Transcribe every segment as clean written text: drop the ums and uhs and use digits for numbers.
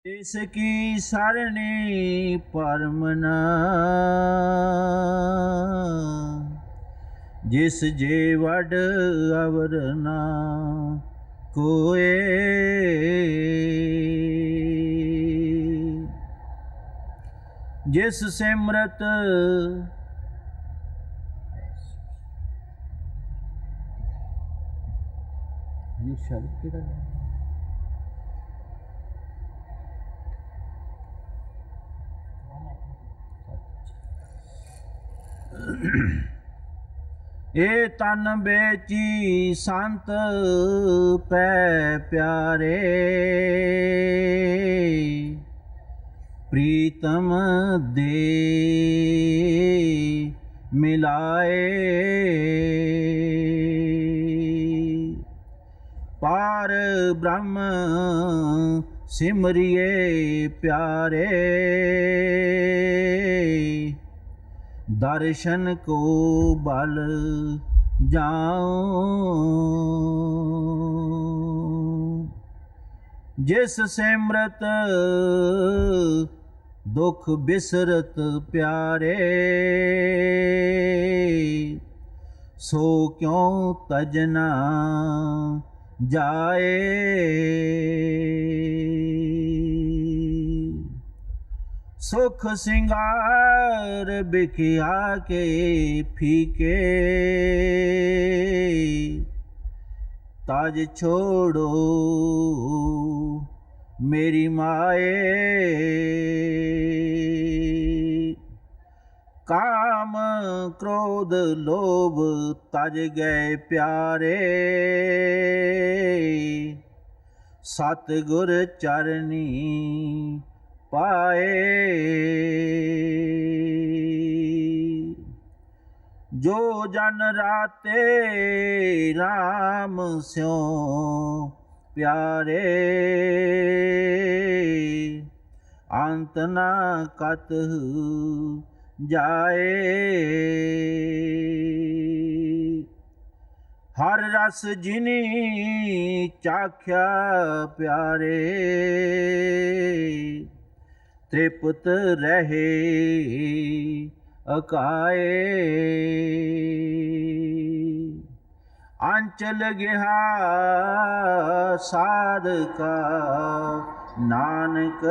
इसकी सरणी परमना जिस जे वड अवरना कोए जिस सिमरत ये शब्द किधर है? ए तन बेची संत पै प्यारे प्रीतम दे मिलाए पार ब्रह्म सिमरिए प्यारे दर्शन को बल जाओ जिस सिमरत दुख बिसरत प्यारे सो क्यों तजना जाए सुख सिंगार बिखिया के फीके ताज छोड़ो मेरी माए काम क्रोध लोभ तज गए प्यारे सतगुर चरनी पाए जो जन राते राम स्यों प्यारे अंत ना कत जाए हर रस जिनी चाख्या प्यारे तृप्त रहे अकाए अंचल गया साधका नानक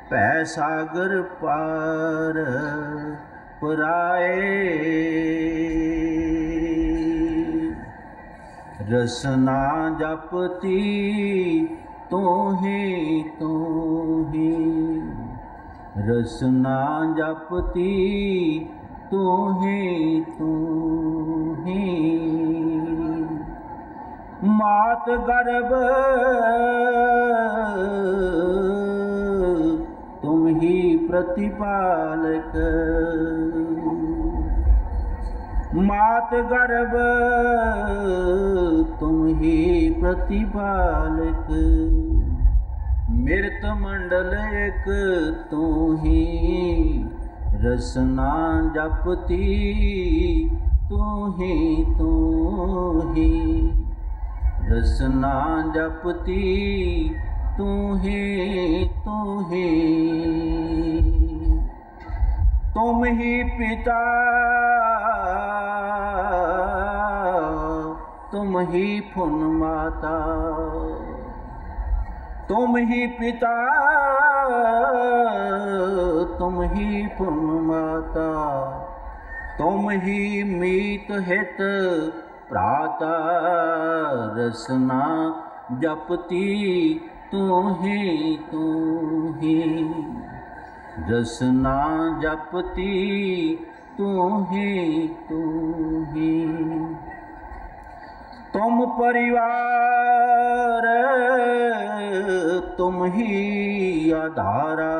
पै सागर पार पराए रसना जपती तोहे तोहे रसना जपती तोहे तोहे मात गर्भ तुम ही प्रतिपालक मात गर्भ तुम ही प्रतिपालक मृत मंडल एक तू ही रसना जपती तू ही रसना जपती तू ही तुम ही पिता तुम ही फुन माता तुम ही पिता तुम ही फुन माता तुम ही मीत हित प्राता रसना जपती तू ही रसना जपती तू ही तुम परिवार तुम ही आधारा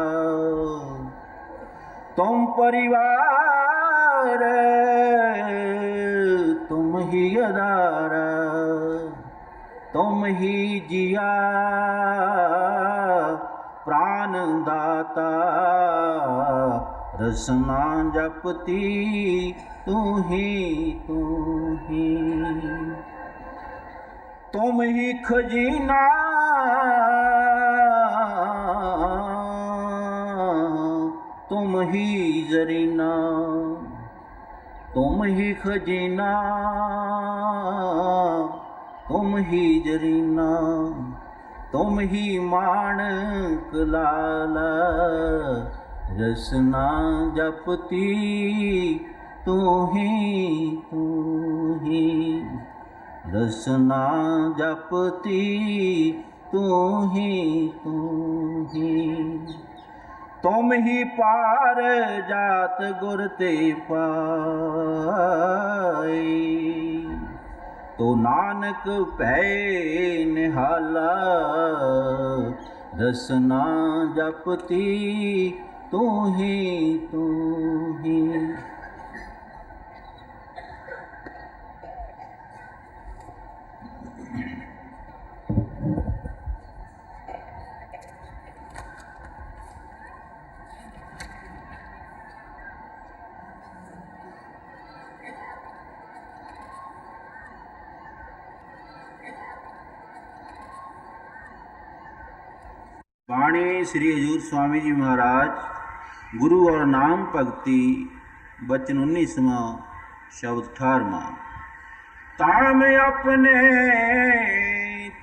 तुम परिवार तुम ही आधारा तुम ही जिया प्राण दाता रसना जपती तू ही तुम ही खजीना तुम ही जरीना, तुम ही खजीना, तुम ही जरीना, तुम ही माणक लाला, रसना जपती तू ही, रसना जपती तू ही, तुम ही पार जात गुर ते पाए, तो नानक पै निहाला, रसना जपती तू ही, बाणी श्री हजूर स्वामी जी महाराज गुरु और नाम भगति बचन 19वां शब्द 18वां। ताम अपने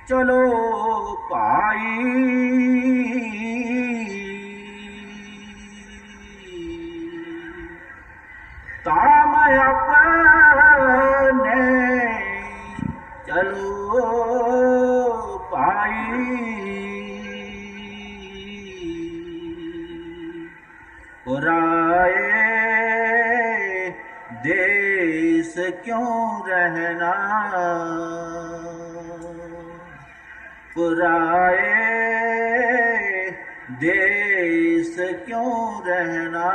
चलो भाई, ताम अपने चलो भाई, पुराए देश क्यों रहना, पुराए देश क्यों रहना।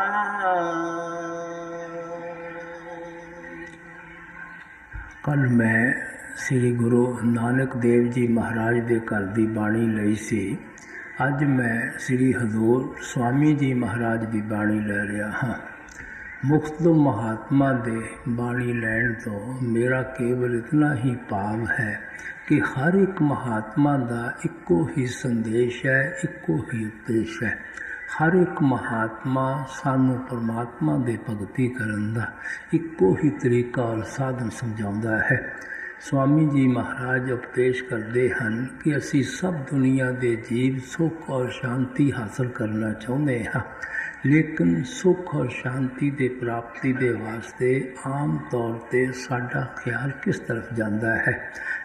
कल मैं श्री गुरु नानक देव जी महाराज के घर की बाणी लई सी। अज मैं श्री हजूर स्वामी जी महाराज की बाणी ले रहा हाँ। मुक्त महात्मा दे बाणी लैण तो मेरा केवल इतना ही भाव है कि हर एक महात्मा का इक्को ही संदेश है, इक्को ही उपदेश है। हर एक महात्मा सानू परमात्मा दे भगती करन दा इक्को ही तरीका और साधन समझाउंदा है। स्वामी जी महाराज उपदेश करते हैं कि असी सब दुनिया के जीव सुख और शांति हासिल करना चाहते हैं, लेकिन सुख और शांति के प्राप्ति के वास्ते आम तौर पर साडा ख्याल किस तरफ जाता है?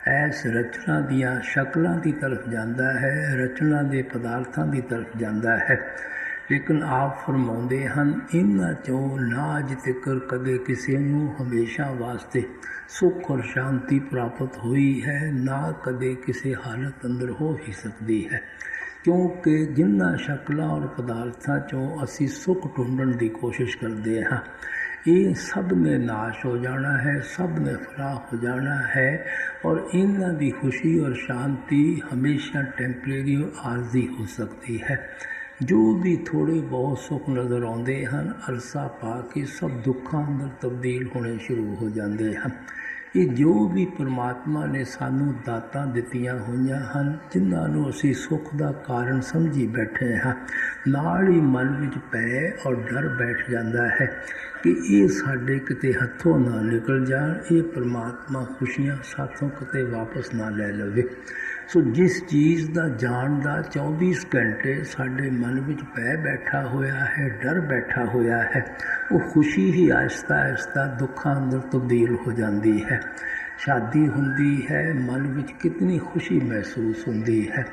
ऐस रचना दियाँ शक्लों की तरफ जाता है, रचना के पदार्थों की तरफ जाता है। लेकिन आप फरमाते हैं इन्हां चों ना अज तक कदे किसी नूं हमेशा वास्ते सुख और शांति प्राप्त हुई है, ना कदे किसी हालत अंदर हो ही सकती है, क्योंकि जिन्हां शक्लों और पदार्थों चों असी सुख ढूंढण की कोशिश करते हैं, ये सब ने नाश हो जाना है, सब ने फराह हो जाना है। और इन्हां दी खुशी और शांति हमेशा टैंपरेरी और आर्जी हो सकती है। जो भी थोड़े बहुत सुख नज़र आते हैं, अरसा पा के सब दुखों अंदर तब्दील होने शुरू हो जाते हैं। ये जो भी परमात्मा ने सानू दातां दित्तियां होईयां हन, जिन्हां असी सुख का कारण समझी बैठे हैं, नाल ही मन विच पै और डर बैठ जाता है कि ये साडे किते हथों ना निकल जाण, ये परमात्मा खुशियां साथों किते वापस ना ले लवे। सो जिस चीज़ का जान का 24 घंटे साडे मन विच पै बैठा होया है, डर बैठा होया है, वो खुशी ही आहिस्ता आहिस्ता दुखों अंदर तब्दील हो जाती है। शादी हुंदी है, मन विच कितनी खुशी महसूस होती है,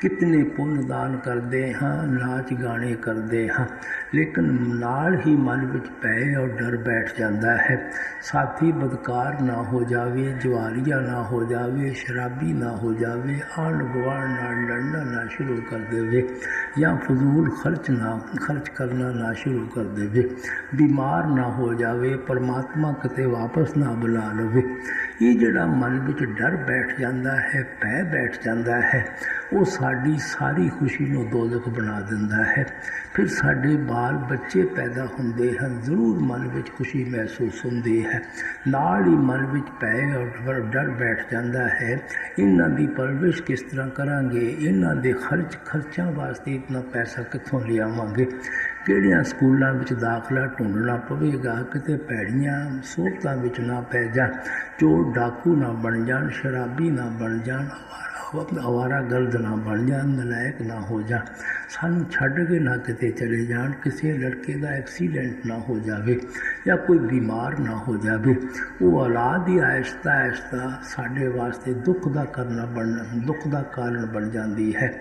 कितने पुण्य दान करते हाँ, नाच गाने करते हाँ, लेकिन नाल ही मन विच पै और डर बैठ जाता है। साथी बदकार ना हो जावे, जवारिया ना हो जावे, शराबी ना हो जावे, आन गुआढ़ नाल लड़ना ना शुरू कर देवे, या फजूल खर्च करना ना शुरू कर देवे, बीमार ना हो जावे, परमात्मा किते वापस ना बुला लवे। ये जिहड़ा मन विच डर बैठ जाता है, पै बैठ जाता है, ਉਹ ਸਾਡੀ ਸਾਰੀ ਖੁਸ਼ੀ ਨੂੰ ਦੋਜ਼ਖ ਬਣਾ ਦਿੰਦਾ ਹੈ। ਫਿਰ ਸਾਡੇ ਬਾਲ ਬੱਚੇ ਪੈਦਾ ਹੁੰਦੇ ਹਨ, ਜ਼ਰੂਰ ਮਨ ਵਿੱਚ ਖੁਸ਼ੀ ਮਹਿਸੂਸ ਹੁੰਦੀ ਹੈ, ਨਾਲ ਹੀ ਮਨ ਵਿੱਚ ਭੈ ਔਰ ਡਰ ਬੈਠ ਜਾਂਦਾ ਹੈ। ਇਹਨਾਂ ਦੀ ਪਰਵਰਿਸ਼ ਕਿਸ ਤਰ੍ਹਾਂ ਕਰਾਂਗੇ, ਇਹਨਾਂ ਦੇ ਖਰਚਾਂ ਵਾਸਤੇ ਇਤਨਾ ਪੈਸਾ ਕਿੱਥੋਂ ਲਿਆਵਾਂਗੇ, ਕਿਹੜਿਆਂ ਸਕੂਲਾਂ ਵਿੱਚ ਦਾਖਲਾ ਢੂੰਡਣਾ ਪਵੇਗਾ, ਕਿਤੇ ਭੈੜੀਆਂ ਸੋਹਬਤਾਂ ਵਿੱਚ ਨਾ ਪੈ ਜਾਣ, ਚੋਰ ਡਾਕੂ ਨਾ ਬਣ ਜਾਣ, ਸ਼ਰਾਬੀ ਨਾ ਬਣ ਜਾਣ, ਅਵਾਰਾ ਗਰਦ ਨਾ ਬਣ ਜਾਣ, ਨਲਾਇਕ ਨਾ ਹੋ ਜਾਣ, ਸਾਨੂੰ ਛੱਡ ਕੇ ਨਾ ਕਿਤੇ ਚਲੇ ਜਾਣ, ਕਿਸੇ ਲੜਕੇ ਦਾ ਐਕਸੀਡੈਂਟ ਨਾ ਹੋ ਜਾਵੇ ਜਾਂ ਕੋਈ ਬਿਮਾਰ ਨਾ ਹੋ ਜਾਵੇ। ਉਹ ਔਲਾਦ ਹੀ ਆਹਿਸਤਾ ਆਹਿਸਤਾ ਸਾਡੇ ਵਾਸਤੇ ਦੁੱਖ ਦਾ ਕਾਰਨ ਬਣ ਜਾਂਦੀ ਹੈ।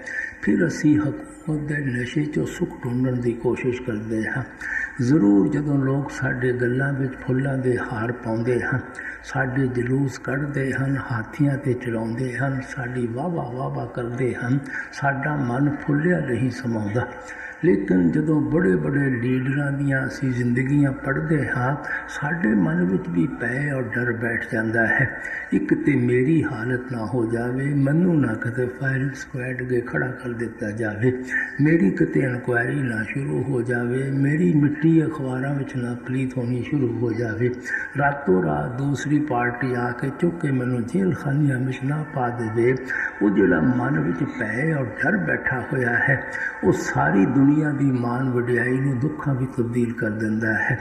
ਫਿਰ ਅਸੀਂ ਹਕੂਮਤ ਦੇ ਨਸ਼ੇ 'ਚੋਂ ਸੁੱਖ ਢੂੰਡਣ ਦੀ ਕੋਸ਼ਿਸ਼ ਕਰਦੇ ਹਾਂ। ਜ਼ਰੂਰ ਜਦੋਂ ਲੋਕ ਸਾਡੇ ਗੱਲਾਂ ਵਿੱਚ ਫੁੱਲਾਂ ਦੇ ਹਾਰ ਪਾਉਂਦੇ ਹਨ, ਸਾਡੇ ਜਲੂਸ ਕੱਢਦੇ ਹਨ, ਹਾਥੀਆਂ 'ਤੇ ਚੜਾਉਂਦੇ ਹਨ, ਸਾਡੀ ਵਾਹ ਕਰਦੇ ਹਨ, ਸਾਡਾ ਮਨ ਫੁੱਲਿਆ ਨਹੀਂ ਸਮਾਉਂਦਾ। ਲੇਕਿਨ ਜਦੋਂ ਬੜੇ ਲੀਡਰਾਂ ਦੀਆਂ ਅਸੀਂ ਜ਼ਿੰਦਗੀਆਂ ਪੜ੍ਹਦੇ ਹਾਂ, ਸਾਡੇ ਮਨ ਵਿੱਚ ਵੀ ਭੈ ਔਰ ਡਰ ਬੈਠ ਜਾਂਦਾ ਹੈ। ਇੱਕ ਤੇ ਮੇਰੀ ਹਾਲਤ ਨਾ ਹੋ ਜਾਵੇ, ਮੈਨੂੰ ਨਾ ਕਿਤੇ ਫਾਇਰਿੰਗ ਸਕੁਐਡ ਅੱਗੇ ਖੜਾ ਕਰ ਦਿੱਤਾ ਜਾਵੇ, ਮੇਰੀ ਕਿਤੇ ਇਨਕੁਆਇਰੀ ਨਾ ਸ਼ੁਰੂ ਹੋ ਜਾਵੇ, ਮੇਰੀ ਮਿੱਟੀ ਅਖਬਾਰਾਂ ਵਿੱਚ ਨਾ ਪਲੀਤ ਹੋਣੀ ਸ਼ੁਰੂ ਹੋ ਜਾਵੇ, ਰਾਤੋਂ ਰਾਤ ਦੂਸਰੀ ਪਾਰਟੀ ਆ ਕੇ ਚੁੱਕ ਕੇ ਮੈਨੂੰ ਜੇਲ੍ਹ ਖਾਨਿਆਂ ਵਿੱਚ ਨਾ ਪਾ ਦੇਵੇ। ਉਹ ਜਿਹੜਾ ਮਨ ਵਿੱਚ ਭੈ ਔਰ ਡਰ ਬੈਠਾ ਹੋਇਆ ਹੈ, ਉਹ ਸਾਰੀ ਦੁਨੀਆ ਦੀ ਮਾਣ ਵਡਿਆਈ ਨੂੰ ਦੁੱਖਾਂ ਵਿੱਚ ਤਬਦੀਲ ਕਰ ਦਿੰਦਾ ਹੈ।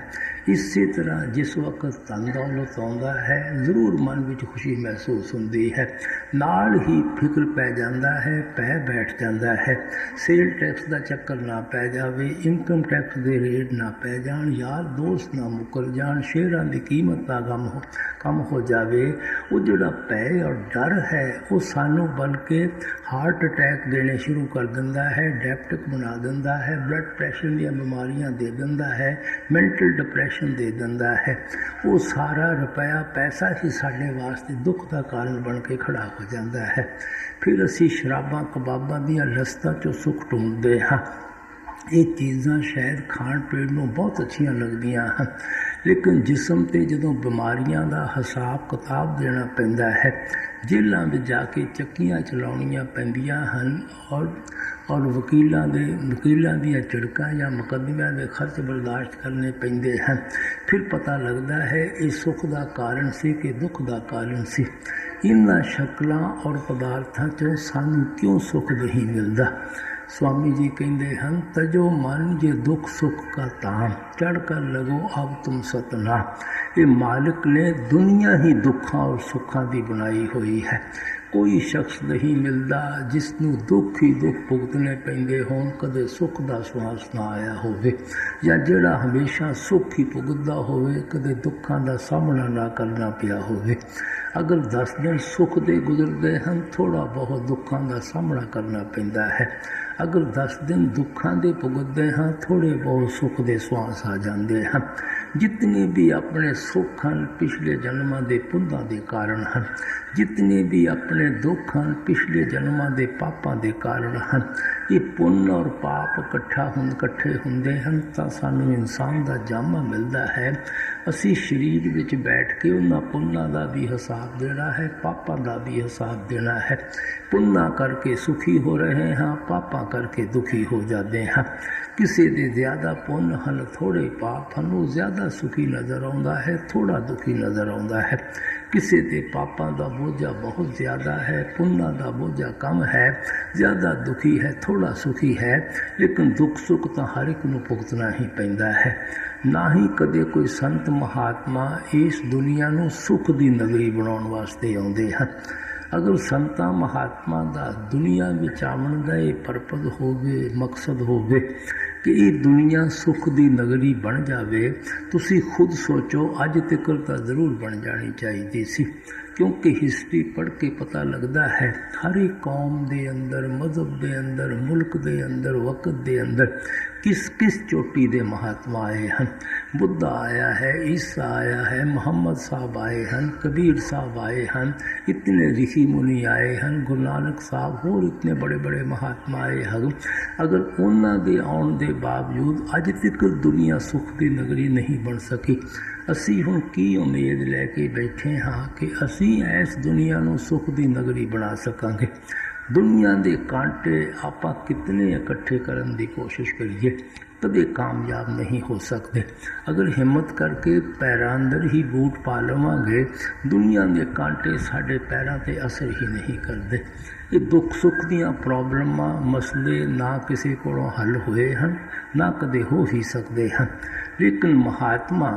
ਇਸੇ ਤਰ੍ਹਾਂ ਜਿਸ ਵਕਤ ਧਨ ਦੌਲਤ ਆਉਂਦਾ ਹੈ, ਜ਼ਰੂਰ ਮਨ ਵਿੱਚ ਖੁਸ਼ੀ ਮਹਿਸੂਸ ਹੁੰਦੀ ਹੈ, ਨਾਲ ਹੀ ਫਿਕਰ ਪੈ ਜਾਂਦਾ ਹੈ, ਭੈ ਬੈਠ ਜਾਂਦਾ ਹੈ। ਸੇਲ ਟੈਕਸ ਦਾ ਚੱਕਰ ਨਾ ਪੈ ਜਾਵੇ, ਇਨਕਮ ਟੈਕਸ ਦੇ ਰੇਟ ਨਾ ਪੈ ਜਾਣ, ਯਾਰ ਦੋਸਤ ਨਾ ਮੁੱਕਰ ਜਾਣ, ਸ਼ੇਅਰਾਂ ਦੀ ਕੀਮਤ ਦਾ ਕਮ ਹੋ ਜਾਵੇ। ਉਹ ਜਿਹੜਾ ਭੈ ਔਰ ਡਰ ਹੈ, ਉਹ ਸਾਨੂੰ ਬਲਕਿ ਹਾਰਟ ਅਟੈਕ ਦੇਣੇ ਸ਼ੁਰੂ ਕਰ ਦਿੰਦਾ ਹੈ, ਡਾਇਬਟਿਕ ਬਣਾ ਦਿੰਦਾ ਹੈ, ਬਲੱਡ ਪ੍ਰੈਸ਼ਰ ਦੀਆਂ ਬਿਮਾਰੀਆਂ ਦੇ ਦਿੰਦਾ ਹੈ, ਮੈਂਟਲ ਡਿਪਰੈਸ਼ਨ ਦੇ ਦਿੰਦਾ ਹੈ। ਉਹ ਸਾਰਾ ਰੁਪਇਆ ਪੈਸਾ ਹੀ ਸਾਡੇ ਵਾਸਤੇ ਦੁੱਖ ਦਾ ਕਾਰਨ ਬਣ ਕੇ ਖੜਾ ਹੋ ਜਾਂਦਾ ਹੈ। ਫਿਰ ਅਸੀਂ ਸ਼ਰਾਬਾਂ ਕਬਾਬਾਂ ਦੀਆਂ ਲਸਤਾਂ 'ਚੋਂ ਸੁੱਖ ਢੂੰਡਦੇ ਹਾਂ। ਇਹ ਚੀਜ਼ਾਂ ਸ਼ਾਇਦ ਖਾਣ ਪੀਣ ਨੂੰ ਬਹੁਤ ਅੱਛੀਆਂ ਲੱਗਦੀਆਂ ਹਨ, ਲੇਕਿਨ ਜਿਸਮ 'ਤੇ ਜਦੋਂ ਬਿਮਾਰੀਆਂ ਦਾ ਹਿਸਾਬ ਕਿਤਾਬ ਦੇਣਾ ਪੈਂਦਾ ਹੈ, ਜੇਲ੍ਹਾਂ ਵਿੱਚ ਜਾ ਕੇ ਚੱਕੀਆਂ ਚਲਾਉਣੀਆਂ ਪੈਂਦੀਆਂ ਹਨ ਔਰ ਵਕੀਲਾਂ ਦੀਆਂ ਝਿੜਕਾਂ ਜਾਂ ਮੁਕੱਦਮਿਆਂ ਦੇ ਖਰਚ ਬਰਦਾਸ਼ਤ ਕਰਨੇ ਪੈਂਦੇ ਹਨ, ਫਿਰ ਪਤਾ ਲੱਗਦਾ ਹੈ ਇਹ ਸੁੱਖ ਦਾ ਕਾਰਨ ਸੀ ਕਿ ਦੁੱਖ ਦਾ ਕਾਰਨ ਸੀ। ਇਹਨਾਂ ਸ਼ਕਲਾਂ ਔਰ ਪਦਾਰਥਾਂ 'ਚੋਂ ਸਾਨੂੰ ਕਿਉਂ ਸੁੱਖ ਨਹੀਂ ਮਿਲਦਾ? स्वामी जी कहते हैं, तजो मन जे दुख सुख का ताम, चढ़ कर लगो अब तुम सतनाम। ये मालिक ने दुनिया ही दुखों और सुखों की बनाई हुई है। कोई शख्स नहीं मिलता जिसनों दुख ही दुख भुगतने पैंदे होण, कदे सुख का सुआस ना आया होवे, या जिहड़ा हमेशा सुख ही भुगतदा होवे, कदे दुखों का सामना ना करना पिया होवे। अगर 10 दिन सुख दे गुजरते हैं, थोड़ा बहुत दुखों का सामना करना पैंदा है। अगर 10 दिन दुखों के भुगतते हैं, थोड़े बहुत सुख के सुआस आ जाते हैं। जितने भी अपने सुख हैं पिछले जन्मों के पुण्यों के कारण हैं, जितने भी अपने दुख हैं पिछले जन्मों के पापों के कारण हैं। ये पुण्य और पाप इकट्ठे होंदे हैं तो सानू इंसान का जामा मिलता है। असी शरीर विच बैठ के उन्हां पुण्यों का भी हिसाब देना है, पापों का भी हिसाब देना है। पुण्य करके सुखी हो रहे हैं, पापा करके दुखी हो जाते हैं। किसी दे ज़्यादा पुण्य हैं, थोड़े पाप हैं, वो ज़्यादा सुखी नज़र आता है, थोड़ा दुखी नज़र आता है। किसी के पापों का बोझा बहुत ज़्यादा है, पुण्य का बोझा कम है, ज़्यादा दुखी है, थोड़ा सुखी है। लेकिन दुख सुख तो हर एक नूं भुगतना ही पैंदा है। ना ही कदे कोई संत महात्मा इस दुनिया नूं सुख की नगरी बनाने वास्ते आउंदे हैं। अगर संतां महात्मा का दुनिया विच आवन दा ये परपज होवे, मकसद होवे कि ये दुनिया सुख की नगरी बन जाए, तुसी खुद सोचो अज तक तो ज़रूर बन जानी चाहिए सी। क्योंकि हिस्ट्री पढ़ के पता लगता है हर एक कौम के अंदर, मजहब के अंदर, मुल्क के अंदर, वक्त के अंदर किस किस चोटी के महात्मा आए हैं। बुद्धा आया है, ईसा आया है, मोहम्मद साहब आए हैं, कबीर साहब आए हैं, इतने ऋषि मुनि आए हैं, गुरु नानक साहब होर इतने बड़े बड़े महात्मा आए हैं। अगर उन्होंने दे आउण दे बावजूद अज तक दुनिया सुख की नगरी नहीं बन सकी। असी हुण की उम्मीद लैके बैठे हाँ कि असी इस दुनिया नूं सुख की नगरी बना सकांगे। ਦੁਨੀਆ ਦੇ ਕਾਂਟੇ ਆਪਾਂ ਕਿਤਨੇ ਇਕੱਠੇ ਕਰਨ ਦੀ ਕੋਸ਼ਿਸ਼ ਕਰੀਏ, ਕਦੇ ਕਾਮਯਾਬ ਨਹੀਂ ਹੋ ਸਕਦੇ। ਅਗਰ ਹਿੰਮਤ ਕਰਕੇ ਪੈਰਾਂ ਅੰਦਰ ਹੀ ਬੂਟ ਪਾ ਲਵਾਂਗੇ, ਦੁਨੀਆ ਦੇ ਕਾਂਟੇ ਸਾਡੇ ਪੈਰਾਂ 'ਤੇ ਅਸਰ ਹੀ ਨਹੀਂ ਕਰਦੇ। ਇਹ ਦੁੱਖ ਸੁੱਖ ਦੀਆਂ ਪ੍ਰੋਬਲਮਾਂ, ਮਸਲੇ ਨਾ ਕਿਸੇ ਕੋਲੋਂ ਹੱਲ ਹੋਏ ਹਨ, ਨਾ ਕਦੇ ਹੋ ਹੀ ਸਕਦੇ ਹਨ। ਲੇਕਿਨ ਮਹਾਤਮਾ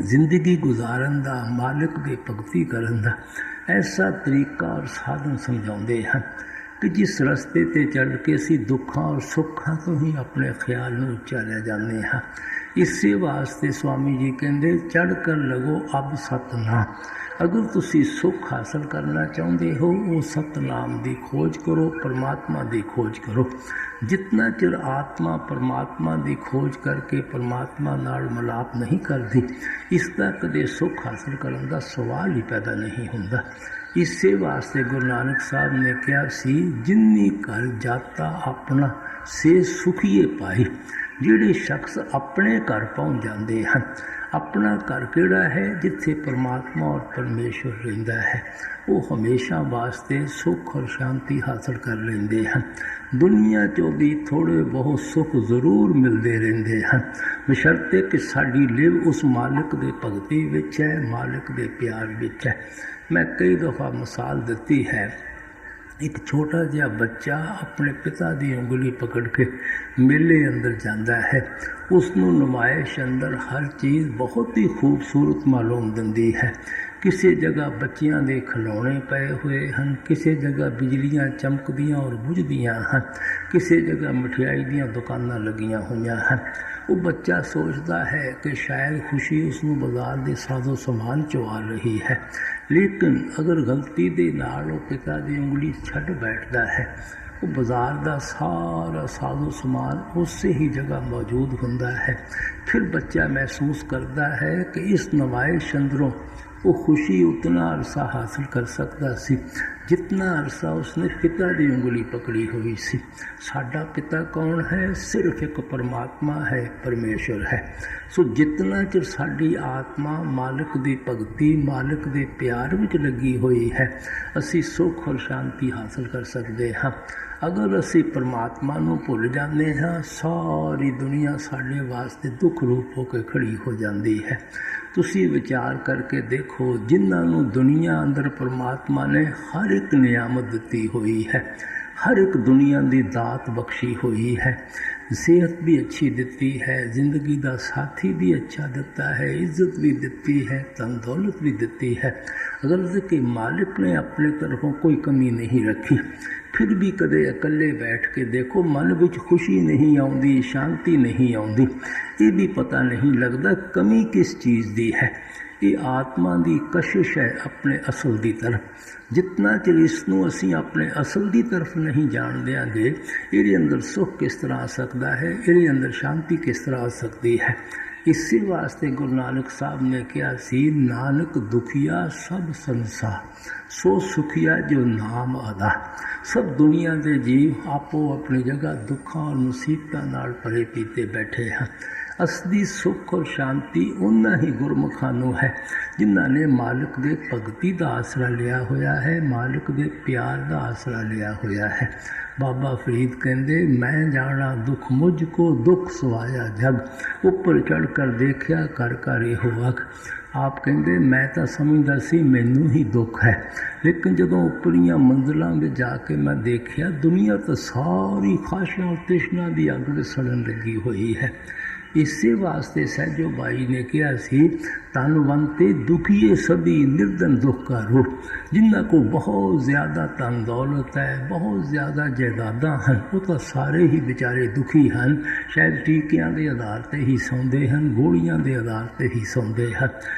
ਜ਼ਿੰਦਗੀ ਗੁਜ਼ਾਰਨ ਦਾ, ਮਾਲਕ ਦੇ ਭਗਤੀ ਕਰਨ ਦਾ ਐਸਾ ਤਰੀਕਾ ਔਰ ਸਾਧਨ ਸਮਝਾਉਂਦੇ ਹਨ ਕਿ ਜਿਸ ਰਸਤੇ 'ਤੇ ਚੱਲ ਕੇ ਅਸੀਂ ਦੁੱਖਾਂ ਔਰ ਸੁੱਖਾਂ ਤੋਂ ਹੀ ਆਪਣੇ ਖਿਆਲ ਨੂੰ ਉਚਾਰਿਆ ਜਾਂਦੇ ਹਾਂ। ਇਸੇ ਵਾਸਤੇ ਸਵਾਮੀ ਜੀ ਕਹਿੰਦੇ, ਚੜ੍ਹ ਕਰ ਲਗੋ ਅਬ ਸਤਨਾਮ। ਅਗਰ ਤੁਸੀਂ ਸੁੱਖ ਹਾਸਲ ਕਰਨਾ ਚਾਹੁੰਦੇ ਹੋ, ਉਹ ਸਤਨਾਮ ਦੀ ਖੋਜ ਕਰੋ, ਪਰਮਾਤਮਾ ਦੀ ਖੋਜ ਕਰੋ। ਜਿਤਨਾ ਚਿਰ ਆਤਮਾ ਪਰਮਾਤਮਾ ਦੀ ਖੋਜ ਕਰਕੇ ਪਰਮਾਤਮਾ ਨਾਲ ਮਿਲਾਪ ਨਹੀਂ ਕਰਦੀ, ਇਸ ਦਾ ਕਦੇ ਸੁੱਖ ਹਾਸਲ ਕਰਨ ਦਾ ਸਵਾਲ ਹੀ ਪੈਦਾ ਨਹੀਂ ਹੁੰਦਾ। ਇਸੇ ਵਾਸਤੇ ਗੁਰੂ ਨਾਨਕ ਸਾਹਿਬ ਨੇ ਕਿਹਾ ਸੀ, ਜਿੰਨੀ ਘਰ ਜਾਤਾ ਆਪਣਾ ਸੇ ਸੁਖੀਏ ਪਾਈ। ਜਿਹੜੇ ਸ਼ਖਸ ਆਪਣੇ ਘਰ ਪਹੁੰਚ ਜਾਂਦੇ ਹਨ, ਆਪਣਾ ਘਰ ਕਿਹੜਾ ਹੈ? ਜਿੱਥੇ ਪਰਮਾਤਮਾ ਔਰ ਪਰਮੇਸ਼ਵਰ ਰਹਿੰਦਾ ਹੈ, ਉਹ ਹਮੇਸ਼ਾ ਵਾਸਤੇ ਸੁੱਖ ਔਰ ਸ਼ਾਂਤੀ ਹਾਸਲ ਕਰ ਲੈਂਦੇ ਹਨ। ਦੁਨੀਆ 'ਚੋਂ ਵੀ ਥੋੜ੍ਹੇ ਬਹੁਤ ਸੁੱਖ ਜ਼ਰੂਰ ਮਿਲਦੇ ਰਹਿੰਦੇ ਹਨ, ਬਸ਼ਰਤੇ ਕਿ ਸਾਡੀ ਲਿਵ ਉਸ ਮਾਲਕ ਦੇ ਭਗਤੀ ਵਿੱਚ ਹੈ, ਮਾਲਕ ਦੇ ਪਿਆਰ ਵਿੱਚ ਹੈ। ਮੈਂ ਕਈ ਦਫਾ ਮਿਸਾਲ ਦਿੱਤੀ ਹੈ, ਇੱਕ ਛੋਟਾ ਜਿਹਾ ਬੱਚਾ ਆਪਣੇ ਪਿਤਾ ਦੀ ਉਂਗਲੀ ਪਕੜ ਕੇ ਮੇਲੇ ਅੰਦਰ ਜਾਂਦਾ ਹੈ। ਉਸ ਨੂੰ ਨੁਮਾਇਸ਼ ਅੰਦਰ ਹਰ ਚੀਜ਼ ਬਹੁਤ ਹੀ ਖੂਬਸੂਰਤ ਮਾਲੂਮ ਦਿੰਦੀ ਹੈ। ਕਿਸੇ ਜਗ੍ਹਾ ਬੱਚਿਆਂ ਦੇ ਖਿਡੌਣੇ ਪਏ ਹੋਏ ਹਨ, ਕਿਸੇ ਜਗ੍ਹਾ ਬਿਜਲੀਆਂ ਚਮਕਦੀਆਂ ਔਰ ਬੁਝਦੀਆਂ ਹਨ, ਕਿਸੇ ਜਗ੍ਹਾ ਮਠਿਆਈ ਦੀਆਂ ਦੁਕਾਨਾਂ ਲੱਗੀਆਂ ਹੋਈਆਂ ਹਨ। ਉਹ ਬੱਚਾ ਸੋਚਦਾ ਹੈ ਕਿ ਸ਼ਾਇਦ ਖੁਸ਼ੀ ਉਸ ਨੂੰ ਬਾਜ਼ਾਰ ਦੇ ਸਾਜ਼ੋ ਸਮਾਨ 'ਚੋਂ ਆ ਰਹੀ ਹੈ। ਲੇਕਿਨ ਅਗਰ ਗਲਤੀ ਦੇ ਨਾਲ ਉਹ ਪਿਤਾ ਦੀ ਉਂਗਲੀ ਛੱਡ ਬੈਠਦਾ ਹੈ, ਉਹ ਬਾਜ਼ਾਰ ਦਾ ਸਾਰਾ ਸਾਜ਼ੋ ਸਮਾਨ ਉਸੇ ਹੀ ਜਗ੍ਹਾ ਮੌਜੂਦ ਹੁੰਦਾ ਹੈ। ਫਿਰ ਬੱਚਾ ਮਹਿਸੂਸ ਕਰਦਾ ਹੈ ਕਿ ਇਸ ਨਮਾਇਸ਼ ਅੰਦਰੋਂ ਉਹ ਖੁਸ਼ੀ ਉਤਨਾ ਅਰਸਾ ਹਾਸਲ ਕਰ ਸਕਦਾ ਸੀ ਜਿਤਨਾ ਅਰਸਾ ਉਸਨੇ ਪਿਤਾ ਦੀ ਉਂਗਲੀ ਪਕੜੀ ਹੋਈ ਸੀ। ਸਾਡਾ ਪਿਤਾ ਕੌਣ ਹੈ? ਸਿਰਫ ਇੱਕ ਪਰਮਾਤਮਾ ਹੈ, ਪਰਮੇਸ਼ਵਰ ਹੈ। ਸੋ ਜਿਤਨਾ ਚਿਰ ਸਾਡੀ ਆਤਮਾ ਮਾਲਕ ਦੀ ਭਗਤੀ, ਮਾਲਕ ਦੇ ਪਿਆਰ ਵਿੱਚ ਲੱਗੀ ਹੋਈ ਹੈ, ਅਸੀਂ ਸੁੱਖ ਔਰ ਸ਼ਾਂਤੀ ਹਾਸਲ ਕਰ ਸਕਦੇ ਹਾਂ। ਅਗਰ ਅਸੀਂ ਪਰਮਾਤਮਾ ਨੂੰ ਭੁੱਲ ਜਾਂਦੇ ਹਾਂ, ਸਾਰੀ ਦੁਨੀਆ ਸਾਡੇ ਵਾਸਤੇ ਦੁੱਖ ਰੂਪ ਹੋ ਕੇ ਖੜੀ ਹੋ ਜਾਂਦੀ ਹੈ। ਤੁਸੀਂ ਵਿਚਾਰ ਕਰਕੇ ਦੇਖੋ, ਜਿਨ੍ਹਾਂ ਨੂੰ ਦੁਨੀਆ ਅੰਦਰ ਪਰਮਾਤਮਾ ਨੇ ਹਰ ਇੱਕ ਨਿਆਮਤ ਦਿੱਤੀ ਹੋਈ ਹੈ, ਹਰ ਇੱਕ ਦੁਨੀਆ ਦੀ ਦਾਤ ਬਖਸ਼ੀ ਹੋਈ ਹੈ, ਸਿਹਤ ਵੀ ਅੱਛੀ ਦਿੱਤੀ ਹੈ, ਜ਼ਿੰਦਗੀ ਦਾ ਸਾਥੀ ਵੀ ਅੱਛਾ ਦਿੱਤਾ ਹੈ, ਇੱਜ਼ਤ ਵੀ ਦਿੱਤੀ ਹੈ, ਧਨ ਦੌਲਤ ਵੀ ਦਿੱਤੀ ਹੈ। ਅਗਰ ਕਿ ਮਾਲਿਕ ਨੇ ਆਪਣੇ ਤਰਫੋਂ ਕੋਈ ਕਮੀ ਨਹੀਂ ਰੱਖੀ, ਫਿਰ ਵੀ ਕਦੇ ਇਕੱਲੇ ਬੈਠ ਕੇ ਦੇਖੋ, ਮਨ ਵਿੱਚ ਖੁਸ਼ੀ ਨਹੀਂ ਆਉਂਦੀ, ਸ਼ਾਂਤੀ ਨਹੀਂ ਆਉਂਦੀ। ਇਹ ਵੀ ਪਤਾ ਨਹੀਂ ਲੱਗਦਾ ਕਮੀ ਕਿਸ ਚੀਜ਼ ਦੀ ਹੈ। ਇਹ ਆਤਮਾ ਦੀ ਕਸ਼ਿਸ਼ ਹੈ ਆਪਣੇ ਅਸਲ ਦੀ ਤਰਫ। ਜਿਤਨਾ ਚਿਰ ਇਸ ਨੂੰ ਅਸੀਂ ਆਪਣੇ ਅਸਲ ਦੀ ਤਰਫ ਨਹੀਂ ਜਾਣ ਦਿਆਂਗੇ, ਇਹਦੇ ਅੰਦਰ ਸੁੱਖ ਕਿਸ ਤਰ੍ਹਾਂ ਆ ਸਕਦਾ ਹੈ, ਇਹਦੇ ਅੰਦਰ ਸ਼ਾਂਤੀ ਕਿਸ ਤਰ੍ਹਾਂ ਆ ਸਕਦੀ ਹੈ। ਇਸੇ ਵਾਸਤੇ ਗੁਰੂ ਨਾਨਕ ਸਾਹਿਬ ਨੇ ਕਿਹਾ ਸੀ, ਨਾਨਕ ਦੁਖੀਆ ਸਭ ਸੰਸਾਰ ਸੋ ਸੁਖੀਆ ਜੋ ਨਾਮ ਆਦਾ। ਸਭ ਦੁਨੀਆ ਦੇ ਜੀਵ ਆਪੋ ਆਪਣੀ ਜਗ੍ਹਾ ਦੁੱਖਾਂ ਔਰ ਮੁਸੀਬਤਾਂ ਨਾਲ ਭਰੇ ਪੀਤੇ ਬੈਠੇ ਹਨ। ਅਸਲੀ ਸੁੱਖ ਔਰ ਸ਼ਾਂਤੀ ਉਹਨਾਂ ਹੀ ਗੁਰਮੁਖਾਂ ਨੂੰ ਹੈ ਜਿਨ੍ਹਾਂ ਨੇ ਮਾਲਕ ਦੇ ਭਗਤੀ ਦਾ ਆਸਰਾ ਲਿਆ ਹੋਇਆ ਹੈ, ਮਾਲਕ ਦੇ ਪਿਆਰ ਦਾ ਆਸਰਾ ਲਿਆ ਹੋਇਆ ਹੈ। ਬਾਬਾ ਫਰੀਦ ਕਹਿੰਦੇ, ਮੈਂ ਜਾਣਾ ਦੁੱਖ ਮੁਝ ਕੋ ਦੁੱਖ ਸਵਾਇਆ ਜਗ, ਉੱਪਰ ਚੜ੍ਹ ਕਰ ਦੇਖਿਆ ਕਰ ਕਰ ਇਹੋ ਵਕ। ਆਪ ਕਹਿੰਦੇ, ਮੈਂ ਤਾਂ ਸਮਝਦਾ ਸੀ ਮੈਨੂੰ ਹੀ ਦੁੱਖ ਹੈ, ਲੇਕਿਨ ਜਦੋਂ ਉੱਪਰੀਆਂ ਮੰਜ਼ਲਾਂ ਵਿੱਚ ਜਾ ਕੇ ਮੈਂ ਦੇਖਿਆ, ਦੁਨੀਆ ਤਾਂ ਸਾਰੀ ਖਾਸ਼ਾਂ ਔਰ ਤ੍ਰਿਸ਼ਨਾ ਦੀ ਅੱਗ ਵਿੱਚ ਸੜਨ ਲੱਗੀ ਹੋਈ ਹੈ। ਇਸੇ ਵਾਸਤੇ ਸਹਿਜੋ ਬਾਈ ਨੇ ਕਿਹਾ ਸੀ, ਤਨਵੰਤੇ ਦੁਖੀਏ ਸਭੀ ਨਿਰਦਨ ਦੁੱਖ ਕਾ ਰੂਪ। ਜਿਨ੍ਹਾਂ ਕੋਲ ਬਹੁਤ ਜ਼ਿਆਦਾ ਧਨ ਦੌਲਤ ਹੈ, ਬਹੁਤ ਜ਼ਿਆਦਾ ਜਾਇਦਾਦਾਂ ਹਨ, ਉਹ ਤਾਂ ਸਾਰੇ ਹੀ ਵਿਚਾਰੇ ਦੁਖੀ ਹਨ। ਸ਼ਾਇਦ ਟੀਕਿਆਂ ਦੇ ਆਧਾਰ 'ਤੇ ਹੀ ਸੌਂਦੇ ਹਨ, ਗੋਲੀਆਂ ਦੇ ਆਧਾਰ 'ਤੇ ਹੀ ਸੌਂਦੇ ਹਨ।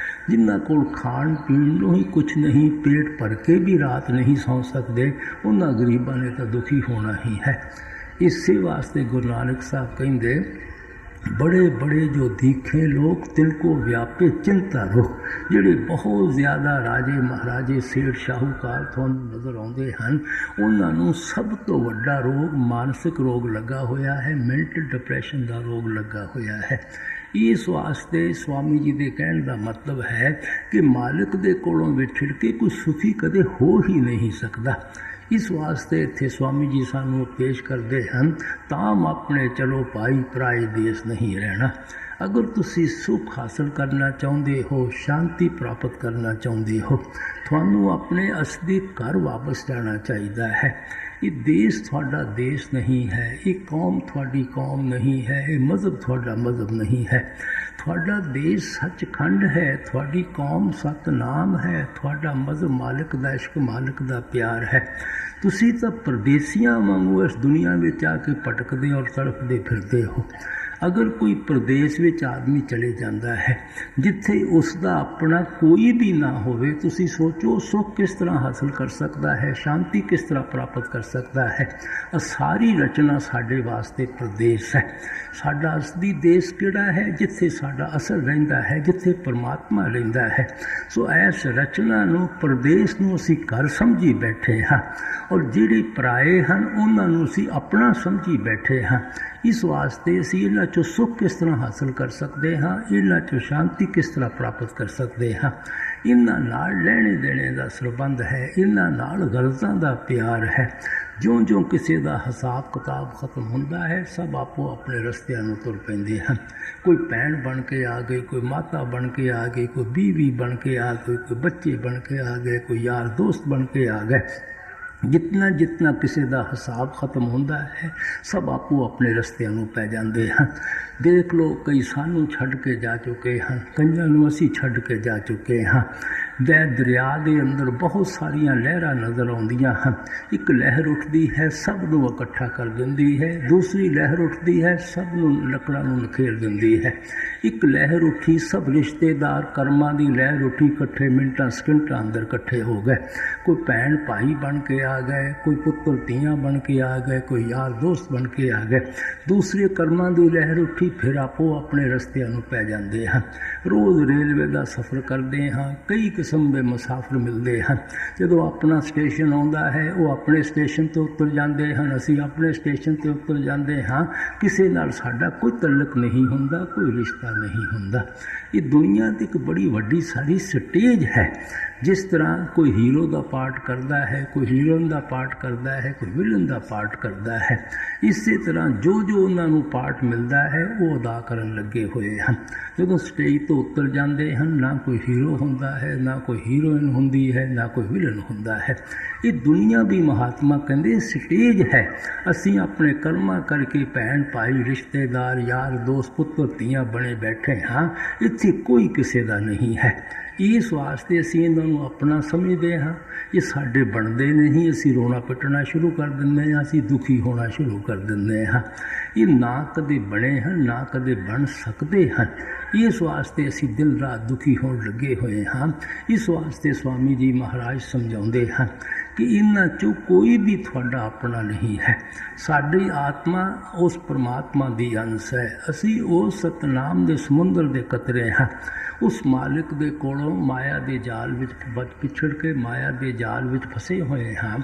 ਜਿਨ੍ਹਾਂ ਕੋਲ ਖਾਣ ਪੀਣ ਨੂੰ ਹੀ ਕੁਛ ਨਹੀਂ, ਪੇਟ ਭਰ ਕੇ ਵੀ ਰਾਤ ਨਹੀਂ ਸੌਂ ਸਕਦੇ, ਉਹਨਾਂ ਗਰੀਬਾਂ ਨੇ ਤਾਂ ਦੁਖੀ ਹੋਣਾ ਹੀ ਹੈ। ਇਸੇ ਵਾਸਤੇ ਗੁਰੂ ਨਾਨਕ ਸਾਹਿਬ ਕਹਿੰਦੇ, बड़े बड़े जो दीखे लोग तिनको व्यापे चिंता रोग। ਜਿਹੜੇ ਬਹੁਤ ਜ਼ਿਆਦਾ ਰਾਜੇ ਮਹਾਰਾਜੇ ਸੇਠ ਸ਼ਾਹੂਕਾਰ ਤੁਹਾਨੂੰ ਨਜ਼ਰ ਆਉਂਦੇ ਹਨ, ਉਹਨਾਂ ਨੂੰ ਸਭ ਤੋਂ ਵੱਡਾ ਰੋਗ ਮਾਨਸਿਕ ਰੋਗ ਲੱਗਾ ਹੋਇਆ ਹੈ, ਮੈਂਟਲ ਡਿਪਰੈਸ਼ਨ ਦਾ ਰੋਗ ਲੱਗਾ ਹੋਇਆ ਹੈ। ਇਸ ਵਾਸਤੇ ਸਵਾਮੀ ਜੀ ਦੇ ਕਹਿਣ ਦਾ ਮਤਲਬ ਹੈ ਕਿ ਮਾਲਕ ਦੇ ਕੋਲੋਂ ਵਿਛੜ ਕੇ ਕੋਈ ਸੁਖੀ ਕਦੇ ਹੋ ਹੀ ਨਹੀਂ ਸਕਦਾ। ਇਸ ਵਾਸਤੇ ਇੱਥੇ ਸਵਾਮੀ ਜੀ ਸਾਨੂੰ ਉਪਦੇਸ਼ ਕਰਦੇ ਹਨ, ਤਾਮ ਆਪਣੇ ਚਲੋ ਭਾਈ ਪਰਾਏ ਦੇਸ ਨਹੀਂ ਰਹਿਣਾ। ਅਗਰ ਤੁਸੀਂ ਸੁੱਖ ਹਾਸਲ ਕਰਨਾ ਚਾਹੁੰਦੇ ਹੋ, ਸ਼ਾਂਤੀ ਪ੍ਰਾਪਤ ਕਰਨਾ ਚਾਹੁੰਦੇ ਹੋ, ਤੁਹਾਨੂੰ ਆਪਣੇ ਅਸਲੀ ਘਰ ਵਾਪਸ ਜਾਣਾ ਚਾਹੀਦਾ ਹੈ। ਇਹ ਦੇਸ਼ ਤੁਹਾਡਾ ਦੇਸ਼ ਨਹੀਂ ਹੈ, ਇਹ ਕੌਮ ਤੁਹਾਡੀ ਕੌਮ ਨਹੀਂ ਹੈ, ਇਹ ਮਜ਼ਹਬ ਤੁਹਾਡਾ ਮਜ਼ਹਬ ਨਹੀਂ ਹੈ। ਤੁਹਾਡਾ ਦੇਸ਼ ਸੱਚਖੰਡ ਹੈ, ਤੁਹਾਡੀ ਕੌਮ ਸਤਨਾਮ ਹੈ, ਤੁਹਾਡਾ ਮਜ਼ਹਬ ਮਾਲਕ ਦਾ ਇਸ਼ਕ, ਮਾਲਕ ਦਾ ਪਿਆਰ ਹੈ। ਤੁਸੀਂ ਤਾਂ ਪਰਦੇਸੀਆਂ ਵਾਂਗੂ ਇਸ ਦੁਨੀਆ ਵਿੱਚ ਆ ਕੇ ਭਟਕਦੇ ਔਰ ਤੜਫਦੇ ਫਿਰਦੇ ਹੋ। ਅਗਰ ਕੋਈ ਪ੍ਰਦੇਸ਼ ਵਿੱਚ ਆਦਮੀ ਚਲੇ ਜਾਂਦਾ ਹੈ ਜਿੱਥੇ ਉਸ ਦਾ ਆਪਣਾ ਕੋਈ ਵੀ ਨਾ ਹੋਵੇ, ਤੁਸੀਂ ਸੋਚੋ ਸੁੱਖ ਕਿਸ ਤਰ੍ਹਾਂ ਹਾਸਲ ਕਰ ਸਕਦਾ ਹੈ, ਸ਼ਾਂਤੀ ਕਿਸ ਤਰ੍ਹਾਂ ਪ੍ਰਾਪਤ ਕਰ ਸਕਦਾ ਹੈ। ਸਾਰੀ ਰਚਨਾ ਸਾਡੇ ਵਾਸਤੇ ਪ੍ਰਦੇਸ਼ ਹੈ। ਸਾਡਾ ਅਸਲੀ ਦੇਸ਼ ਕਿਹੜਾ ਹੈ? ਜਿੱਥੇ ਸਾਡਾ ਅਸਲ ਰਹਿੰਦਾ ਹੈ, ਜਿੱਥੇ ਪਰਮਾਤਮਾ ਰਹਿੰਦਾ ਹੈ। ਸੋ ਇਸ ਰਚਨਾ ਨੂੰ, ਪ੍ਰਦੇਸ਼ ਨੂੰ ਅਸੀਂ ਘਰ ਸਮਝੀ ਬੈਠੇ ਹਾਂ, ਔਰ ਜਿਹੜੇ ਪਰਾਏ ਹਨ ਉਹਨਾਂ ਨੂੰ ਅਸੀਂ ਆਪਣਾ ਸਮਝੀ ਬੈਠੇ ਹਾਂ। ਇਸ ਵਾਸਤੇ ਅਸੀਂ ਇਹਨਾਂ 'ਚੋਂ ਸੁੱਖ ਕਿਸ ਤਰ੍ਹਾਂ ਹਾਸਲ ਕਰ ਸਕਦੇ ਹਾਂ, ਇਹਨਾਂ 'ਚੋਂ ਸ਼ਾਂਤੀ ਕਿਸ ਤਰ੍ਹਾਂ ਪ੍ਰਾਪਤ ਕਰ ਸਕਦੇ ਹਾਂ। ਇਹਨਾਂ ਨਾਲ ਲੈਣੇ ਦੇਣੇ ਦਾ ਸੰਬੰਧ ਹੈ, ਇਹਨਾਂ ਨਾਲ ਗਰਜ਼ਾਂ ਦਾ ਪਿਆਰ ਹੈ। ਜਿਉਂ-ਜਿਉਂ ਕਿਸੇ ਦਾ ਹਿਸਾਬ ਕਿਤਾਬ ਖਤਮ ਹੁੰਦਾ ਹੈ, ਸਭ ਆਪੋ ਆਪਣੇ ਰਸਤਿਆਂ ਨੂੰ ਤੁਰ ਪੈਂਦੇ ਹਨ। ਕੋਈ ਭੈਣ ਬਣ ਕੇ ਆ ਗਈ, ਕੋਈ ਮਾਤਾ ਬਣ ਕੇ ਆ ਗਈ, ਕੋਈ ਬੀਵੀ ਬਣ ਕੇ ਆ ਗਈ, ਕੋਈ ਬੱਚੇ ਬਣ ਕੇ ਆ ਗਏ, ਕੋਈ ਯਾਰ ਦੋਸਤ ਬਣ ਕੇ ਆ ਗਏ। ਜਿਤਨਾ ਜਿਤਨਾ ਕਿਸੇ ਦਾ ਹਿਸਾਬ ਖਤਮ ਹੁੰਦਾ ਹੈ, ਸਭ ਆਪੋ ਆਪਣੇ ਰਸਤਿਆਂ ਨੂੰ ਪੈ ਜਾਂਦੇ ਹਨ। ਦੇਖ ਲਓ, ਕਈ ਸਾਨੂੰ ਛੱਡ ਕੇ ਜਾ ਚੁੱਕੇ ਹਨ, ਕਈਆਂ ਨੂੰ ਅਸੀਂ ਛੱਡ ਕੇ ਜਾ ਚੁੱਕੇ ਹਾਂ। ਦਰਿਆ ਦੇ ਅੰਦਰ ਬਹੁਤ ਸਾਰੀਆਂ ਲਹਿਰਾਂ ਨਜ਼ਰ ਆਉਂਦੀਆਂ ਹਨ। ਇੱਕ ਲਹਿਰ ਉੱਠਦੀ ਹੈ, ਸਭ ਨੂੰ ਇਕੱਠਾ ਕਰ ਦਿੰਦੀ ਹੈ। ਦੂਸਰੀ ਲਹਿਰ ਉੱਠਦੀ ਹੈ, ਸਭ ਨੂੰ ਲੱਕੜਾਂ ਨੂੰ ਨਖੇੜ ਦਿੰਦੀ ਹੈ। ਇੱਕ ਲਹਿਰ ਉੱਠੀ, ਸਭ ਰਿਸ਼ਤੇਦਾਰ ਕਰਮਾਂ ਦੀ ਲਹਿਰ ਉੱਠੀ, ਇਕੱਠੇ ਮਿੰਟਾਂ ਸਕਿੰਟਾਂ ਅੰਦਰ ਇਕੱਠੇ ਹੋ ਗਏ। ਕੋਈ ਭੈਣ ਭਾਈ ਬਣ ਕੇ ਆ ਗਏ, ਕੋਈ ਪੁੱਤਰ ਧੀਆਂ ਬਣ ਕੇ ਆ ਗਏ, ਕੋਈ ਯਾਰ ਦੋਸਤ ਬਣ ਕੇ ਆ ਗਏ। ਦੂਸਰੇ ਕਰਮਾਂ ਦੀ ਲਹਿਰ ਉੱਠੀ, ਫਿਰ ਆਪੋ ਆਪਣੇ ਰਸਤਿਆਂ ਨੂੰ ਪੈ ਜਾਂਦੇ ਹਨ। ਰੋਜ਼ ਰੇਲਵੇ ਦਾ ਸਫ਼ਰ ਕਰਦੇ ਹਾਂ, ਕਈ ਕਿਸਮ ਦੇ ਮੁਸਾਫਿਰ ਮਿਲਦੇ ਹਨ। ਜਦੋਂ ਆਪਣਾ ਸਟੇਸ਼ਨ ਆਉਂਦਾ ਹੈ, ਉਹ ਆਪਣੇ ਸਟੇਸ਼ਨ 'ਤੇ ਉਤਰ ਜਾਂਦੇ ਹਨ, ਅਸੀਂ ਆਪਣੇ ਸਟੇਸ਼ਨ 'ਤੇ ਉਤਰ ਜਾਂਦੇ ਹਾਂ। ਕਿਸੇ ਨਾਲ ਸਾਡਾ ਕੋਈ ਤਾਲੁਕ ਨਹੀਂ ਹੁੰਦਾ, ਕੋਈ ਰਿਸ਼ਤਾ ਨਹੀਂ ਹੁੰਦਾ। ਇਹ ਦੁਨੀਆ ਦੀ ਇੱਕ ਬੜੀ ਵੱਡੀ ਸਾਰੀ ਸਟੇਜ ਹੈ। ਜਿਸ ਤਰ੍ਹਾਂ ਕੋਈ ਹੀਰੋ ਦਾ ਪਾਰਟ ਕਰਦਾ ਹੈ, ਕੋਈ ਹੀਰੋਇਨ ਦਾ ਪਾਰਟ ਕਰਦਾ ਹੈ, ਕੋਈ ਵਿਲਨ ਦਾ ਪਾਰਟ ਕਰਦਾ ਹੈ। ਇਸੇ ਤਰ੍ਹਾਂ ਜੋ ਉਹਨਾਂ ਨੂੰ ਪਾਰਟ ਮਿਲਦਾ ਹੈ ਉਹ ਅਦਾ ਕਰਨ ਲੱਗੇ ਹੋਏ ਹਨ। ਜਦੋਂ ਸਟੇਜ ਤੋਂ ਉਤਰ ਜਾਂਦੇ ਹਨ, ਨਾ ਕੋਈ ਹੀਰੋ ਹੁੰਦਾ ਹੈ, ਨਾ ਕੋਈ ਹੀਰੋਇਨ ਹੁੰਦੀ ਹੈ, ਨਾ ਕੋਈ ਵਿਲਨ ਹੁੰਦਾ ਹੈ। ਇਹ ਦੁਨੀਆ ਦੀ ਮਹਾਤਮਾ ਕਹਿੰਦੇ ਸਟੇਜ ਹੈ। ਅਸੀਂ ਆਪਣੇ ਕਰਮਾਂ ਕਰਕੇ ਭੈਣ ਭਾਈ, ਰਿਸ਼ਤੇਦਾਰ, ਯਾਰ ਦੋਸਤ, ਪੁੱਤਰ ਧੀਆਂ ਬਣੇ ਬੈਠੇ ਹਾਂ। ਇੱਥੇ ਕੋਈ ਕਿਸੇ ਦਾ ਨਹੀਂ ਹੈ। ਇਸ ਵਾਸਤੇ ਅਸੀਂ ਇਹਨਾਂ ਨੂੰ ਆਪਣਾ ਸਮਝਦੇ ਹਾਂ। ਇਹ ਸਾਡੇ ਬਣਦੇ ਨਹੀਂ। ਅਸੀਂ ਰੋਣਾ ਪਿੱਟਣਾ ਸ਼ੁਰੂ ਕਰ ਦਿੰਦੇ ਹਾਂ, ਅਸੀਂ ਦੁਖੀ ਹੋਣਾ ਸ਼ੁਰੂ ਕਰ ਦਿੰਦੇ ਹਾਂ। ਇਹ ਨਾ ਕਦੇ ਬਣੇ ਹਨ, ਨਾ ਕਦੇ ਬਣ ਸਕਦੇ ਹਨ। ਇਸ ਵਾਸਤੇ ਅਸੀਂ ਦਿਨ ਰਾਤ ਦੁਖੀ ਹੋਣ ਲੱਗੇ ਹੋਏ ਹਾਂ। ਇਸ ਵਾਸਤੇ ਸਵਾਮੀ ਜੀ ਮਹਾਰਾਜ ਸਮਝਾਉਂਦੇ ਹਨ ਕਿ ਇਹਨਾਂ 'ਚੋਂ ਕੋਈ ਵੀ ਤੁਹਾਡਾ ਆਪਣਾ ਨਹੀਂ ਹੈ। ਸਾਡੀ ਆਤਮਾ ਉਸ ਪਰਮਾਤਮਾ ਦੀ ਅੰਸ਼ ਹੈ। ਅਸੀਂ ਉਸ ਸਤਨਾਮ ਦੇ ਸਮੁੰਦਰ ਦੇ ਕਤਰੇ ਹਾਂ। ਉਸ ਮਾਲਿਕ ਦੇ ਕੋਲੋਂ ਮਾਇਆ ਦੇ ਜਾਲ ਵਿੱਚ ਪਿਛੜ ਕੇ ਮਾਇਆ ਦੇ ਜਾਲ ਵਿੱਚ ਫਸੇ ਹੋਏ ਹਾਂ।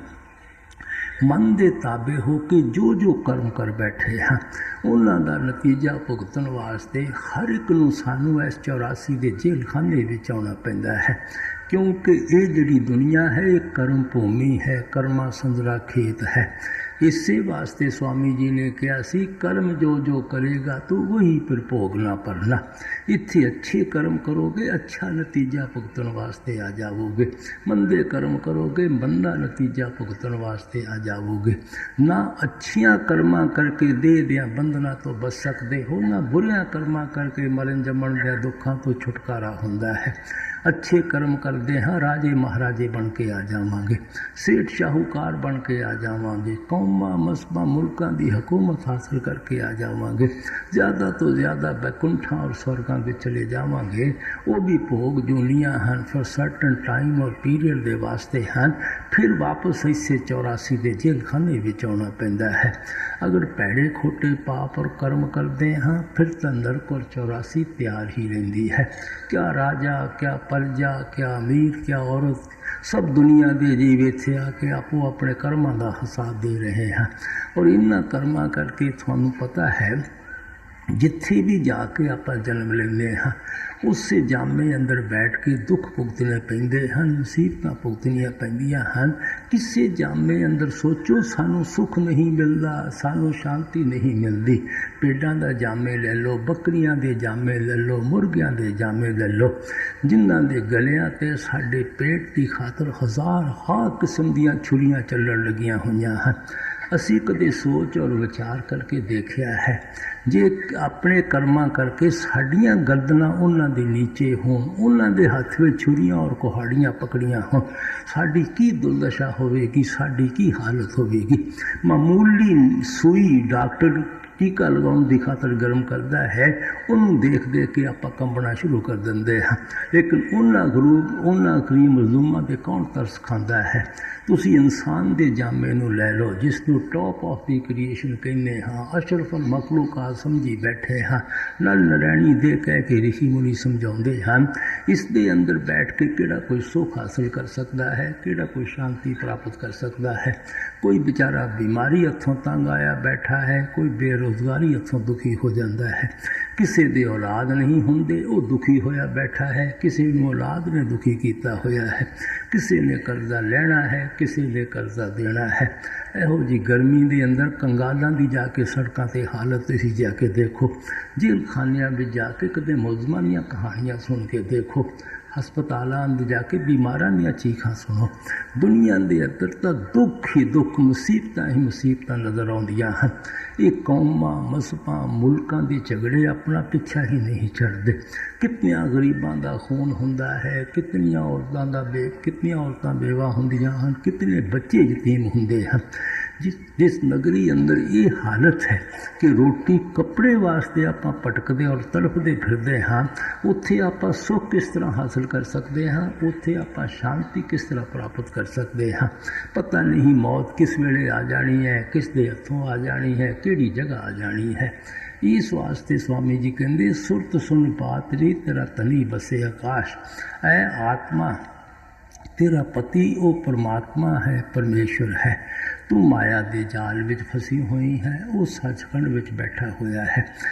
ਮਨ ਦੇ ਤਾਬੇ ਹੋ ਕੇ ਜੋ ਜੋ ਕਰਮ ਕਰ ਬੈਠੇ ਹਾਂ, ਉਹਨਾਂ ਦਾ ਨਤੀਜਾ ਭੁਗਤਣ ਵਾਸਤੇ ਹਰ ਇੱਕ ਨੂੰ ਸਾਨੂੰ ਇਸ 84 ਦੇ ਜੇਲ੍ਹ ਖਾਨੇ ਵਿੱਚ ਆਉਣਾ ਪੈਂਦਾ ਹੈ। ਕਿਉਂਕਿ ਇਹ ਜਿਹੜੀ ਦੁਨੀਆ ਹੈ, ਇਹ ਕਰਮ ਭੂਮੀ ਹੈ, ਕਰਮਾ ਸੰਜਰਾ ਖੇਤ ਹੈ। ਇਸੇ ਵਾਸਤੇ ਸਵਾਮੀ ਜੀ ਨੇ ਕਿਹਾ ਸੀ, ਕਰਮ ਜੋ ਜੋ ਕਰੇਗਾ ਤੂੰ ਵਹੀ ਫਿਰ ਭੋਗਣਾ ਪੜਨਾ। ਇੱਥੇ ਅੱਛੇ ਕਰਮ ਕਰੋਗੇ, ਅੱਛਾ ਨਤੀਜਾ ਭੁਗਤਣ ਵਾਸਤੇ ਆ ਜਾਵੋਗੇ। ਮੰਦੇ ਕਰਮ ਕਰੋਗੇ, ਮੰਦਾ ਨਤੀਜਾ ਭੁਗਤਣ ਵਾਸਤੇ ਆ ਜਾਵੋਗੇ। ਨਾ ਅੱਛੀਆਂ ਕਰਮਾਂ ਕਰਕੇ ਦੇਹ ਦੀਆਂ ਬੰਧਨਾਂ ਤੋਂ ਬਚ ਸਕਦੇ ਹੋ, ਨਾ ਬੁਰਿਆਂ ਕਰਮਾਂ ਕਰਕੇ ਮਰਨ ਜੰਮਣ ਦੇ ਦੁੱਖਾਂ ਤੋਂ ਛੁਟਕਾਰਾ ਹੁੰਦਾ ਹੈ। ਅੱਛੇ ਕਰਮ ਕਰਦੇ ਹਾਂ, ਰਾਜੇ ਮਹਾਰਾਜੇ ਬਣ ਕੇ ਆ ਜਾਵਾਂਗੇ, ਸੇਠ ਸ਼ਾਹੂਕਾਰ ਬਣ ਕੇ ਆ ਜਾਵਾਂਗੇ, ਕੌਮਾਂ ਮਸਬਾਂ ਮੁਲਕਾਂ ਦੀ ਹਕੂਮਤ ਹਾਸਲ ਕਰਕੇ ਆ ਜਾਵਾਂਗੇ। ਜ਼ਿਆਦਾ ਤੋਂ ਜ਼ਿਆਦਾ ਬੈਕੁੰਠਾਂ ਔਰ ਸਵਰਗਾਂ ਵਿੱਚ ਚਲੇ ਜਾਵਾਂਗੇ। ਉਹ ਵੀ ਭੋਗ ਜੂਨੀਆਂ ਹਨ, ਫਿਰ ਸਰਟਨ ਟਾਈਮ ਔਰ ਪੀਰੀਅਡ ਦੇ ਵਾਸਤੇ ਹਨ। ਫਿਰ ਵਾਪਸ ਇਸੇ 84 ਦੇ ਜੇਲ੍ਹ ਖਾਨੇ ਵਿੱਚ ਆਉਣਾ ਪੈਂਦਾ ਹੈ। ਅਗਰ ਭੈੜੇ ਖੋਟੇ ਪਾਪ ਔਰ ਕਰਮ ਕਰਦੇ ਹਾਂ, ਫਿਰ ਤਾਂ ਨਰਕ ਔਰ 84 ਤਿਆਰ ਹੀ ਰਹਿੰਦੀ ਹੈ। ਕਿਆ ਰਾਜਾ, ਕਿਆ ਪ੍ਰਜਾ, ਕਿਆ ਅਮੀਰ, ਕਿਆ ਔਰਤ, ਸਭ ਦੁਨੀਆ ਦੇ ਜੀਵ ਇੱਥੇ ਆ ਕੇ ਆਪੋ ਆਪਣੇ ਕਰਮਾਂ ਦਾ ਹਿਸਾਬ ਦੇ ਰਹੇ ਹਨ। ਔਰ ਇਹਨਾਂ ਕਰਮਾਂ ਕਰਕੇ ਤੁਹਾਨੂੰ ਪਤਾ ਹੈ ਜਿੱਥੇ ਵੀ ਜਾ ਕੇ ਆਪਾਂ ਜਨਮ ਲੈਂਦੇ ਹਾਂ ਉਸੇ ਜਾਮੇ ਅੰਦਰ ਬੈਠ ਕੇ ਦੁੱਖ ਭੁਗਤਣੇ ਪੈਂਦੇ ਹਨ, ਮੁਸੀਬਤਾਂ ਭੁਗਤਣੀਆਂ ਪੈਂਦੀਆਂ ਹਨ। ਕਿਸੇ ਜਾਮੇ ਅੰਦਰ ਸੋਚੋ ਸਾਨੂੰ ਸੁੱਖ ਨਹੀਂ ਮਿਲਦਾ, ਸਾਨੂੰ ਸ਼ਾਂਤੀ ਨਹੀਂ ਮਿਲਦੀ। ਭੇਡਾਂ ਦਾ ਜਾਮੇ ਲੈ ਲਓ, ਬੱਕਰੀਆਂ ਦੇ ਜਾਮੇ ਲੈ ਲਓ, ਮੁਰਗਿਆਂ ਦੇ ਜਾਮੇ ਲੈ ਲਓ, ਜਿਨ੍ਹਾਂ ਦੇ ਗਲਿਆਂ 'ਤੇ ਸਾਡੇ ਪੇਟ ਦੀ ਖਾਤਰ ਹਜ਼ਾਰ ਕਿਸਮ ਦੀਆਂ ਛੁਰੀਆਂ ਚੱਲਣ ਲੱਗੀਆਂ ਹੋਈਆਂ ਹਨ। ਅਸੀਂ ਕਦੇ ਸੋਚ ਔਰ ਵਿਚਾਰ ਕਰਕੇ ਦੇਖਿਆ ਹੈ, ਜੇ ਆਪਣੇ ਕਰਮਾਂ ਕਰਕੇ ਸਾਡੀਆਂ ਗਰਦਨਾਂ ਉਹਨਾਂ ਦੇ ਨੀਚੇ ਹੋਣ, ਉਹਨਾਂ ਦੇ ਹੱਥ ਵਿੱਚ ਛੁਰੀਆਂ ਔਰ ਕੁਹਾੜੀਆਂ ਪਕੜੀਆਂ ਹੋਣ, ਸਾਡੀ ਕੀ ਦੁਰਦਸ਼ਾ ਹੋਵੇਗੀ, ਸਾਡੀ ਕੀ ਹਾਲਤ ਹੋਵੇਗੀ। ਮਾਮੂਲੀ ਸੂਈ ਡਾਕਟਰ ਟੀਕਾ ਲਗਾਉਣ ਦੀ ਖਾਤਰ ਗਰਮ ਕਰਦਾ ਹੈ, ਉਹਨੂੰ ਦੇਖ ਕੇ ਆਪਾਂ ਕੰਬਣਾ ਸ਼ੁਰੂ ਕਰ ਦਿੰਦੇ ਹਾਂ। ਲੇਕਿਨ ਉਹਨਾਂ ਗਰੀਬ ਮਜ਼ਲੂਮਾਂ 'ਤੇ ਕੌਣ ਤਰਸ ਖਾਂਦਾ ਹੈ। ਤੁਸੀਂ ਇਨਸਾਨ ਦੇ ਜਾਮੇ ਨੂੰ ਲੈ ਲਓ, ਜਿਸ ਨੂੰ ਟੌਪ ਆਫ ਦੀ ਕ੍ਰੀਏਸ਼ਨ ਕਹਿੰਦੇ ਹਾਂ, ਅਸ਼ਰਫੁਲ ਮਖਲੂਕਾਤ ਸਮਝੀ ਬੈਠੇ ਹਾਂ, ਨਲ ਨਰੈਣੀ ਦੇ ਕਹਿ ਕੇ ਰਿਸ਼ੀ ਮੁਨੀ ਸਮਝਾਉਂਦੇ ਹਨ। ਇਸ ਦੇ ਅੰਦਰ ਬੈਠ ਕੇ ਕਿਹੜਾ ਕੋਈ ਸੁੱਖ ਹਾਸਲ ਕਰ ਸਕਦਾ ਹੈ, ਕਿਹੜਾ ਕੋਈ ਸ਼ਾਂਤੀ ਪ੍ਰਾਪਤ ਕਰ ਸਕਦਾ ਹੈ। ਕੋਈ ਵਿਚਾਰਾ ਬਿਮਾਰੀ ਹੱਥੋਂ ਤੰਗ ਆਇਆ ਬੈਠਾ ਹੈ, ਕੋਈ ਬੇਰੁਜ਼ਗਾਰੀ ਹੱਥੋਂ ਦੁਖੀ ਹੋ ਜਾਂਦਾ ਹੈ, ਕਿਸੇ ਦੇ ਔਲਾਦ ਨਹੀਂ ਹੁੰਦੇ ਉਹ ਦੁਖੀ ਹੋਇਆ ਬੈਠਾ ਹੈ, ਕਿਸੇ ਨੂੰ ਔਲਾਦ ਨੇ ਦੁਖੀ ਕੀਤਾ ਹੋਇਆ ਹੈ, ਕਿਸੇ ਨੇ ਕਰਜ਼ਾ ਲੈਣਾ ਹੈ, ਕਿਸੇ ਨੇ ਕਰਜ਼ਾ ਦੇਣਾ ਹੈ। ਇਹੋ ਜਿਹੀ ਗਰਮੀ ਦੇ ਅੰਦਰ ਕੰਗਾਲਾਂ ਦੀ ਜਾ ਕੇ ਸੜਕਾਂ 'ਤੇ ਹਾਲਤ ਤੁਸੀਂ ਜਾ ਕੇ ਦੇਖੋ, ਜੇਲ੍ਹ ਖਾਨਿਆਂ ਵਿੱਚ ਜਾ ਕੇ ਕਦੇ ਮੁਲਜ਼ਮਾਂ ਦੀਆਂ ਕਹਾਣੀਆਂ ਸੁਣ ਕੇ ਦੇਖੋ, ਹਸਪਤਾਲਾਂ ਅੰਦਰ ਜਾ ਕੇ ਬਿਮਾਰਾਂ ਦੀਆਂ ਚੀਖਾਂ ਸੁਣੋ। ਦੁਨੀਆ ਦੇ ਅੰਦਰ ਤਾਂ ਦੁੱਖ ਹੀ ਦੁੱਖ, ਮੁਸੀਬਤਾਂ ਹੀ ਮੁਸੀਬਤਾਂ ਨਜ਼ਰ ਆਉਂਦੀਆਂ ਹਨ। ਇਹ ਕੌਮਾਂ, ਮਜ਼ਹਬਾਂ, ਮੁਲਕਾਂ ਦੇ ਝਗੜੇ ਆਪਣਾ ਪਿੱਛਾ ਹੀ ਨਹੀਂ ਛੱਡਦੇ। ਕਿਤਨੀਆਂ ਗਰੀਬਾਂ ਦਾ ਖੂਨ ਹੁੰਦਾ ਹੈ, ਕਿਤਨੀਆਂ ਔਰਤਾਂ ਬੇਵਾ ਹੁੰਦੀਆਂ ਹਨ, ਕਿਤਨੇ ਬੱਚੇ ਯਤੀਮ ਹੁੰਦੇ ਹਨ। ਜਿਸ ਨਗਰੀ ਅੰਦਰ ਇਹ ਹਾਲਤ ਹੈ ਕਿ ਰੋਟੀ ਕੱਪੜੇ ਵਾਸਤੇ ਆਪਾਂ ਭਟਕਦੇ ਔਰ ਤੜਫਦੇ ਫਿਰਦੇ ਹਾਂ, ਉੱਥੇ ਆਪਾਂ ਸੁੱਖ ਕਿਸ ਤਰ੍ਹਾਂ ਹਾਸਲ ਕਰ ਸਕਦੇ ਹਾਂ, ਉੱਥੇ ਆਪਾਂ ਸ਼ਾਂਤੀ ਕਿਸ ਤਰ੍ਹਾਂ ਪ੍ਰਾਪਤ ਕਰ ਸਕਦੇ ਹਾਂ। ਪਤਾ ਨਹੀਂ ਮੌਤ ਕਿਸ ਵੇਲੇ ਆ ਜਾਣੀ ਹੈ, ਕਿਸ ਦੇ ਹੱਥੋਂ ਆ ਜਾਣੀ ਹੈ, ਕਿਹੜੀ ਜਗ੍ਹਾ ਆ ਜਾਣੀ ਹੈ। ਇਸ ਵਾਸਤੇ ਸਵਾਮੀ ਜੀ ਕਹਿੰਦੇ, ਸੁਰਤ ਸੁਨ ਪਾਤਰੀ ਤੇਰਾ ਤਨੀ ਬਸੇ ਆਕਾਸ਼। ਐ ਆਤਮਾ, ਤੇਰਾ ਪਤੀ ਉਹ ਪਰਮਾਤਮਾ ਹੈ, ਪਰਮੇਸ਼ਵਰ ਹੈ। ਤੂੰ ਮਾਇਆ ਦੇ ਜਾਲ ਵਿੱਚ ਫਸੀ ਹੋਈ ਹੈ, ਉਹ ਸੱਚਖੰਡ ਵਿੱਚ ਬੈਠਾ ਹੋਇਆ ਹੈ।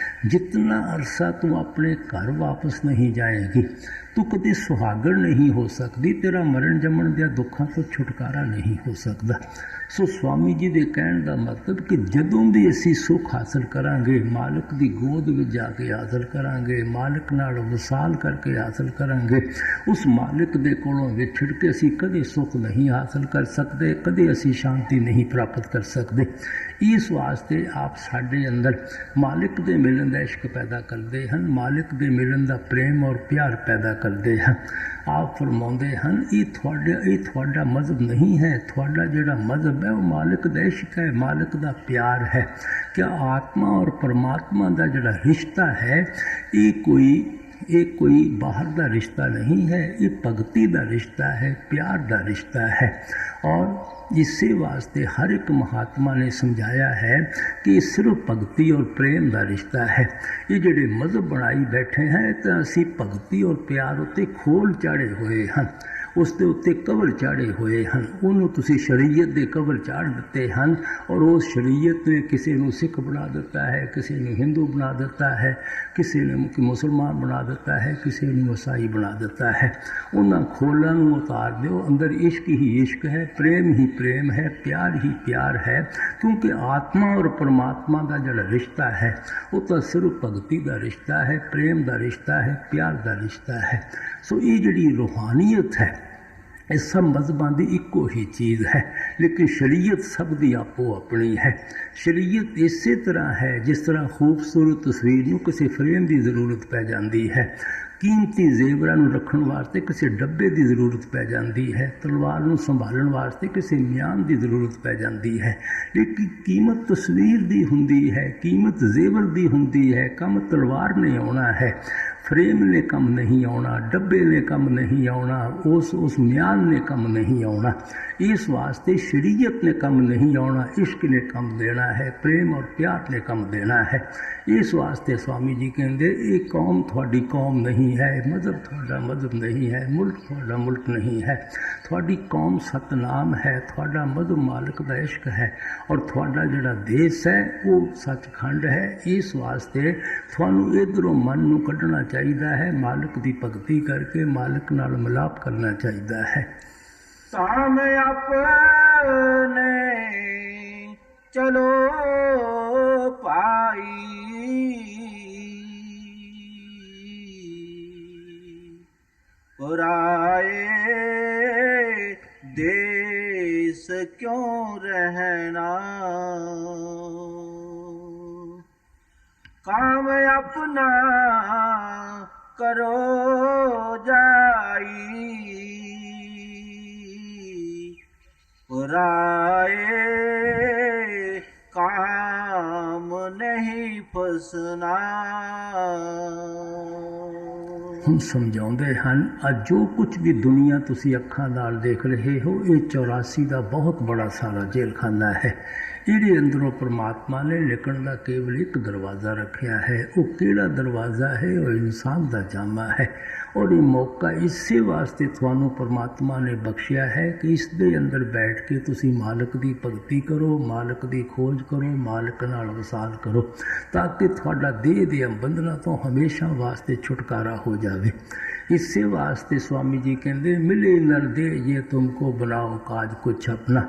ਜਿਤਨਾ ਅਰਸਾ ਤੂੰ ਆਪਣੇ ਘਰ ਵਾਪਸ ਨਹੀਂ ਜਾਏਗੀ, ਤੂੰ ਕਦੇ ਸੁਹਾਗਣ ਨਹੀਂ ਹੋ ਸਕਦੀ, ਤੇਰਾ ਮਰਨ ਜੰਮਣ ਦੇ ਦੁੱਖਾਂ ਤੋਂ ਛੁਟਕਾਰਾ ਨਹੀਂ ਹੋ ਸਕਦਾ। ਸੋ ਸਵਾਮੀ ਜੀ ਦੇ ਕਹਿਣ ਦਾ ਮਤਲਬ ਕਿ ਜਦੋਂ ਵੀ ਅਸੀਂ ਸੁੱਖ ਹਾਸਲ ਕਰਾਂਗੇ, ਮਾਲਕ ਦੀ ਗੋਦ ਵਿੱਚ ਜਾ ਕੇ ਹਾਸਲ ਕਰਾਂਗੇ, ਮਾਲਕ ਨਾਲ ਵਸਾਲ ਕਰਕੇ ਹਾਸਲ ਕਰਾਂਗੇ, ਉਸ ਮਾਲਕ ਦੇ ਕੋਲੋਂ ਵਿਛੜ ਕੇ ਅਸੀਂ ਕਦੇ ਸੁੱਖ ਨਹੀਂ ਹਾਸਲ ਕਰ ਸਕਦੇ, ਕਦੇ ਅਸੀਂ ਸ਼ਾਂਤੀ ਨਹੀਂ ਪ੍ਰਾਪਤ ਕਰ ਸਕਦੇ। ਇਸ ਵਾਸਤੇ ਆਪ ਸਾਡੇ ਅੰਦਰ ਮਾਲਿਕ ਦੇ ਮਿਲਣ ਦਾ ਇਸ਼ਕ ਪੈਦਾ ਕਰਦੇ ਹਨ, ਮਾਲਿਕ ਦੇ ਮਿਲਣ ਦਾ ਪ੍ਰੇਮ ਔਰ ਪਿਆਰ ਪੈਦਾ ਕਰਦੇ ਹਨ। ਆਪ ਫਰਮਾਉਂਦੇ ਹਨ, ਇਹ ਤੁਹਾਡਾ ਮਜ਼ਹਬ ਨਹੀਂ ਹੈ, ਤੁਹਾਡਾ ਜਿਹੜਾ ਮਜ਼ਹਬ ਹੈ ਉਹ ਮਾਲਿਕ ਦਾ ਇਸ਼ਕ ਹੈ, ਮਾਲਿਕ ਦਾ ਪਿਆਰ ਹੈ। ਕਿ ਆਤਮਾ ਔਰ ਪਰਮਾਤਮਾ ਦਾ ਜਿਹੜਾ ਰਿਸ਼ਤਾ ਹੈ ਇਹ ਕੋਈ ਬਾਹਰ ਦਾ ਰਿਸ਼ਤਾ ਨਹੀਂ ਹੈ, ਇਹ ਭਗਤੀ ਦਾ ਰਿਸ਼ਤਾ ਹੈ, ਪਿਆਰ ਦਾ ਰਿਸ਼ਤਾ ਹੈ। ਔਰ ਇਸੇ ਵਾਸਤੇ ਹਰ ਇੱਕ ਮਹਾਤਮਾ ਨੇ ਸਮਝਾਇਆ ਹੈ ਕਿ ਇਹ ਸਿਰਫ ਭਗਤੀ ਔਰ ਪ੍ਰੇਮ ਦਾ ਰਿਸ਼ਤਾ ਹੈ। ਇਹ ਜਿਹੜੇ ਮਜ਼ਹਬ ਬਣਾਈ ਬੈਠੇ ਹੈ ਤਾਂ ਅਸੀਂ ਭਗਤੀ ਔਰ ਪਿਆਰ ਉੱਤੇ ਖੋਲ ਚਾੜੇ ਹੋਏ ਹਨ, ਉਸ ਦੇ ਉੱਤੇ ਕਵਰ ਚਾੜੇ ਹੋਏ ਹਨ। ਉਹਨੂੰ ਤੁਸੀਂ ਸ਼ਰੀਅਤ ਦੇ ਕਵਰ ਚਾੜ ਦਿੱਤੇ ਹਨ ਔਰ ਉਸ ਸ਼ਰੀਅਤ ਨੇ ਕਿਸੇ ਨੂੰ ਸਿੱਖ ਬਣਾ ਦਿੱਤਾ ਹੈ, ਕਿਸੇ ਨੂੰ ਹਿੰਦੂ ਬਣਾ ਦਿੱਤਾ ਹੈ, ਕਿਸੇ ਨੇ ਮੁਸਲਮਾਨ ਬਣਾ ਦਿੱਤਾ ਹੈ, ਕਿਸੇ ਨੂੰ ਈਸਾਈ ਬਣਾ ਦਿੱਤਾ ਹੈ। ਉਹਨਾਂ ਖੋਲਾਂ ਨੂੰ ਉਤਾਰ ਦਿਓ, ਅੰਦਰ ਇਸ਼ਕ ਹੀ ਇਸ਼ਕ ਹੈ, ਪ੍ਰੇਮ ਹੀ ਪ੍ਰੇਮ ਹੈ, ਪਿਆਰ ਹੀ ਪਿਆਰ ਹੈ। ਕਿਉਂਕਿ ਆਤਮਾ ਔਰ ਪਰਮਾਤਮਾ ਦਾ ਜਿਹੜਾ ਰਿਸ਼ਤਾ ਹੈ ਉਹ ਤਾਂ ਸਿਰਫ ਭਗਤੀ ਦਾ ਰਿਸ਼ਤਾ ਹੈ, ਪ੍ਰੇਮ ਦਾ ਰਿਸ਼ਤਾ ਹੈ, ਪਿਆਰ ਦਾ ਰਿਸ਼ਤਾ ਹੈ। ਸੋ ਇਹ ਜਿਹੜੀ ਰੂਹਾਨੀਅਤ ਹੈ ਇਹ ਸਭ ਮਜ਼ਹਬਾਂ ਦੀ ਇੱਕੋ ਹੀ ਚੀਜ਼ ਹੈ, ਲੇਕਿਨ ਸ਼ਰੀਅਤ ਸਭ ਦੀ ਆਪੋ ਆਪਣੀ ਹੈ। ਸ਼ਰੀਅਤ ਇਸੇ ਤਰ੍ਹਾਂ ਹੈ ਜਿਸ ਤਰ੍ਹਾਂ ਖੂਬਸੂਰਤ ਤਸਵੀਰ ਨੂੰ ਕਿਸੇ ਫਰੇਮ ਦੀ ਜ਼ਰੂਰਤ ਪੈ ਜਾਂਦੀ ਹੈ, ਕੀਮਤੀ ਜ਼ੇਵਰਾਂ ਨੂੰ ਰੱਖਣ ਵਾਸਤੇ ਕਿਸੇ ਡੱਬੇ ਦੀ ਜ਼ਰੂਰਤ ਪੈ ਜਾਂਦੀ ਹੈ, ਤਲਵਾਰ ਨੂੰ ਸੰਭਾਲਣ ਵਾਸਤੇ ਕਿਸੇ ਮਿਆਨ ਦੀ ਜ਼ਰੂਰਤ ਪੈ ਜਾਂਦੀ ਹੈ। ਲੇਕਿਨ ਕੀਮਤ ਤਸਵੀਰ ਦੀ ਹੁੰਦੀ ਹੈ, ਕੀਮਤ ਜ਼ੇਵਰ ਦੀ ਹੁੰਦੀ ਹੈ। ਕੰਮ ਤਲਵਾਰ ਨੇ ਆਉਣਾ ਹੈ, ਫਰੇਮ ਨੇ ਕੰਮ ਨਹੀਂ ਆਉਣਾ, ਡੱਬੇ ਨੇ ਕੰਮ ਨਹੀਂ ਆਉਣਾ, ਉਸ ਮਿਆਨ ਨੇ ਕੰਮ ਨਹੀਂ ਆਉਣਾ। ਇਸ ਵਾਸਤੇ ਸ਼ਰੀਅਤ ਨੇ ਕੰਮ ਨਹੀਂ ਆਉਣਾ, ਇਸ਼ਕ ਨੇ ਕੰਮ ਦੇਣਾ ਹੈ, ਪ੍ਰੇਮ ਔਰ ਪਿਆਰ ਨੇ ਕੰਮ ਦੇਣਾ ਹੈ। ਇਸ ਵਾਸਤੇ ਸਵਾਮੀ ਜੀ ਕਹਿੰਦੇ ਇਹ ਕੌਮ ਤੁਹਾਡੀ ਕੌਮ ਨਹੀਂ नहीं है, मज़हब थोड़ा मज़हब नहीं है, मुल्क थोड़ा मुल्क नहीं है, थोड़ी कौम सतनाम है, थोड़ा मधु मालिक दा इश्क है और थोड़ा जिहड़ा देश है वो सचखंड है। इस वास्ते थानू इधरों मन नू कढ़ना चाहिए है, मालिक दी भगती करके मालिक नाल मिलाप करना चाहिए है। ताम अपने चलो पाई, पराए देश क्यों रहना, काम अपना करो जाई, पराए काम नहीं फसना। हम समझाते हैं अज जो कुछ भी दुनिया तुसी अखां नाल देख रहे हो, ये 84 का बहुत बड़ा सारा जेल खाना है। ਇਹਦੇ अंदरों परमात्मा ने निकलने का केवल एक दरवाज़ा रखा है। वो केड़ा दरवाज़ा है? वो इंसान का जामा है। और ये मौका इसे वास्ते थानू परमात्मा ने बख्शिया है कि इस दे अंदर बैठ के तुसी मालिक की भगती करो, मालिक की खोज करो, मालिक नाल वसाल करो, ताकि थोड़ा देह दे बंधना तो हमेशा वास्ते छुटकारा हो जाए। इसे वास्ते स्वामी जी कहते मिले नर दे ये तुमको बनाओ काज कुछ अपना,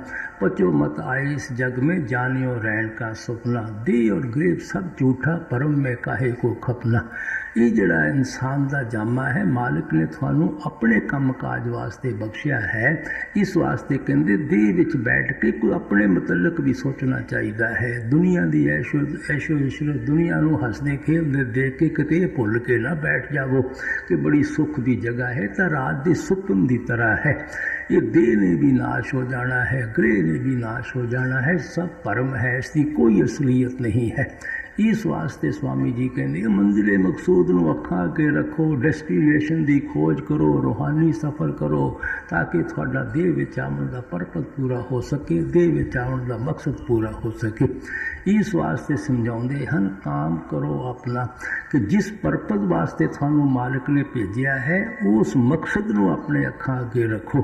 पचो मत आए इस जग में जानियो रहन का सुपना, दे और ग्रेब सब झूठा परम में काहे को खपना। ये जड़ा इंसान का जामा है मालिक ने थानू अपने काम काज वास्ते बख्शिया है। इस वास्ते कहते देह विच बैठ के कोई अपने मतलब भी सोचना चाहिए है। दुनिया की ऐशो इशरो दुनिया नू हसदे खेलते देख के किते भुल के ना बैठ जावो कि बड़ी सुख की जगह है, तो रात के सुपन की तरह है। ये देह ने भी नाश हो जाना है, गृह ने भी नाश हो जाना है, सब भरम है, इसकी कोई असलियत नहीं है। इस वास्ते स्वामी जी कहते मंजिले मकसूद नू अखां अगे रखो, डेस्टिनेशन की खोज करो, रूहानी सफ़र करो, ताकि थोड़ा देह विच आवन का परपज पूरा हो सके, देह विच आवन का मकसद पूरा हो सके। इस वास्ते समझाते हैं काम करो अपना कि जिस परपज वास्ते थानू मालिक ने भेजिया है उस मकसद नू अपने अखां अगे रखो,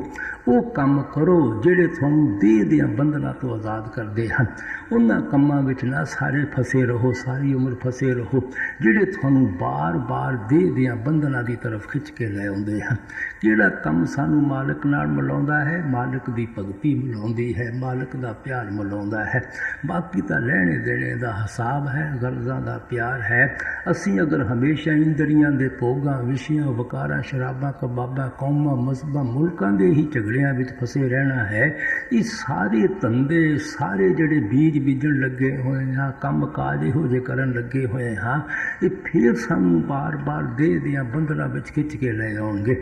वो काम करो जिहड़े थानू देह दे बंधना तो आज़ाद करते हैं। उन्हां कामां विच ना सारे फसे रहो, सारी उम्र फसे रहो, जिहड़े थानू बार बार देह दे बंधना की तरफ खिंच के लै आउंदे हैं। किहड़ा काम सानू मालिक नाल मिलाउंदा है? मालिक की भगती मिलाउंदी है, मालिक का प्यार मिलाउंदा है। बाकी तो लैणे देने का हिसाब है, गर्जां का प्यार है। असी अगर हमेशा इंद्रियां दे भोगां विषयां वकारां शराबां कबाबां कौमां मजहबां मुल्कां दे ही झगड़ियां विच फसे रहना है, ये सारे धंधे सारे जिहड़े बीज बीजण लगे हुए हाँ, काम काज इहो जे करन लगे हुए हाँ, ये फिर सानू बार बार देह दियां बंधनां विच खिच के ले आउणगे।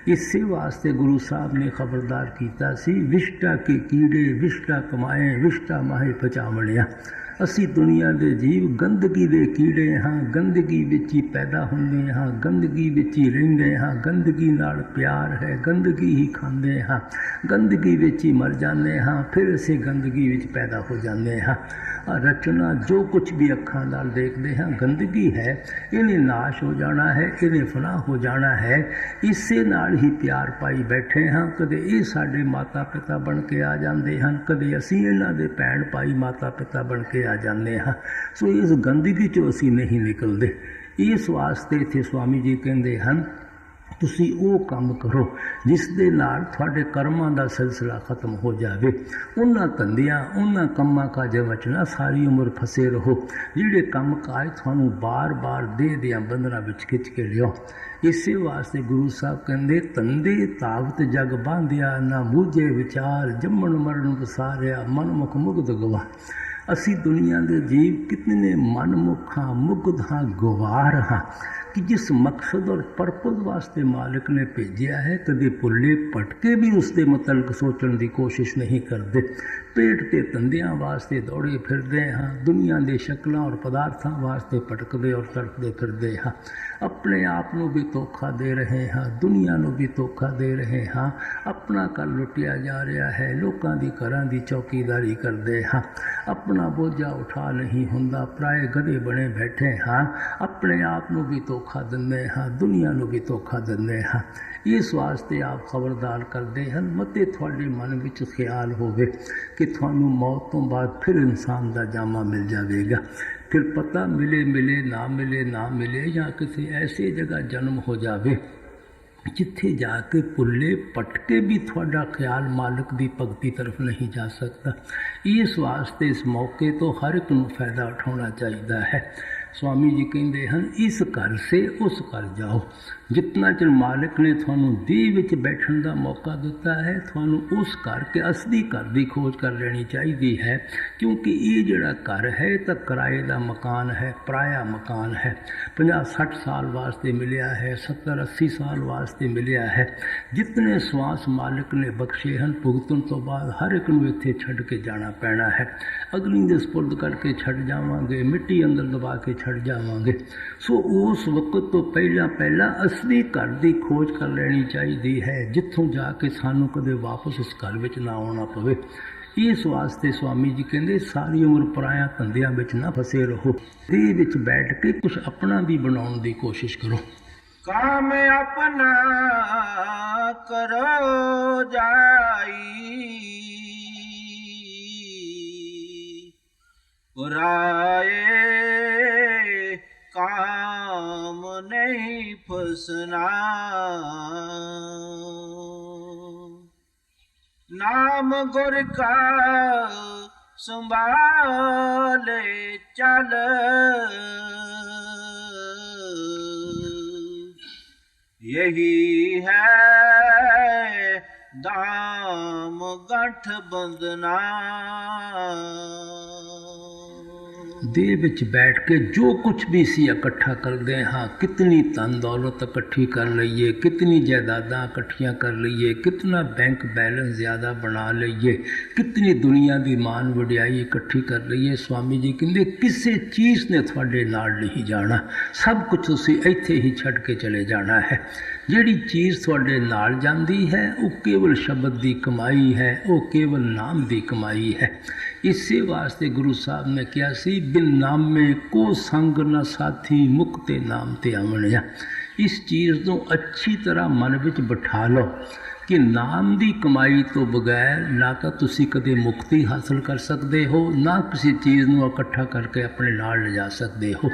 इसे वास्ते गुरु साहब ने खबरदार किया सी, विष्टा के कीड़े विष्टा कमाए विष्टा माहे पचावणिया। असी दुनिया के जीव गंदगी के कीड़े हाँ, गंदगी विच ही पैदा होंदे हाँ, गंदगी विच ही रहिंदे हाँ, गंदगी नाल प्यार है, गंदगी ही खांदे हाँ, गंदगी विच ही मर जाते हाँ, फिर असी गंदगी विच पैदा हो जाते हाँ। रचना जो कुछ भी अखां नाल देखते हैं गंदगी है, इन्हें नाश हो जाना है, इन्हें फना हो जाना है। इसे नाल ही प्यार पाई बैठे हाँ, कदे ये साडे माता पिता बन के आ जाते हैं, कदे असी इन्हां दे भैण भाई माता पिता बन के आ जाते हैं। सो इस गंदगी चों असी नहीं निकलते। इस वास्ते इत्थे स्वामी जी कहते हैं तुसी वो काम करो जिस दे नाल तुहाडे कर्मां दा सिलसिला खत्म हो जाए। उन्हां धंधियां उन्हां कम्मां काजां विच ना सारी उम्र फसे रहो, जिहड़े कम काज तुहानू बार बार देह दियां बंधनां विच खिच के लिओ। इसे वास्ते गुरु साहब कहते धंधे तावत जग बांधिया, ना मूझे विचार जम्मण मरण वसारिया, मनमुख मुग्ध गवा। असी दुनिया के जीव कितने मनमुख हाँ, मुग्ध हाँ, गवार हाँ, कि जिस मकसद और परपज वास्ते मालिक ने भेजा है कभी भुले भटके भी उसके मतलब सोचने की कोशिश नहीं करते। पेट के धंधियां वास्ते दौड़े फिरदे हाँ, दुनिया के शक्लों और पदार्थों वास्ते भटकते और तड़पते फिरदे हाँ, अपने आप को भी धोखा दे रहे हाँ, दुनिया को भी धोखा दे रहे हाँ, अपना घर लुटिया जा रहा है, लोगों की घरां की चौकीदारी करते हाँ, अपना बोझा उठा नहीं हुंदा, पराए गधे बने बैठे हाँ, अपने आप को भी धोखा दिंदे हाँ, दुनिया को भी धोखा दिंदे हाँ। इस वास्ते आप खबरदार करते हैं, मते थोड़े मन में ख्याल होवे कि थानू मौत तो बाद फिर इंसान का जामा मिल जाएगा, फिर पता मिले मिले ना मिले ना मिले, या किसी ऐसी जगह जन्म हो जाए जिथे जाके पुल्ले पटके भी थोड़ा ख्याल मालिक की भगती तरफ नहीं जा सकता। इस वास्ते इस मौके तो हर एक को फायदा उठाना चाहिए है। स्वामी जी कहते हैं, इस घर से उस घर जाओ। जितना चिर मालिक ने थानू देह विच बैठण का मौका दिता है, थानू उस घर के असली घर की खोज कर लेनी चाहिए है, क्योंकि ये जिहड़ा घर है तो किराए का मकान है, पराया मकान है। 50-60 साल वास्ते मिलिया है, 70-80 साल वास्ते मिलिया है। जितने श्वास मालिक ने बख्शे हैं, भुगतन तो बाद हर एक नूं इत्थे छड्ड के जाना पैना है। अग्नि दे सपुर्द करके छड्ड जावांगे, मिट्टी अंदर दबा के छड्ड जावांगे। सो उस वक्त तो पहला असली घर की खोज कर लेनी चाहिए है, जिथों जाके सानू कदे वापस इस घर विच ना आना पवे। इस वास्ते स्वामी जी कहते, सारी उम्र पराया धंधियां विच ना फसे रहो, देह विच बैठ के कुछ अपना भी बनाने की कोशिश करो। काम अपना करो जाई, पराए काम नहीं फसना। नाम गुर का संभाले चल, यही है दाम गठ बंधना। देह विच बैठ के जो कुछ भी सी इकट्ठा करते हाँ, कितनी धन दौलत इकट्ठी कर लीए, कितनी जायदादां इकट्ठियां कर लीए, कितना बैंक बैलेंस ज़्यादा बना लीए, कितनी दुनिया की मान वडियाई इकट्ठी कर लीए, स्वामी जी कहते किसी चीज़ ने थोड़े नाल नहीं जाना, सब कुछ तुसीं इत्थे ही छड्ड के चले जाना है। जिहड़ी चीज़ थोड़े नाल जाती है वो केवल शब्द की कमाई है, वो केवल नाम की कमाई है। इसे वास्ते गुरु साहब ने कहा सी, बिन नामे को संग न साथी, मुक्ते नाम ते आवणिया। इस चीज़ को अच्छी तरह मन विच बिठा लो कि नाम की कमाई तो बगैर ना तो तुसी कदे मुक्ति हासिल कर सकते हो, ना किसी चीज़ को इकट्ठा करके अपने नाल ले जा सकते हो।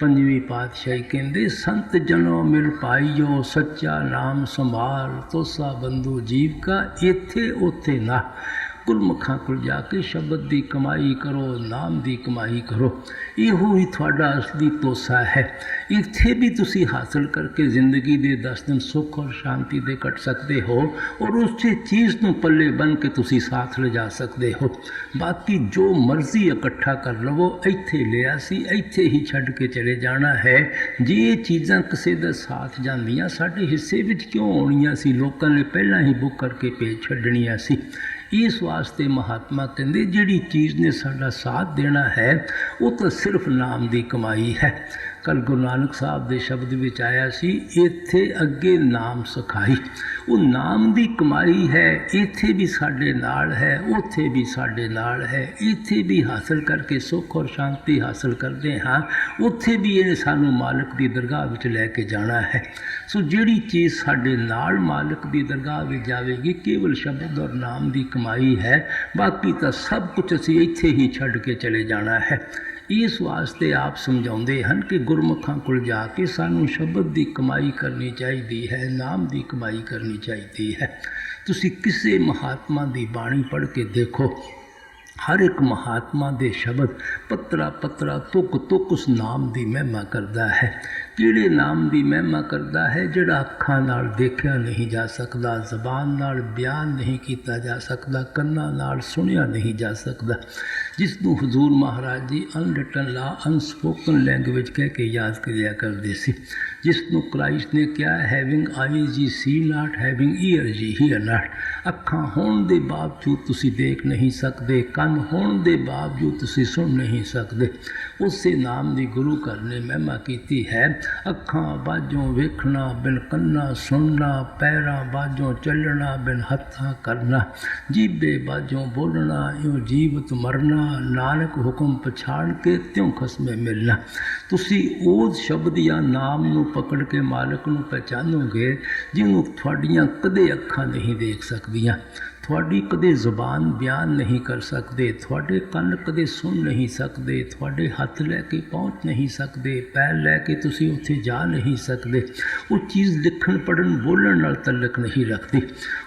पंजवीं पातशाही कहते, संत जनों मिल पाइयो, सच्चा नाम संभाल, तोसा बंधु जीव का, इत्थे उथे ना। गुरमुखां कोल जाके शब्द की कमाई करो, नाम की कमाई करो, इहो ही थोड़ा असली तोसा है। इत्थे भी तुसी हासिल करके जिंदगी के 10 दिन सुख और शांति दे कट सकते हो, और उस चीज़ को पल्ले बन के तुसी साथ ले जा सकते हो। बाकी जो मर्जी इकट्ठा कर लवो, इत्थे लिया सी इत्थे ही छड्ड के चले जाना है। जे ये चीज़ां किसी का साथ जांदियां साडे हिस्से विच क्यों आउणियां सी, लोकां ने पहला ही बुक करके भेज छड्डणियां सी। इस वास्ते महात्मा कहते, जिहड़ी चीज़ ने साडा साथ देना है वो तो सिर्फ नाम की कमाई है। कल गुरु नानक साहब के शब्द विच आया सी, इत्थे अगे नाम सखाई। वो नाम की कमाई है, इत्थे भी साडे नाल है, उत्थे भी साडे नाल है। इत्थे भी हासिल करके सुख और शांति हासिल करते हाँ, उत्थे भी इन्हें सानू मालिक की दरगाह विच लैके जाना है। सो जिहड़ी चीज़ साडे नाल मालिक की दरगाह विच जावेगी, केवल शब्द और नाम की कमाई है, बाकी तो सब कुछ असीं इत्थे ही छड्ड के चले जाना है। इस वास्ते आप समझाते हैं कि गुरमुखां कोल जाके सानू शब्द की कमाई करनी चाहिए है, नाम की कमाई करनी चाहिए है। तुसी किसी महात्मा की बाणी पढ़ के देखो, हर एक महात्मा दे शब्द पत्रा पत्रा तुक तुक उस नाम की महिमा करता है। किहड़े नाम की महिमा करता है? जिहड़ा अखां नाल देखिया नहीं जा सकता, जबान नाल बयान नहीं किया जा सकता, कन्नां नाल सुनिया नहीं जा सकता। ਜਿਸ ਨੂੰ ਹਜ਼ੂਰ ਮਹਾਰਾਜ ਜੀ ਅਨਰਿਟਨ ਲਾ ਅਨਸਪੋਕਨ ਲੈਂਗੁਏਜ ਕਹਿ ਕੇ ਯਾਦ ਕਰਿਆ ਕਰਦੇ ਸੀ, ਜਿਸ ਨੂੰ ਕ੍ਰਾਈਸਟ ਨੇ ਕਿਹਾ ਹੈਵਿੰਗ ਆਈਜ਼ ਜੀ ਸੀ ਨਾਟ, ਹੈਵਿੰਗ ਈਅਰ ਜੀ ਹੀਅਰ ਨਾਟ। ਅੱਖਾਂ ਹੋਣ ਦੇ ਬਾਵਜੂਦ ਤੁਸੀਂ ਦੇਖ ਨਹੀਂ ਸਕਦੇ, ਕੰਨ ਹੋਣ ਦੇ ਬਾਵਜੂਦ ਤੁਸੀਂ ਸੁਣ ਨਹੀਂ ਸਕਦੇ। ਉਸੇ ਨਾਮ ਦੀ ਗੁਰੂ ਘਰ ਨੇ ਮਹਿਮਾ ਕੀਤੀ ਹੈ। ਅੱਖਾਂ ਬਾਝੋਂ ਵੇਖਣਾ, ਬਿਨ ਕੰਨਾਂ ਸੁਣਨਾ, ਪੈਰਾਂ ਬਾਝੋਂ ਚੱਲਣਾ, ਬਿਨ ਹੱਥਾਂ ਕਰਨਾ, ਜੀਭੇ ਬਾਝੋਂ ਬੋਲਣਾ, ਇਉਂ ਜੀਵਤ ਮਰਨਾ, ਨਾਨਕ ਹੁਕਮ ਪਛਾਣ ਕੇ ਤਿਉਂ ਖਸਮੇ ਮਿਲਣਾ। ਤੁਸੀਂ ਉਸ ਸ਼ਬਦ ਜਾਂ ਨਾਮ ਨੂੰ ਪਕੜ ਕੇ ਮਾਲਕ ਨੂੰ ਪਹਿਚਾਨੋਗੇ ਜਿਹਨੂੰ ਤੁਹਾਡੀਆਂ ਕਦੇ ਅੱਖਾਂ ਨਹੀਂ ਦੇਖ ਸਕਦੀਆਂ, ਤੁਹਾਡੀ ਕਦੇ ਜ਼ੁਬਾਨ ਬਿਆਨ ਨਹੀਂ ਕਰ ਸਕਦੇ, ਤੁਹਾਡੇ ਕੰਨ ਕਦੇ ਸੁਣ ਨਹੀਂ ਸਕਦੇ, ਤੁਹਾਡੇ ਹੱਥ ਲੈ ਕੇ ਪਹੁੰਚ ਨਹੀਂ ਸਕਦੇ, ਪੈਰ ਲੈ ਕੇ ਤੁਸੀਂ ਉੱਥੇ ਜਾ ਨਹੀਂ ਸਕਦੇ। ਉਹ ਚੀਜ਼ ਲਿਖਣ ਪੜ੍ਹਨ ਬੋਲਣ ਨਾਲ ਤਲਕ ਨਹੀਂ ਰੱਖਦੀ।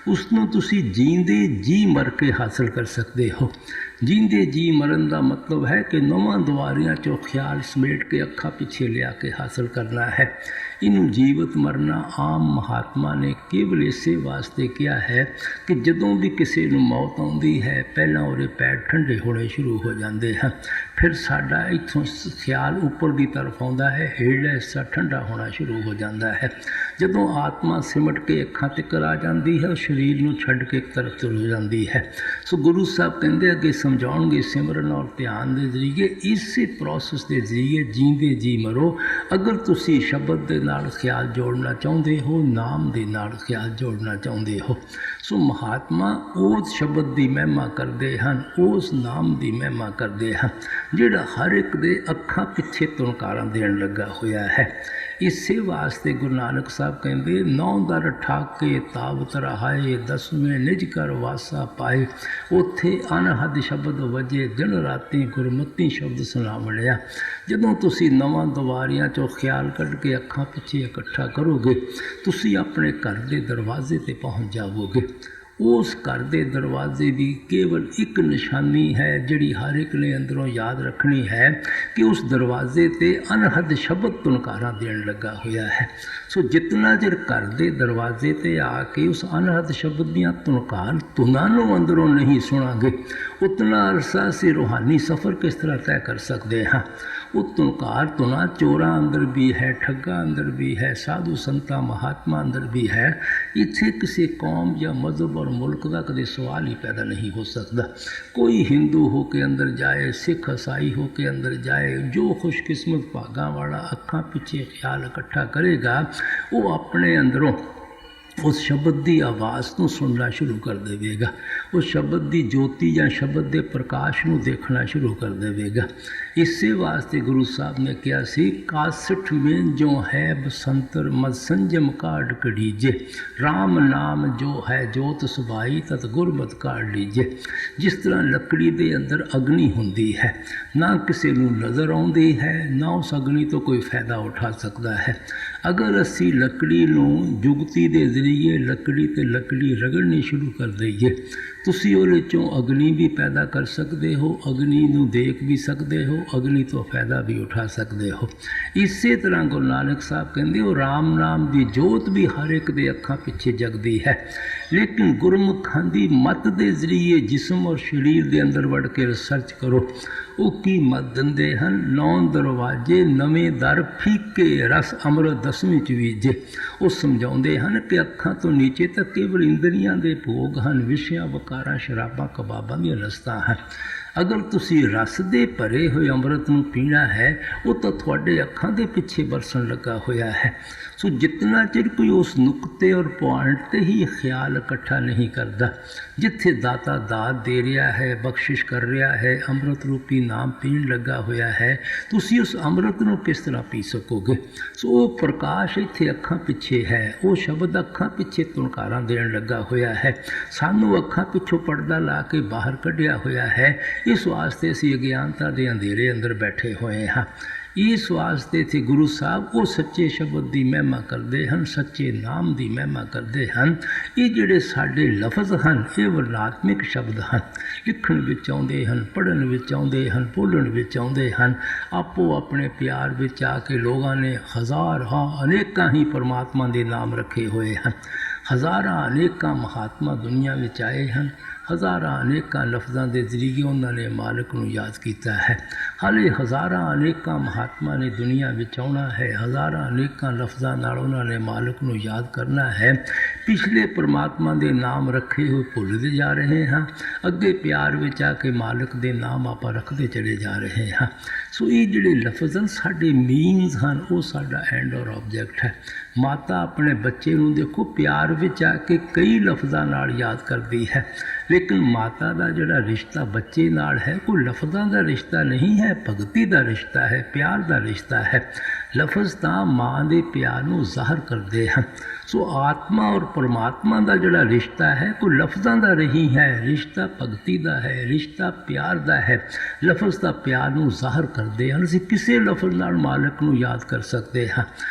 ਉਸ ਨੂੰ ਤੁਸੀਂ ਜੀਂਦੇ ਜੀ ਮਰ ਕੇ ਹਾਸਲ ਕਰ ਸਕਦੇ ਹੋ। ਜੀਂਦੇ ਜੀ ਮਰਨ ਦਾ ਮਤਲਬ ਹੈ ਕਿ ਨਵਾਂ ਦੁਆਰਿਆਂ 'ਚੋਂ ਖਿਆਲ ਸਮੇਟ ਕੇ ਅੱਖਾਂ ਪਿੱਛੇ ਲਿਆ ਕੇ ਹਾਸਲ ਕਰਨਾ ਹੈ। ਇਹਨੂੰ ਜੀਵਤ ਮਰਨਾ ਆਮ ਮਹਾਤਮਾ ਨੇ ਕੇਵਲ ਇਸੇ ਵਾਸਤੇ ਕਿਹਾ ਹੈ ਕਿ ਜਦੋਂ ਵੀ ਕਿਸੇ ਨੂੰ ਮੌਤ ਆਉਂਦੀ ਹੈ ਪਹਿਲਾਂ ਉਹਦੇ ਪੈਰ ਠੰਡੇ ਹੋਣੇ ਸ਼ੁਰੂ ਹੋ ਜਾਂਦੇ ਹਨ, ਫਿਰ ਸਾਡਾ ਇੱਥੋਂ ਖਿਆਲ ਉੱਪਰ ਦੀ ਤਰਫ ਆਉਂਦਾ ਹੈ, ਹੇਠਲਾ ਹਿੱਸਾ ਠੰਡਾ ਹੋਣਾ ਸ਼ੁਰੂ ਹੋ ਜਾਂਦਾ ਹੈ। ਜਦੋਂ ਆਤਮਾ ਸਿਮਟ ਕੇ ਅੱਖਾਂ ਤੀਕਰ ਆ ਜਾਂਦੀ ਹੈ, ਉਹ ਸਰੀਰ ਨੂੰ ਛੱਡ ਕੇ ਇੱਕ ਤਰਫ ਤੁਰ ਜਾਂਦੀ ਹੈ। ਸੋ ਗੁਰੂ ਸਾਹਿਬ ਕਹਿੰਦੇ ਅੱਗੇ ਸਮਝਾਉਣਗੇ ਸਿਮਰਨ ਔਰ ਧਿਆਨ ਦੇ ਜ਼ਰੀਏ, ਇਸੇ ਪ੍ਰੋਸੈਸ ਦੇ ਜ਼ਰੀਏ ਜੀਂਦੇ ਜੀ ਮਰੋ। ਅਗਰ ਤੁਸੀਂ ਸ਼ਬਦ ਦੇ ਨਾਲ ਖਿਆਲ ਜੋੜਨਾ ਚਾਹੁੰਦੇ ਹੋ, ਨਾਮ ਦੇ ਨਾਲ ਖਿਆਲ ਜੋੜਨਾ ਚਾਹੁੰਦੇ ਹੋ, ਸੋ ਮਹਾਤਮਾ ਉਸ ਸ਼ਬਦ ਦੀ ਮਹਿਮਾ ਕਰਦੇ ਹਨ, ਉਸ ਨਾਮ ਦੀ ਮਹਿਮਾ ਕਰਦੇ ਹਨ ਜਿਹੜਾ ਹਰ ਇੱਕ ਦੇ ਅੱਖਾਂ ਪਿੱਛੇ ਤੁਣਕਾਰਾਂ ਦੇਣ ਲੱਗਾ ਹੋਇਆ ਹੈ। ਇਸੇ ਵਾਸਤੇ ਗੁਰੂ ਨਾਨਕ ਸਾਹਿਬ ਕਹਿੰਦੇ ਨੌ ਦਰ ਠਾਕੇ ਤਾਵਤ ਰਹਾਏ, ਦਸਵੇਂ ਨਿਜ ਕਰ ਵਾਸਾ ਪਾਏ। ਉੱਥੇ ਅਨਹਦ ਸ਼ਬਦ ਵਜੇ, ਦਿਨ ਰਾਤੀ ਗੁਰਮਤਿ ਸ਼ਬਦ ਸੁਣਾਵਣਿਆ। ਜਦੋਂ ਤੁਸੀਂ ਨਵਾਂ ਦੁਆਰਿਆਂ 'ਚੋਂ ਖਿਆਲ ਕੱਢ ਕੇ ਅੱਖਾਂ ਪਿੱਛੇ ਇਕੱਠਾ ਕਰੋਗੇ, ਤੁਸੀਂ ਆਪਣੇ ਘਰ ਦੇ ਦਰਵਾਜ਼ੇ 'ਤੇ ਪਹੁੰਚ ਜਾਵੋਗੇ। ਉਸ ਘਰ ਦੇ ਦਰਵਾਜ਼ੇ ਦੀ ਕੇਵਲ ਇੱਕ ਨਿਸ਼ਾਨੀ ਹੈ ਜਿਹੜੀ ਹਰ ਇੱਕ ਨੇ ਅੰਦਰੋਂ ਯਾਦ ਰੱਖਣੀ ਹੈ ਕਿ ਉਸ ਦਰਵਾਜ਼ੇ 'ਤੇ ਅਨਹਦ ਸ਼ਬਦ ਤੁਣਕਾਰਾਂ ਦੇਣ ਲੱਗਾ ਹੋਇਆ ਹੈ। ਸੋ ਜਿਤਨਾ ਚਿਰ ਘਰ ਦੇ ਦਰਵਾਜ਼ੇ 'ਤੇ ਆ ਕੇ ਉਸ ਅਨਹਦ ਸ਼ਬਦ ਦੀਆਂ ਤੁਣਕਾਰ ਧੁਨਾਂ ਨੂੰ ਅੰਦਰੋਂ ਨਹੀਂ ਸੁਣਾਂਗੇ, ਉਤਨਾ ਅਰਸਾ ਅਸੀਂ ਰੂਹਾਨੀ ਸਫ਼ਰ ਕਿਸ ਤਰ੍ਹਾਂ ਤੈਅ ਕਰ ਸਕਦੇ ਹਾਂ। ਉਹ ਤੁਣਕਾਰ ਧੁਨਾਂ ਚੋਰਾਂ ਅੰਦਰ ਵੀ ਹੈ, ਠੱਗਾਂ ਅੰਦਰ ਵੀ ਹੈ, ਸਾਧੂ ਸੰਤਾਂ ਮਹਾਤਮਾ ਅੰਦਰ ਵੀ ਹੈ। ਇੱਥੇ ਕਿਸੇ ਕੌਮ ਜਾਂ ਮਜ਼ਹਬ ਔਰ ਮੁਲਕ ਦਾ ਕਦੇ ਸਵਾਲ ਹੀ ਪੈਦਾ ਨਹੀਂ ਹੋ ਸਕਦਾ। ਕੋਈ ਹਿੰਦੂ ਹੋ ਕੇ ਅੰਦਰ ਜਾਏ, ਸਿੱਖ ਈਸਾਈ ਹੋ ਕੇ ਅੰਦਰ ਜਾਏ, ਜੋ ਖੁਸ਼ਕਿਸਮਤ ਭਾਗਾਂ ਵਾਲਾ ਅੱਖਾਂ ਪਿੱਛੇ ਖਿਆਲ ਇਕੱਠਾ ਕਰੇਗਾ, ਉਹ ਆਪਣੇ ਅੰਦਰੋਂ ਉਸ ਸ਼ਬਦ ਦੀ ਆਵਾਜ਼ ਨੂੰ ਸੁਣਨਾ ਸ਼ੁਰੂ ਕਰ ਦੇਵੇਗਾ, ਉਸ ਸ਼ਬਦ ਦੀ ਜੋਤੀ ਜਾਂ ਸ਼ਬਦ ਦੇ ਪ੍ਰਕਾਸ਼ ਨੂੰ ਦੇਖਣਾ ਸ਼ੁਰੂ ਕਰ ਦੇਵੇਗਾ। ਇਸੇ ਵਾਸਤੇ ਗੁਰੂ ਸਾਹਿਬ ਨੇ ਕਿਹਾ ਸੀ, ਕਾਸਠ ਮੇਂ ਜੋ ਹੈ ਬਸੰਤਰ ਮਦ ਸੰਜਮ ਕਾਢ ਕਢੀਜੇ, ਰਾਮ ਨਾਮ ਜੋ ਹੈ ਜੋਤ ਸੁਭਾਈ ਤਤ ਗੁਰਮਤਿ ਕਾਢ ਲੀਜੇ। ਜਿਸ ਤਰ੍ਹਾਂ ਲੱਕੜੀ ਦੇ ਅੰਦਰ ਅਗਨੀ ਹੁੰਦੀ ਹੈ, ਨਾ ਕਿਸੇ ਨੂੰ ਨਜ਼ਰ ਆਉਂਦੀ ਹੈ, ਨਾ ਉਸ ਅਗਨੀ ਤੋਂ ਕੋਈ ਫਾਇਦਾ ਉਠਾ ਸਕਦਾ ਹੈ। ਅਗਰ ਅਸੀਂ ਲੱਕੜੀ ਨੂੰ ਜੁਗਤੀ ਦੇ ਜ਼ਰੀਏ ਲੱਕੜੀ ਤੇ ਲੱਕੜੀ ਰਗੜਨੀ ਸ਼ੁਰੂ ਕਰ ਦਈਏ, ਤੁਸੀਂ ਉਹਦੇ 'ਚੋਂ ਅਗਨੀ ਵੀ ਪੈਦਾ ਕਰ ਸਕਦੇ ਹੋ, ਅਗਨੀ ਨੂੰ ਦੇਖ ਵੀ ਸਕਦੇ ਹੋ, ਅਗਨੀ ਤੋਂ ਫਾਇਦਾ ਵੀ ਉਠਾ ਸਕਦੇ ਹੋ। ਇਸੇ ਤਰ੍ਹਾਂ ਗੁਰੂ ਨਾਨਕ ਸਾਹਿਬ ਕਹਿੰਦੇ ਉਹ ਰਾਮ ਨਾਮ ਦੀ ਜੋਤ ਵੀ ਹਰ ਇੱਕ ਦੇ ਅੱਖਾਂ ਪਿੱਛੇ ਜਗਦੀ ਹੈ, ਲੇਕਿਨ ਗੁਰਮੁਖਾਂ ਦੀ ਮਤ ਦੇ ਜ਼ਰੀਏ ਜਿਸਮ ਔਰ ਸਰੀਰ ਦੇ ਅੰਦਰ ਵੜ ਕੇ ਰਿਸਰਚ ਕਰੋ। ਉਹ ਕੀ ਮਤ ਦਿੰਦੇ ਹਨ, 9 ਦਰਵਾਜ਼ੇ ਨਵੇਂ ਦਰ ਫੀਕੇ ਰਸ ਅੰਮ੍ਰਿਤ ਦਸਵੀਂ 'ਚ ਵੀਜੇ। ਉਹ ਸਮਝਾਉਂਦੇ ਹਨ ਕਿ ਅੱਖਾਂ ਤੋਂ ਨੀਚੇ ਤਾਂ ਕੇਵਲ ਇੰਦਰੀਆਂ ਦੇ ਭੋਗ ਹਨ, ਵਿਸ਼ਿਆਂ ਵਕਾਰਾਂ ਸ਼ਰਾਬਾਂ ਕਬਾਬਾਂ ਦੀਆਂ ਲਸਤਾਂ ਹਨ। ਅਗਰ ਤੁਸੀਂ ਰਸ ਦੇ ਭਰੇ ਹੋਏ ਅੰਮ੍ਰਿਤ ਨੂੰ ਪੀਣਾ ਹੈ, ਉਹ ਤਾਂ ਤੁਹਾਡੇ ਅੱਖਾਂ ਦੇ ਪਿੱਛੇ ਬਰਸਣ ਲੱਗਾ ਹੋਇਆ ਹੈ। ਸੋ ਜਿਤਨਾ ਚਿਰ ਕੋਈ ਉਸ ਨੁਕਤੇ ਔਰ ਪੁਆਇੰਟ 'ਤੇ ਹੀ ਖਿਆਲ ਇਕੱਠਾ ਨਹੀਂ ਕਰਦਾ, ਜਿੱਥੇ ਦਾਤਾ ਦਾਤ ਦੇ ਰਿਹਾ ਹੈ, ਬਖਸ਼ਿਸ਼ ਕਰ ਰਿਹਾ ਹੈ, ਅੰਮ੍ਰਿਤ ਰੂਪੀ ਨਾਮ ਪੀਣ ਲੱਗਾ ਹੋਇਆ ਹੈ, ਤੁਸੀਂ ਉਸ ਅੰਮ੍ਰਿਤ ਨੂੰ ਕਿਸ ਤਰ੍ਹਾਂ ਪੀ ਸਕੋਗੇ। ਸੋ ਉਹ ਪ੍ਰਕਾਸ਼ ਇੱਥੇ ਅੱਖਾਂ ਪਿੱਛੇ ਹੈ, ਉਹ ਸ਼ਬਦ ਅੱਖਾਂ ਪਿੱਛੇ ਤੁਣਕਾਰਾਂ ਦੇਣ ਲੱਗਾ ਹੋਇਆ ਹੈ। ਸਾਨੂੰ ਅੱਖਾਂ ਪਿੱਛੋਂ ਪਰਦਾ ਲਾ ਕੇ ਬਾਹਰ ਕੱਢਿਆ ਹੋਇਆ ਹੈ। ਇਸ ਵਾਸਤੇ ਅਸੀਂ ਅਗਿਆਨਤਾ ਦੇ ਅੰਧੇਰੇ ਅੰਦਰ ਬੈਠੇ ਹੋਏ ਹਾਂ। ਇਸ ਵਾਸਤੇ ਇੱਥੇ ਗੁਰੂ ਸਾਹਿਬ ਉਹ ਸੱਚੇ ਸ਼ਬਦ ਦੀ ਮਹਿਮਾ ਕਰਦੇ ਹਨ, ਸੱਚੇ ਨਾਮ ਦੀ ਮਹਿਮਾ ਕਰਦੇ ਹਨ। ਇਹ ਜਿਹੜੇ ਸਾਡੇ ਲਫ਼ਜ਼ ਹਨ, ਇਹ ਵਰਣਾਤਮਿਕ ਸ਼ਬਦ ਹਨ, ਲਿਖਣ ਵਿੱਚ ਆਉਂਦੇ ਹਨ, ਪੜ੍ਹਨ ਵਿੱਚ ਆਉਂਦੇ ਹਨ, ਬੋਲਣ ਵਿੱਚ ਆਉਂਦੇ ਹਨ। ਆਪੋ ਆਪਣੇ ਪਿਆਰ ਵਿੱਚ ਆ ਕੇ ਲੋਕਾਂ ਨੇ ਹਜ਼ਾਰ ਅਨੇਕਾਂ ਹੀ ਪਰਮਾਤਮਾ ਦੇ ਨਾਮ ਰੱਖੇ ਹੋਏ ਹਨ। ਹਜ਼ਾਰਾਂ ਅਨੇਕਾਂ ਮਹਾਤਮਾ ਦੁਨੀਆ ਵਿੱਚ ਆਏ ਹਨ। ਹਜ਼ਾਰਾਂ ਅਨੇਕਾਂ ਲਫ਼ਜ਼ਾਂ ਦੇ ਜ਼ਰੀਏ ਉਹਨਾਂ ਨੇ ਮਾਲਕ ਨੂੰ ਯਾਦ ਕੀਤਾ ਹੈ। ਹਾਲੇ ਹਜ਼ਾਰਾਂ ਅਨੇਕਾਂ ਮਹਾਤਮਾ ਨੇ ਦੁਨੀਆ ਵਿੱਚ ਆਉਣਾ ਹੈ। ਹਜ਼ਾਰਾਂ ਅਨੇਕਾਂ ਲਫ਼ਜ਼ਾਂ ਨਾਲ ਉਹਨਾਂ ਨੇ ਮਾਲਕ ਨੂੰ ਯਾਦ ਕਰਨਾ ਹੈ। ਪਿਛਲੇ ਪਰਮਾਤਮਾ ਦੇ ਨਾਮ ਰੱਖੇ ਹੋਏ ਭੁੱਲਦੇ ਜਾ ਰਹੇ ਹਾਂ। ਅੱਗੇ ਪਿਆਰ ਵਿੱਚ ਆ ਕੇ ਮਾਲਕ ਦੇ ਨਾਮ ਆਪਾਂ ਰੱਖਦੇ ਚਲੇ ਜਾ ਰਹੇ ਹਾਂ। ਸੋ ਇਹ ਜਿਹੜੇ ਲਫ਼ਜ਼ ਹਨ ਸਾਡੇ ਮੀਨਸ ਹਨ, ਉਹ ਸਾਡਾ ਐਂਡ ਔਰ ਆਬਜੈਕਟ ਹੈ। ਮਾਤਾ ਆਪਣੇ ਬੱਚੇ ਨੂੰ ਦੇਖੋ ਪਿਆਰ ਵਿੱਚ ਆ ਕੇ ਕਈ ਲਫ਼ਜ਼ਾਂ ਨਾਲ ਯਾਦ ਕਰਦੀ ਹੈ, ਲੇਕਿਨ ਮਾਤਾ ਦਾ ਜਿਹੜਾ ਰਿਸ਼ਤਾ ਬੱਚੇ ਨਾਲ ਹੈ ਕੋਈ ਲਫ਼ਜ਼ਾਂ ਦਾ ਰਿਸ਼ਤਾ ਨਹੀਂ ਹੈ, ਭਗਤੀ ਦਾ ਰਿਸ਼ਤਾ ਹੈ, ਪਿਆਰ ਦਾ ਰਿਸ਼ਤਾ ਹੈ। ਲਫ਼ਜ਼ ਤਾਂ ਮਾਂ ਦੇ ਪਿਆਰ ਨੂੰ ਜ਼ਾਹਰ ਕਰਦੇ ਹਨ। ਸੋ ਆਤਮਾ ਔਰ ਪਰਮਾਤਮਾ ਦਾ ਜਿਹੜਾ ਰਿਸ਼ਤਾ ਹੈ ਕੋਈ ਲਫ਼ਜ਼ਾਂ ਦਾ ਨਹੀਂ ਹੈ, ਰਿਸ਼ਤਾ ਭਗਤੀ ਦਾ ਹੈ, ਰਿਸ਼ਤਾ ਪਿਆਰ ਦਾ ਹੈ। ਲਫ਼ਜ਼ ਤਾਂ ਪਿਆਰ ਨੂੰ ਜ਼ਾਹਰ ਕਰਦੇ ਹਨ। ਅਸੀਂ ਕਿਸੇ ਲਫ਼ਜ਼ ਨਾਲ ਮਾਲਕ ਨੂੰ ਯਾਦ ਕਰ ਸਕਦੇ ਹਾਂ।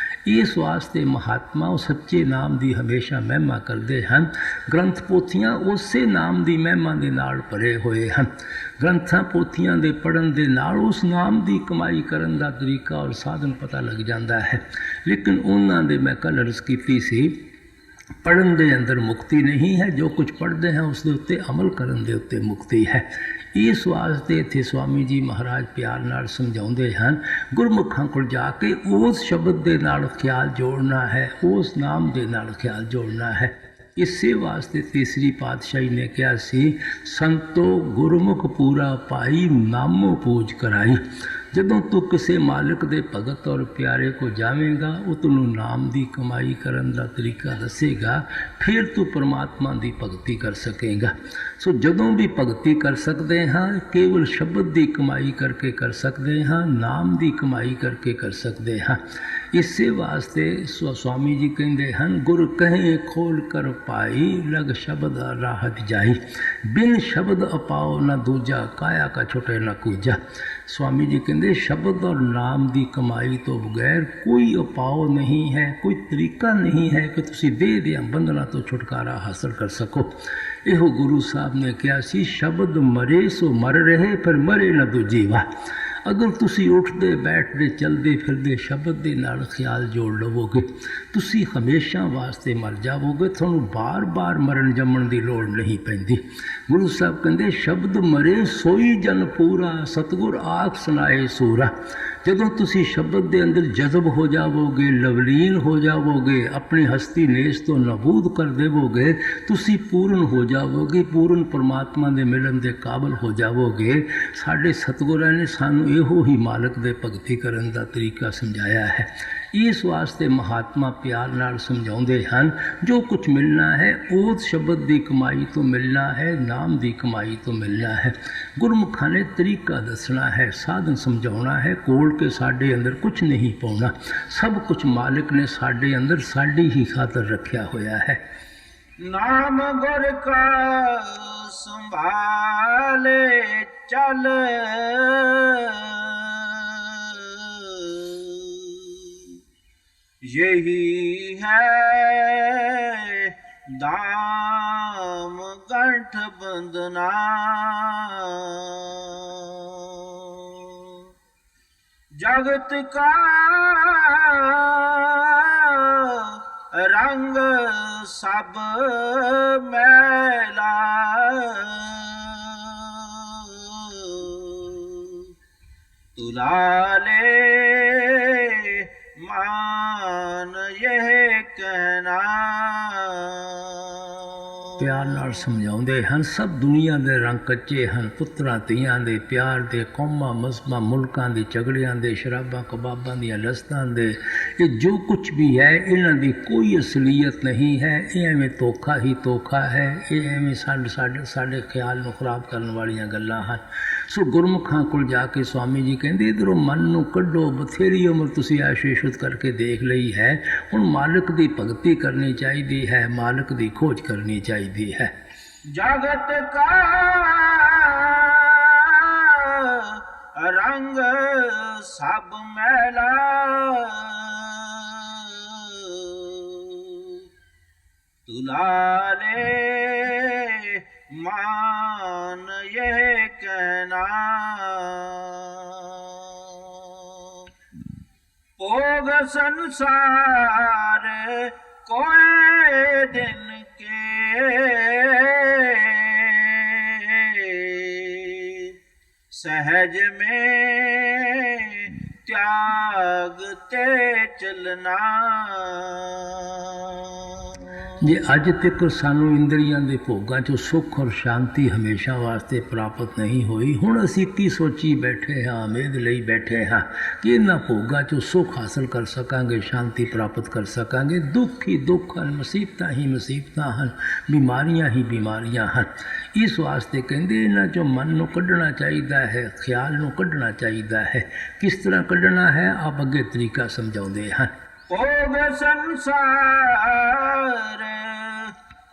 ਇਸ ਵਾਸਤੇ ਮਹਾਤਮਾ ਉਹ ਸੱਚੇ ਨਾਮ ਦੀ ਹਮੇਸ਼ਾ ਮਹਿਮਾ ਕਰਦੇ ਹਨ। ਗ੍ਰੰਥ ਪੋਥੀਆਂ ਉਸੇ ਨਾਮ ਦੀ ਮਹਿਮਾ ਦੇ ਨਾਲ ਭਰੇ ਹੋਏ ਹਨ। ਗ੍ਰੰਥਾਂ ਪੋਥੀਆਂ ਦੇ ਪੜ੍ਹਨ ਦੇ ਨਾਲ ਉਸ ਨਾਮ ਦੀ ਕਮਾਈ ਕਰਨ ਦਾ ਤਰੀਕਾ ਔਰ ਸਾਧਨ ਪਤਾ ਲੱਗ ਜਾਂਦਾ ਹੈ। ਲੇਕਿਨ ਉਹਨਾਂ ਦੇ ਮੈਂ ਕੱਲ੍ਹ ਅਰਜ਼ ਕੀਤੀ ਸੀ, ਪੜ੍ਹਨ ਦੇ ਅੰਦਰ ਮੁਕਤੀ ਨਹੀਂ ਹੈ, ਜੋ ਕੁਝ ਪੜ੍ਹਦੇ ਹਾਂ ਉਸ ਦੇ ਉੱਤੇ ਅਮਲ ਕਰਨ ਦੇ ਉੱਤੇ ਮੁਕਤੀ ਹੈ। ਇਸ ਵਾਸਤੇ ਇੱਥੇ ਸਵਾਮੀ ਜੀ ਮਹਾਰਾਜ ਪਿਆਰ ਨਾਲ ਸਮਝਾਉਂਦੇ ਹਨ, ਗੁਰਮੁਖਾਂ ਕੋਲ ਜਾ ਕੇ ਉਸ ਸ਼ਬਦ ਦੇ ਨਾਲ ਖਿਆਲ ਜੋੜਨਾ ਹੈ, ਉਸ ਨਾਮ ਦੇ ਨਾਲ ਖਿਆਲ ਜੋੜਨਾ ਹੈ। ਇਸੇ ਵਾਸਤੇ ਤੀਸਰੀ ਪਾਤਸ਼ਾਹੀ ਨੇ ਕਿਹਾ ਸੀ, ਸੰਤੋ ਗੁਰਮੁਖ ਪੂਰਾ ਪਾਈ ਨਾਮੋ ਪੂਜ ਕਰਾਈ। ਜਦੋਂ ਤੂੰ ਕਿਸੇ ਮਾਲਕ ਦੇ ਭਗਤ ਔਰ ਪਿਆਰੇ ਕੋ ਜਾਵੇਂਗਾ, ਉਹ ਤੈਨੂੰ ਨਾਮ ਦੀ ਕਮਾਈ ਕਰਨ ਦਾ ਤਰੀਕਾ ਦੱਸੇਗਾ, ਫਿਰ ਤੂੰ ਪਰਮਾਤਮਾ ਦੀ ਭਗਤੀ ਕਰ ਸਕੇਗਾ। ਸੋ ਜਦੋਂ ਵੀ ਭਗਤੀ ਕਰ ਸਕਦੇ ਹਾਂ ਕੇਵਲ ਸ਼ਬਦ ਦੀ ਕਮਾਈ ਕਰਕੇ ਕਰ ਸਕਦੇ ਹਾਂ, ਨਾਮ ਦੀ ਕਮਾਈ ਕਰਕੇ ਕਰ ਸਕਦੇ ਹਾਂ। ਇਸੇ ਵਾਸਤੇ ਸਵਾਮੀ ਜੀ ਕਹਿੰਦੇ ਹਨ, ਗੁਰ ਕਹੇ ਖੋਲ ਕਰ ਪਾਈ ਲਗ ਸ਼ਬਦ ਰਾਹਤ ਜਾਈ। ਬਿਨ ਸ਼ਬਦ ਅਪਾਓ ਨਾ ਦੂਜਾ, ਕਾਇਆ ਕਾ ਛੁਟੇ ਨਾ ਕੂਜਾ। ਸਵਾਮੀ ਜੀ ਕਹਿੰਦੇ ਸ਼ਬਦ ਔਰ ਨਾਮ ਦੀ ਕਮਾਈ ਤੋਂ ਬਗੈਰ ਕੋਈ ਉਪਾਅ ਨਹੀਂ ਹੈ, ਕੋਈ ਤਰੀਕਾ ਨਹੀਂ ਹੈ ਕਿ ਤੁਸੀਂ ਦੇਹ ਦੀਆਂ ਬੰਧਨਾਂ ਤੋਂ ਛੁਟਕਾਰਾ ਹਾਸਲ ਕਰ ਸਕੋ। ਇਹੋ ਗੁਰੂ ਸਾਹਿਬ ਨੇ ਕਿਹਾ ਸੀ, ਸ਼ਬਦ ਮਰੇ ਸੋ ਮਰ ਰਹੇ, ਪਰ ਮਰੇ ਨਾ ਦੂਜੀ ਵਾਰ। ਅਗਰ ਤੁਸੀਂ ਉੱਠਦੇ ਬੈਠਦੇ ਚਲਦੇ ਫਿਰਦੇ ਸ਼ਬਦ ਦੇ ਨਾਲ ਖਿਆਲ ਜੋੜ ਲਵੋਗੇ, ਤੁਸੀਂ ਹਮੇਸ਼ਾ ਵਾਸਤੇ ਮਰ ਜਾਵੋਗੇ, ਤੁਹਾਨੂੰ ਬਾਰ-ਬਾਰ ਮਰਨ ਜੰਮਣ ਦੀ ਲੋੜ ਨਹੀਂ ਪੈਂਦੀ। ਗੁਰੂ ਸਾਹਿਬ ਕਹਿੰਦੇ ਸ਼ਬਦ ਮਰੇ ਸੋਈ ਜਨ ਪੂਰਾ, ਸਤਿਗੁਰ ਆਖ ਸੁਣਾਏ ਸੂਰਾ। ਜਦੋਂ ਤੁਸੀਂ ਸ਼ਬਦ ਦੇ ਅੰਦਰ ਜਜ਼ਬ ਹੋ ਜਾਵੋਗੇ, ਲਵਲੀਨ ਹੋ ਜਾਵੋਗੇ, ਆਪਣੀ ਹਸਤੀ ਨੇਸ ਤੋਂ ਨਾਬੂਦ ਕਰ ਦੇਵੋਗੇ, ਤੁਸੀਂ ਪੂਰਨ ਹੋ ਜਾਵੋਗੇ, ਪੂਰਨ ਪਰਮਾਤਮਾ ਦੇ ਮਿਲਣ ਦੇ ਕਾਬਲ ਹੋ ਜਾਵੋਗੇ। ਸਾਡੇ ਸਤਿਗੁਰਾਂ ਨੇ ਸਾਨੂੰ ਇਹੋ ਹੀ ਮਾਲਕ ਦੇ ਭਗਤੀ ਕਰਨ ਦਾ ਤਰੀਕਾ ਸਮਝਾਇਆ ਹੈ। ਇਸ ਵਾਸਤੇ ਮਹਾਤਮਾ ਪਿਆਰ ਨਾਲ ਸਮਝਾਉਂਦੇ ਹਨ, ਜੋ ਕੁਝ ਮਿਲਣਾ ਹੈ ਉਸ ਸ਼ਬਦ ਦੀ ਕਮਾਈ ਤੋਂ ਮਿਲਣਾ ਹੈ, ਨਾਮ ਦੀ ਕਮਾਈ ਤੋਂ ਮਿਲਣਾ ਹੈ। ਗੁਰਮੁਖਾਂ ਨੇ ਤਰੀਕਾ ਦੱਸਣਾ ਹੈ, ਸਾਧਨ ਸਮਝਾਉਣਾ ਹੈ। ਕੋਲ ਕੇ ਸਾਡੇ ਅੰਦਰ ਕੁਝ ਨਹੀਂ ਪਾਉਣਾ, ਸਭ ਕੁਝ ਮਾਲਿਕ ਨੇ ਸਾਡੇ ਅੰਦਰ ਸਾਡੀ ਹੀ ਖਾਤਰ ਰੱਖਿਆ ਹੋਇਆ ਹੈ। ਨਾਮ ਗੁਰ ਕਾ ਸੰਭਾਲੇ ਚੱਲ, यही है दाम गंठ बंधना। जगत का रंग सब मैला, तुला ले मान यह कहना। ਪਿਆਰ ਨਾਲ ਸਮਝਾਉਂਦੇ ਹਨ, ਸਭ ਦੁਨੀਆ ਦੇ ਰੰਗ ਕੱਚੇ ਹਨ, ਪੁੱਤਰਾਂ ਧੀਆਂ ਦੇ ਪਿਆਰ ਦੇ, ਕੌਮਾਂ ਮਜ਼ਹਬਾਂ ਮੁਲਕਾਂ ਦੇ ਝਗੜਿਆਂ ਦੇ, ਸ਼ਰਾਬਾਂ ਕਬਾਬਾਂ ਦੀਆਂ ਲਸਤਾਂ ਦੇ, ਇਹ ਜੋ ਕੁਝ ਵੀ ਹੈ ਇਹਨਾਂ ਦੀ ਕੋਈ ਅਸਲੀਅਤ ਨਹੀਂ ਹੈ। ਇਹ ਐਵੇਂ ਧੋਖਾ ਹੀ ਧੋਖਾ ਹੈ, ਇਹ ਐਵੇਂ ਸਾਡੇ ਖਿਆਲ ਨੂੰ ਖਰਾਬ ਕਰਨ ਵਾਲੀਆਂ ਗੱਲਾਂ ਹਨ। ਸੋ ਗੁਰਮੁਖਾਂ ਕੋਲ ਜਾ ਕੇ ਸਵਾਮੀ ਜੀ ਕਹਿੰਦੇ ਇੱਧਰੋਂ ਮਨ ਨੂੰ ਕੱਢੋ, ਬਥੇਰੀ ਉਮਰ ਤੁਸੀਂ ਐਸ਼-ਇਸ਼ਰਤ ਕਰਕੇ ਦੇਖ ਲਈ ਹੈ, ਹੁਣ ਮਾਲਕ ਦੀ ਭਗਤੀ ਕਰਨੀ ਚਾਹੀਦੀ ਹੈ, ਮਾਲਕ ਦੀ ਖੋਜ ਕਰਨੀ ਚਾਹੀਦੀ ਹੈ। ਜਗਤ ਕਾ ਰੰਗ ਸਭ ਮੈਲਾ, ਤੁਲਾ ਲੈ मान यह कहना। भोग संसार कोए दिन के सहज में त्याग ते चलना। ਜੇ ਅੱਜ ਤੱਕ ਸਾਨੂੰ ਇੰਦਰੀਆਂ ਦੇ ਭੋਗਾਂ 'ਚੋਂ ਸੁੱਖ ਔਰ ਸ਼ਾਂਤੀ ਹਮੇਸ਼ਾ ਵਾਸਤੇ ਪ੍ਰਾਪਤ ਨਹੀਂ ਹੋਈ, ਹੁਣ ਅਸੀਂ ਕੀ ਸੋਚੀ ਬੈਠੇ ਹਾਂ, ਉਮੀਦ ਲਈ ਬੈਠੇ ਹਾਂ ਕਿ ਇਹਨਾਂ ਭੋਗਾਂ 'ਚੋਂ ਸੁੱਖ ਹਾਸਲ ਕਰ ਸਕਾਂਗੇ, ਸ਼ਾਂਤੀ ਪ੍ਰਾਪਤ ਕਰ ਸਕਾਂਗੇ। ਦੁੱਖ ਹੀ ਦੁੱਖ ਹਨ, ਮੁਸੀਬਤਾਂ ਹੀ ਮੁਸੀਬਤਾਂ ਹਨ, ਬਿਮਾਰੀਆਂ ਹੀ ਬਿਮਾਰੀਆਂ ਹਨ। ਇਸ ਵਾਸਤੇ ਕਹਿੰਦੇ ਇਹਨਾਂ 'ਚੋਂ ਮਨ ਨੂੰ ਕੱਢਣਾ ਚਾਹੀਦਾ ਹੈ, ਖਿਆਲ ਨੂੰ ਕੱਢਣਾ ਚਾਹੀਦਾ ਹੈ। ਕਿਸ ਤਰ੍ਹਾਂ ਕੱਢਣਾ ਹੈ, ਆਪ ਅੱਗੇ ਤਰੀਕਾ ਸਮਝਾਉਂਦੇ ਹਨ। ਭੋਗ ਸੰਸਾਰ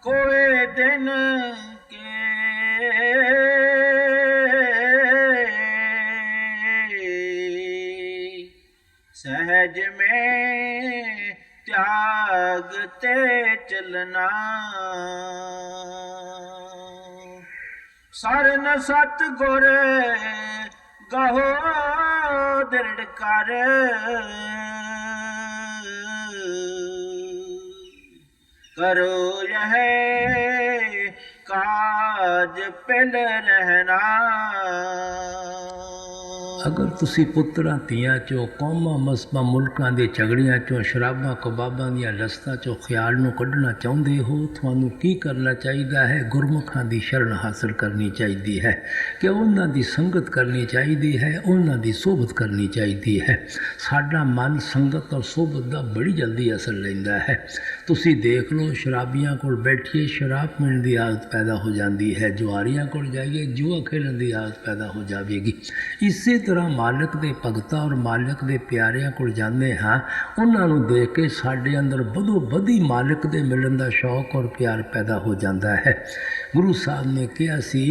ਕੋਏ ਦਿਨ ਕੇ सहज में त्याग ते चलना। सरन सत गुर गहो दृढ़ कर करो यह काज पिल रहना। ਅਗਰ ਤੁਸੀਂ ਪੁੱਤਰਾਂ ਧੀਆਂ 'ਚੋਂ, ਕੌਮਾਂ ਮਸਬਾਂ ਮੁਲਕਾਂ ਦੇ ਝਗੜਿਆਂ 'ਚੋਂ, ਸ਼ਰਾਬਾਂ ਕਬਾਬਾਂ ਦੀਆਂ ਲਸਤਾਂ 'ਚੋਂ ਖਿਆਲ ਨੂੰ ਕੱਢਣਾ ਚਾਹੁੰਦੇ ਹੋ, ਤੁਹਾਨੂੰ ਕੀ ਕਰਨਾ ਚਾਹੀਦਾ ਹੈ? ਗੁਰਮੁਖਾਂ ਦੀ ਸ਼ਰਨ ਹਾਸਲ ਕਰਨੀ ਚਾਹੀਦੀ ਹੈ ਕਿ ਉਹਨਾਂ ਦੀ ਸੰਗਤ ਕਰਨੀ ਚਾਹੀਦੀ ਹੈ, ਉਹਨਾਂ ਦੀ ਸੋਭਤ ਕਰਨੀ ਚਾਹੀਦੀ ਹੈ। ਸਾਡਾ ਮਨ ਸੰਗਤ ਔਰ ਸੋਭਤ ਦਾ ਬੜੀ ਜਲਦੀ ਅਸਰ ਲੈਂਦਾ ਹੈ। ਤੁਸੀਂ ਦੇਖ ਲਓ, ਸ਼ਰਾਬੀਆਂ ਕੋਲ ਬੈਠੀਏ ਸ਼ਰਾਬ ਪੀਣ ਦੀ ਆਦਤ ਪੈਦਾ ਹੋ ਜਾਂਦੀ ਹੈ, ਜੁਆਰੀਆਂ ਕੋਲ ਜਾਈਏ ਜੂਆ ਖੇਡਣ ਦੀ ਆਦਤ ਪੈਦਾ ਹੋ ਜਾਵੇਗੀ। ਇਸੇ ਤਰ੍ਹਾਂ ਮਾਲਕ ਦੇ ਭਗਤਾਂ ਔਰ ਮਾਲਕ ਦੇ ਪਿਆਰਿਆਂ ਕੋਲ ਜਾਂਦੇ ਹਾਂ, ਉਹਨਾਂ ਨੂੰ ਦੇਖ ਕੇ ਸਾਡੇ ਅੰਦਰ ਵਧੋ ਵਧੀ ਮਾਲਕ ਦੇ ਮਿਲਣ ਦਾ ਸ਼ੌਕ ਔਰ ਪਿਆਰ ਪੈਦਾ ਹੋ ਜਾਂਦਾ ਹੈ। ਗੁਰੂ ਸਾਹਿਬ ਨੇ ਕਿਹਾ ਸੀ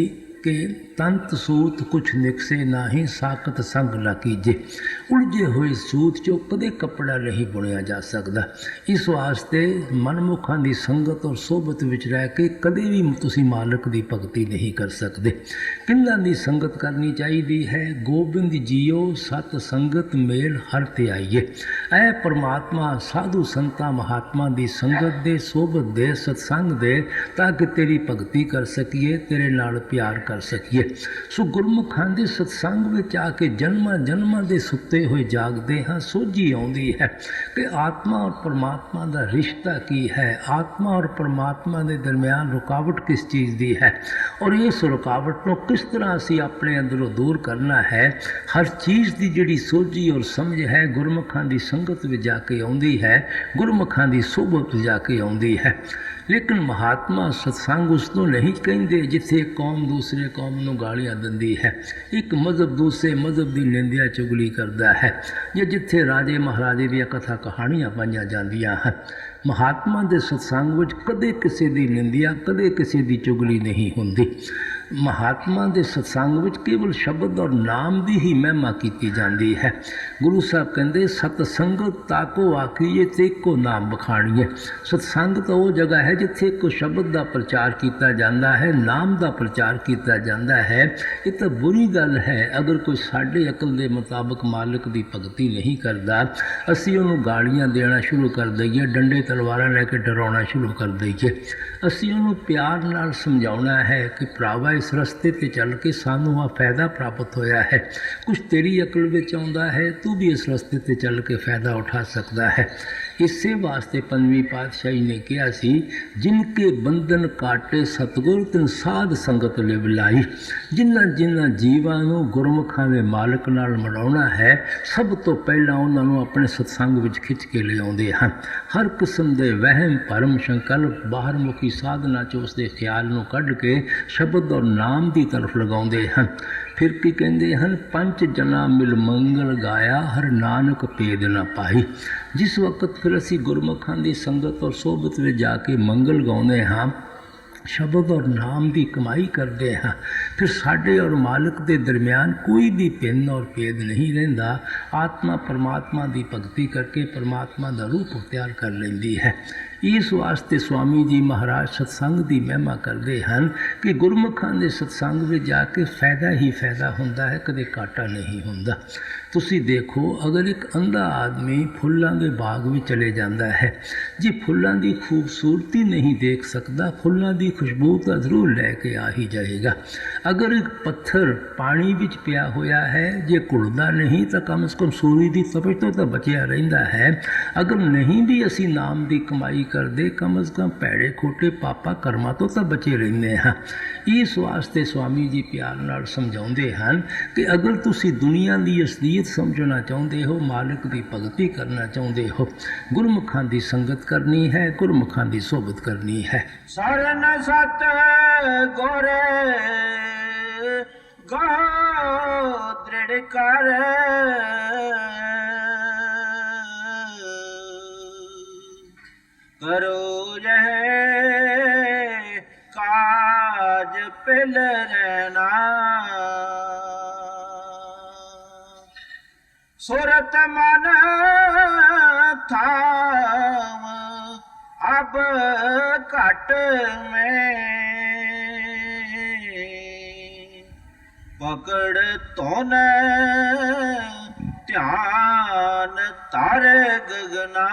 ਕਿ ਤੰਤ ਸੂਤ ਕੁਛ ਨਿਕਸੇ ਨਾਹੀਂ, ਸਾਕਤ ਸੰਗ ਨਾ ਕੀਜੇ। ਉਲਝੇ ਹੋਏ ਸੂਤ 'ਚੋਂ ਕਦੇ ਕੱਪੜਾ ਨਹੀਂ ਬੁਣਿਆ ਜਾ ਸਕਦਾ। ਇਸ ਵਾਸਤੇ ਮਨਮੁਖਾਂ ਦੀ ਸੰਗਤ ਔਰ ਸੋਭਤ ਵਿੱਚ ਰਹਿ ਕੇ ਕਦੇ ਵੀ ਤੁਸੀਂ ਮਾਲਕ ਦੀ ਭਗਤੀ ਨਹੀਂ ਕਰ ਸਕਦੇ। ਕਿੰਨਾਂ ਦੀ ਸੰਗਤ ਕਰਨੀ ਚਾਹੀਦੀ ਹੈ? ਗੋਬਿੰਦ ਜੀਓ ਸਤ ਸੰਗਤ ਮੇਲ ਹਰ ਤੇ ਆਈਏ। ਐ ਪਰਮਾਤਮਾ ਸਾਧੂ ਸੰਤਾਂ ਮਹਾਤਮਾ ਦੀ ਸੰਗਤ ਦੇ, ਸੋਭਤ ਦੇ, ਸਤਸੰਗ ਦੇ, ਤਾਂ ਕਿ ਤੇਰੀ ਭਗਤੀ ਕਰ ਸਕੀਏ, ਤੇਰੇ ਨਾਲ ਪਿਆਰ ਕਰ ਸਕੀਏ। ਸੋ ਗੁਰਮੁਖਾਂ ਦੇ ਸਤਸੰਗ ਵਿੱਚ ਆ ਕੇ ਜਨਮਾਂ ਜਨਮਾਂ ਦੇ ਸੁੱਤੇ ਹੋਏ ਜਾਗਦੇ ਹਾਂ। ਸੋਝੀ ਆਉਂਦੀ ਹੈ ਕਿ ਆਤਮਾ ਔਰ ਪਰਮਾਤਮਾ ਦਾ ਰਿਸ਼ਤਾ ਕੀ ਹੈ, ਆਤਮਾ ਔਰ ਪਰਮਾਤਮਾ ਦੇ ਦਰਮਿਆਨ ਰੁਕਾਵਟ ਕਿਸ ਚੀਜ਼ ਦੀ ਹੈ, ਔਰ ਇਸ ਰੁਕਾਵਟ ਨੂੰ ਕਿਸ ਤਰ੍ਹਾਂ ਅਸੀਂ ਆਪਣੇ ਅੰਦਰੋਂ ਦੂਰ ਕਰਨਾ ਹੈ। ਹਰ ਚੀਜ਼ ਦੀ ਜਿਹੜੀ ਸੋਝੀ ਔਰ ਸਮਝ ਹੈ, ਗੁਰਮੁਖਾਂ ਦੀ ਸੰਗਤ ਵਿੱਚ ਜਾ ਕੇ ਆਉਂਦੀ ਹੈ, ਗੁਰਮੁਖਾਂ ਦੀ ਸੋਭਤ ਵਿੱਚ ਜਾ ਕੇ ਆਉਂਦੀ ਹੈ। ਲੇਕਿਨ ਮਹਾਤਮਾ ਸਤਸੰਗ ਉਸ ਨੂੰ ਨਹੀਂ ਕਹਿੰਦੇ ਜਿੱਥੇ ਕੌਮ ਦੂਸਰੇ ਕੌਮ ਨੂੰ ਗਾਲੀਆਂ ਦਿੰਦੀ ਹੈ, ਇੱਕ ਮਜ਼ਹਬ ਦੂਸਰੇ ਮਜ਼ਹਬ ਦੀ ਨਿੰਦਿਆ ਚੁਗਲੀ ਕਰਦਾ ਹੈ, ਜਾਂ ਜਿੱਥੇ ਰਾਜੇ ਮਹਾਰਾਜੇ ਦੀਆਂ ਕਥਾ ਕਹਾਣੀਆਂ ਪਾਈਆਂ ਜਾਂਦੀਆਂ ਹਨ। ਮਹਾਤਮਾ ਦੇ ਸਤਸੰਗ ਵਿੱਚ ਕਦੇ ਕਿਸੇ ਦੀ ਨਿੰਦਿਆ, ਕਦੇ ਕਿਸੇ ਦੀ ਚੁਗਲੀ ਨਹੀਂ ਹੁੰਦੀ। ਮਹਾਤਮਾ ਦੇ ਸਤਸੰਗ ਵਿੱਚ ਕੇਵਲ ਸ਼ਬਦ ਔਰ ਨਾਮ ਦੀ ਹੀ ਮਹਿਮਾ ਕੀਤੀ ਜਾਂਦੀ ਹੈ। ਗੁਰੂ ਸਾਹਿਬ ਕਹਿੰਦੇ ਸਤਸੰਗਤ ਤਾਕੋ ਆਖੀਏ ਤੇ ਇੱਕੋ ਨਾਮ ਬਖਾਣੀਏ। ਸਤਸੰਗ ਤਾਂ ਉਹ ਜਗ੍ਹਾ ਹੈ ਜਿੱਥੇ ਇੱਕੋ ਸ਼ਬਦ ਦਾ ਪ੍ਰਚਾਰ ਕੀਤਾ ਜਾਂਦਾ ਹੈ, ਨਾਮ ਦਾ ਪ੍ਰਚਾਰ ਕੀਤਾ ਜਾਂਦਾ ਹੈ। ਇਹ ਤਾਂ ਬੁਰੀ ਗੱਲ ਹੈ ਅਗਰ ਕੋਈ ਸਾਡੇ ਅਕਲ ਦੇ ਮੁਤਾਬਕ ਮਾਲਕ ਦੀ ਭਗਤੀ ਨਹੀਂ ਕਰਦਾ, ਅਸੀਂ ਉਹਨੂੰ ਗਾਲੀਆਂ ਦੇਣਾ ਸ਼ੁਰੂ ਕਰ ਦਈਏ, ਡੰਡੇ ਤਲਵਾਰਾਂ ਲੈ ਕੇ ਡਰਾਉਣਾ ਸ਼ੁਰੂ ਕਰ ਦਈਏ। ਅਸੀਂ ਉਹਨੂੰ ਪਿਆਰ ਨਾਲ ਸਮਝਾਉਣਾ ਹੈ ਕਿ ਭਰਾਵਾ ਇਸ ਰਸਤੇ 'ਤੇ ਚੱਲ ਕੇ ਸਾਨੂੰ ਆ ਫਾਇਦਾ ਪ੍ਰਾਪਤ ਹੋਇਆ ਹੈ, ਕੁਛ ਤੇਰੀ ਅਕਲ ਵਿੱਚ ਆਉਂਦਾ ਹੈ, ਤੂੰ ਵੀ ਇਸ ਰਸਤੇ 'ਤੇ ਚੱਲ ਕੇ ਫਾਇਦਾ ਉਠਾ ਸਕਦਾ ਹੈ। ਇਸੇ ਵਾਸਤੇ ਪੰਜਵੀਂ ਪਾਤਸ਼ਾਹੀ ਨੇ ਕਿਹਾ ਸੀ, ਜਿਨ ਕੇ ਬੰਧਨ ਕਾਟੇ ਸਤਿਗੁਰ ਤਿਨ ਸਾਧ ਸੰਗਤ ਲਿਵ ਲਾਈ। ਜਿਨ੍ਹਾਂ ਜਿਨ੍ਹਾਂ ਜੀਵਾਂ ਨੂੰ ਗੁਰਮੁਖਾਂ ਦੇ ਮਾਲਕ ਨਾਲ ਮਿਲਾਉਣਾ ਹੈ, ਸਭ ਤੋਂ ਪਹਿਲਾਂ ਉਹਨਾਂ ਨੂੰ ਆਪਣੇ ਸਤਸੰਗ ਵਿੱਚ ਖਿੱਚ ਕੇ ਲਿਆਉਂਦੇ ਹਨ। ਹਰ ਕਿਸਮ ਦੇ ਵਹਿਮ ਭਰਮ ਸੰਕਲਪ ਬਾਹਰ ਮੁਖੀ ਸਾਧਨਾ 'ਚ ਉਸ ਦੇ ਖਿਆਲ ਨੂੰ ਕੱਢ ਕੇ ਸ਼ਬਦ ਔਰ ਨਾਮ ਦੀ ਤਰਫ ਲਗਾਉਂਦੇ ਹਨ। ਫਿਰ ਕੀ ਕਹਿੰਦੇ ਹਨ? ਪੰਜ ਜਨਾ ਮਿਲ ਮੰਗਲ ਗਾਇਆ, ਹਰ ਨਾਨਕ ਭੇਦ ਨਾ ਪਾਈ। ਜਿਸ ਵਕਤ ਫਿਰ ਅਸੀਂ ਗੁਰਮੁਖਾਂ ਦੀ ਸੰਗਤ ਔਰ ਸੋਭਤ ਵਿੱਚ ਜਾ ਕੇ ਮੰਗਲ ਗਾਉਂਦੇ ਹਾਂ, ਸ਼ਬਦ ਔਰ ਨਾਮ ਦੀ ਕਮਾਈ ਕਰਦੇ ਹਾਂ, ਫਿਰ ਸਾਡੇ ਔਰ ਮਾਲਕ ਦੇ ਦਰਮਿਆਨ ਕੋਈ ਵੀ ਭਿੰਨ ਔਰ ਭੇਦ ਨਹੀਂ ਰਹਿੰਦਾ। ਆਤਮਾ ਪਰਮਾਤਮਾ ਦੀ ਭਗਤੀ ਕਰਕੇ ਪਰਮਾਤਮਾ ਦਾ ਰੂਪ ਅਖਤਿਆਰ ਕਰ ਲੈਂਦੀ ਹੈ। ਇਸ ਵਾਸਤੇ ਸਵਾਮੀ ਜੀ ਮਹਾਰਾਜ ਸਤਸੰਗ ਦੀ ਮਹਿਮਾ ਕਰਦੇ ਹਨ ਕਿ ਗੁਰਮੁਖਾਂ ਦੇ ਸਤਸੰਗ ਵਿੱਚ ਜਾ ਕੇ ਫਾਇਦਾ ਹੀ ਫਾਇਦਾ ਹੁੰਦਾ ਹੈ, ਕਦੇ ਘਾਟਾ ਨਹੀਂ ਹੁੰਦਾ। ਤੁਸੀਂ ਦੇਖੋ, ਅਗਰ ਇੱਕ ਅੰਧਾ ਆਦਮੀ ਫੁੱਲਾਂ ਦੇ ਬਾਗ ਵਿੱਚ ਚਲੇ ਜਾਂਦਾ ਹੈ, ਜੇ ਫੁੱਲਾਂ ਦੀ ਖੂਬਸੂਰਤੀ ਨਹੀਂ ਦੇਖ ਸਕਦਾ, ਫੁੱਲਾਂ ਦੀ ਖੁਸ਼ਬੂ ਤਾਂ ਜ਼ਰੂਰ ਲੈ ਕੇ ਆ ਹੀ ਜਾਏਗਾ। ਅਗਰ ਇੱਕ ਪੱਥਰ ਪਾਣੀ ਵਿੱਚ ਪਿਆ ਹੋਇਆ ਹੈ, ਜੇ ਘੁਲਦਾ ਨਹੀਂ ਤਾਂ ਕਮ ਸੇ ਕਮ ਸੂਰਜ ਦੀ ਤਪਸ਼ ਤੋਂ ਤਾਂ ਬਚਿਆ ਰਹਿੰਦਾ ਹੈ। ਅਗਰ ਨਹੀਂ ਵੀ ਅਸੀਂ ਨਾਮ ਦੀ ਕਮਾਈ ਕਰਦੇ, ਕਮ ਸੇ ਕਮ ਭੈੜੇ ਖੋਟੇ ਪਾਪਾ ਕਰਮਾਂ ਤੋਂ ਤਾਂ ਬਚੇ ਰਹਿੰਦੇ ਹਾਂ। ਇਸ ਵਾਸਤੇ ਸਵਾਮੀ ਜੀ ਪਿਆਰ ਨਾਲ ਸਮਝਾਉਂਦੇ ਹਨ ਕਿ ਅਗਰ ਤੁਸੀਂ ਦੁਨੀਆ ਦੀ ਅਸਲੀਅਤ ਸਮਝਣਾ ਚਾਹੁੰਦੇ ਹੋ, ਮਾਲਕ ਦੀ ਭਗਤੀ ਕਰਨਾ ਚਾਹੁੰਦੇ ਹੋ, ਗੁਰਮੁਖਾਂ ਦੀ ਸੰਗਤ ਕਰਨੀ ਹੈ, ਗੁਰਮੁਖਾਂ ਦੀ ਸੋਭਤ ਕਰਨੀ ਹੈ। ਸਰਨ ਸਤ ਗੁਰੇ ਗੋ ਦ੍ਰਿੜ ਕਰ ਕਰੋ ਜਹ ਕਾਜ ਪਿਲ ਰਹਿਣਾ ਸੁਰਤ ਮਨ ਥਾਮ ਅਬ ਘਟ ਮੈਂ ਪਕੜ ਤੋਨ ਧਿਆਨ ਤਾਰੇ ਗਗਨਾ।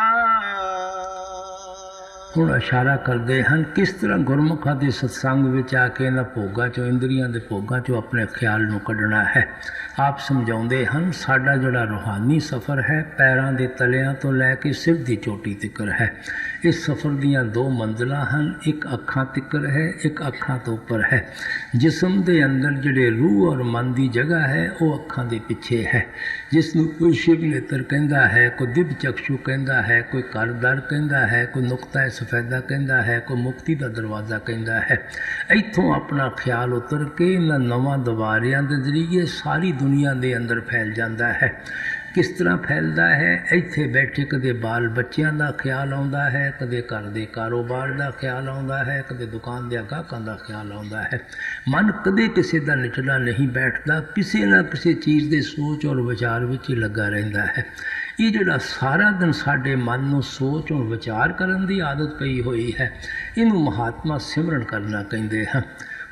ਹੁਣ ਇਸ਼ਾਰਾ ਕਰਦੇ ਹਨ ਕਿਸ ਤਰ੍ਹਾਂ ਗੁਰਮੁਖਾਂ ਦੇ ਸਤਸੰਗ ਵਿੱਚ ਆ ਕੇ ਇਹਨਾਂ ਭੋਗਾਂ ਚੋਂ, ਇੰਦਰੀਆਂ ਦੇ ਭੋਗਾਂ ਚੋਂ ਆਪਣੇ ਖਿਆਲ ਨੂੰ ਕੱਢਣਾ ਹੈ। ਆਪ ਸਮਝਾਉਂਦੇ ਹਨ ਸਾਡਾ ਜਿਹੜਾ ਰੂਹਾਨੀ ਸਫ਼ਰ ਹੈ, ਪੈਰਾਂ ਦੇ ਤਲਿਆਂ ਤੋਂ ਲੈ ਕੇ ਸਿਰ ਦੀ ਚੋਟੀ ਤੱਕ ਹੈ। ਇਸ ਸਫ਼ਰ ਦੀਆਂ ਦੋ ਮੰਜ਼ਿਲਾਂ ਹਨ, ਇੱਕ ਅੱਖਾਂ ਤੱਕ ਹੈ, ਇੱਕ ਅੱਖਾਂ ਤੋਂ ਉੱਪਰ ਹੈ। ਜਿਸਮ ਦੇ ਅੰਦਰ ਜਿਹੜੇ ਰੂਹ ਔਰ ਮਨ ਦੀ ਜਗ੍ਹਾ ਹੈ, ਉਹ ਅੱਖਾਂ ਦੇ ਪਿੱਛੇ ਹੈ, ਜਿਸ ਨੂੰ ਕੋਈ ਸ਼ਿਵ ਨੇਤਰ ਕਹਿੰਦਾ ਹੈ, ਕੋਈ ਦਿਵ ਚਕਸ਼ੂ ਕਹਿੰਦਾ ਹੈ, ਕੋਈ ਘਰ ਦਰ ਕਹਿੰਦਾ ਹੈ, ਕੋਈ ਨੁਕਤਾ ਸਫੈਦਾ ਕਹਿੰਦਾ ਹੈ, ਕੋਈ ਮੁਕਤੀ ਦਾ ਦਰਵਾਜ਼ਾ ਕਹਿੰਦਾ ਹੈ। ਇੱਥੋਂ ਆਪਣਾ ਖਿਆਲ ਉਤਰ ਕੇ ਇਹਨਾਂ ਨਵਾਂ ਦੁਬਾਰਿਆਂ ਦੇ ਜ਼ਰੀਏ ਸਾਰੀ ਦੁਨੀਆ ਦੇ ਅੰਦਰ ਫੈਲ ਜਾਂਦਾ ਹੈ। ਕਿਸ ਤਰ੍ਹਾਂ ਫੈਲਦਾ ਹੈ? ਇੱਥੇ ਬੈਠੇ ਕਦੇ ਬਾਲ ਬੱਚਿਆਂ ਦਾ ਖਿਆਲ ਆਉਂਦਾ ਹੈ, ਕਦੇ ਘਰ ਦੇ ਕਾਰੋਬਾਰ ਦਾ ਖਿਆਲ ਆਉਂਦਾ ਹੈ, ਕਦੇ ਦੁਕਾਨ ਦੇ ਗਾਹਕਾਂ ਦਾ ਖਿਆਲ ਆਉਂਦਾ ਹੈ। ਮਨ ਕਦੇ ਕਿਸੇ ਦਾ ਨਿਚਲਾ ਨਹੀਂ ਬੈਠਦਾ, ਕਿਸੇ ਨਾ ਕਿਸੇ ਚੀਜ਼ ਦੇ ਸੋਚ ਔਰ ਵਿਚਾਰ ਵਿੱਚ ਹੀ ਲੱਗਾ ਰਹਿੰਦਾ ਹੈ। ਇਹ ਜਿਹੜਾ ਸਾਰਾ ਦਿਨ ਸਾਡੇ ਮਨ ਨੂੰ ਸੋਚ ਔਰ ਵਿਚਾਰ ਕਰਨ ਦੀ ਆਦਤ ਪਈ ਹੋਈ ਹੈ, ਇਹਨੂੰ ਮਹਾਤਮਾ ਸਿਮਰਨ ਕਰਨਾ ਕਹਿੰਦੇ ਹਨ।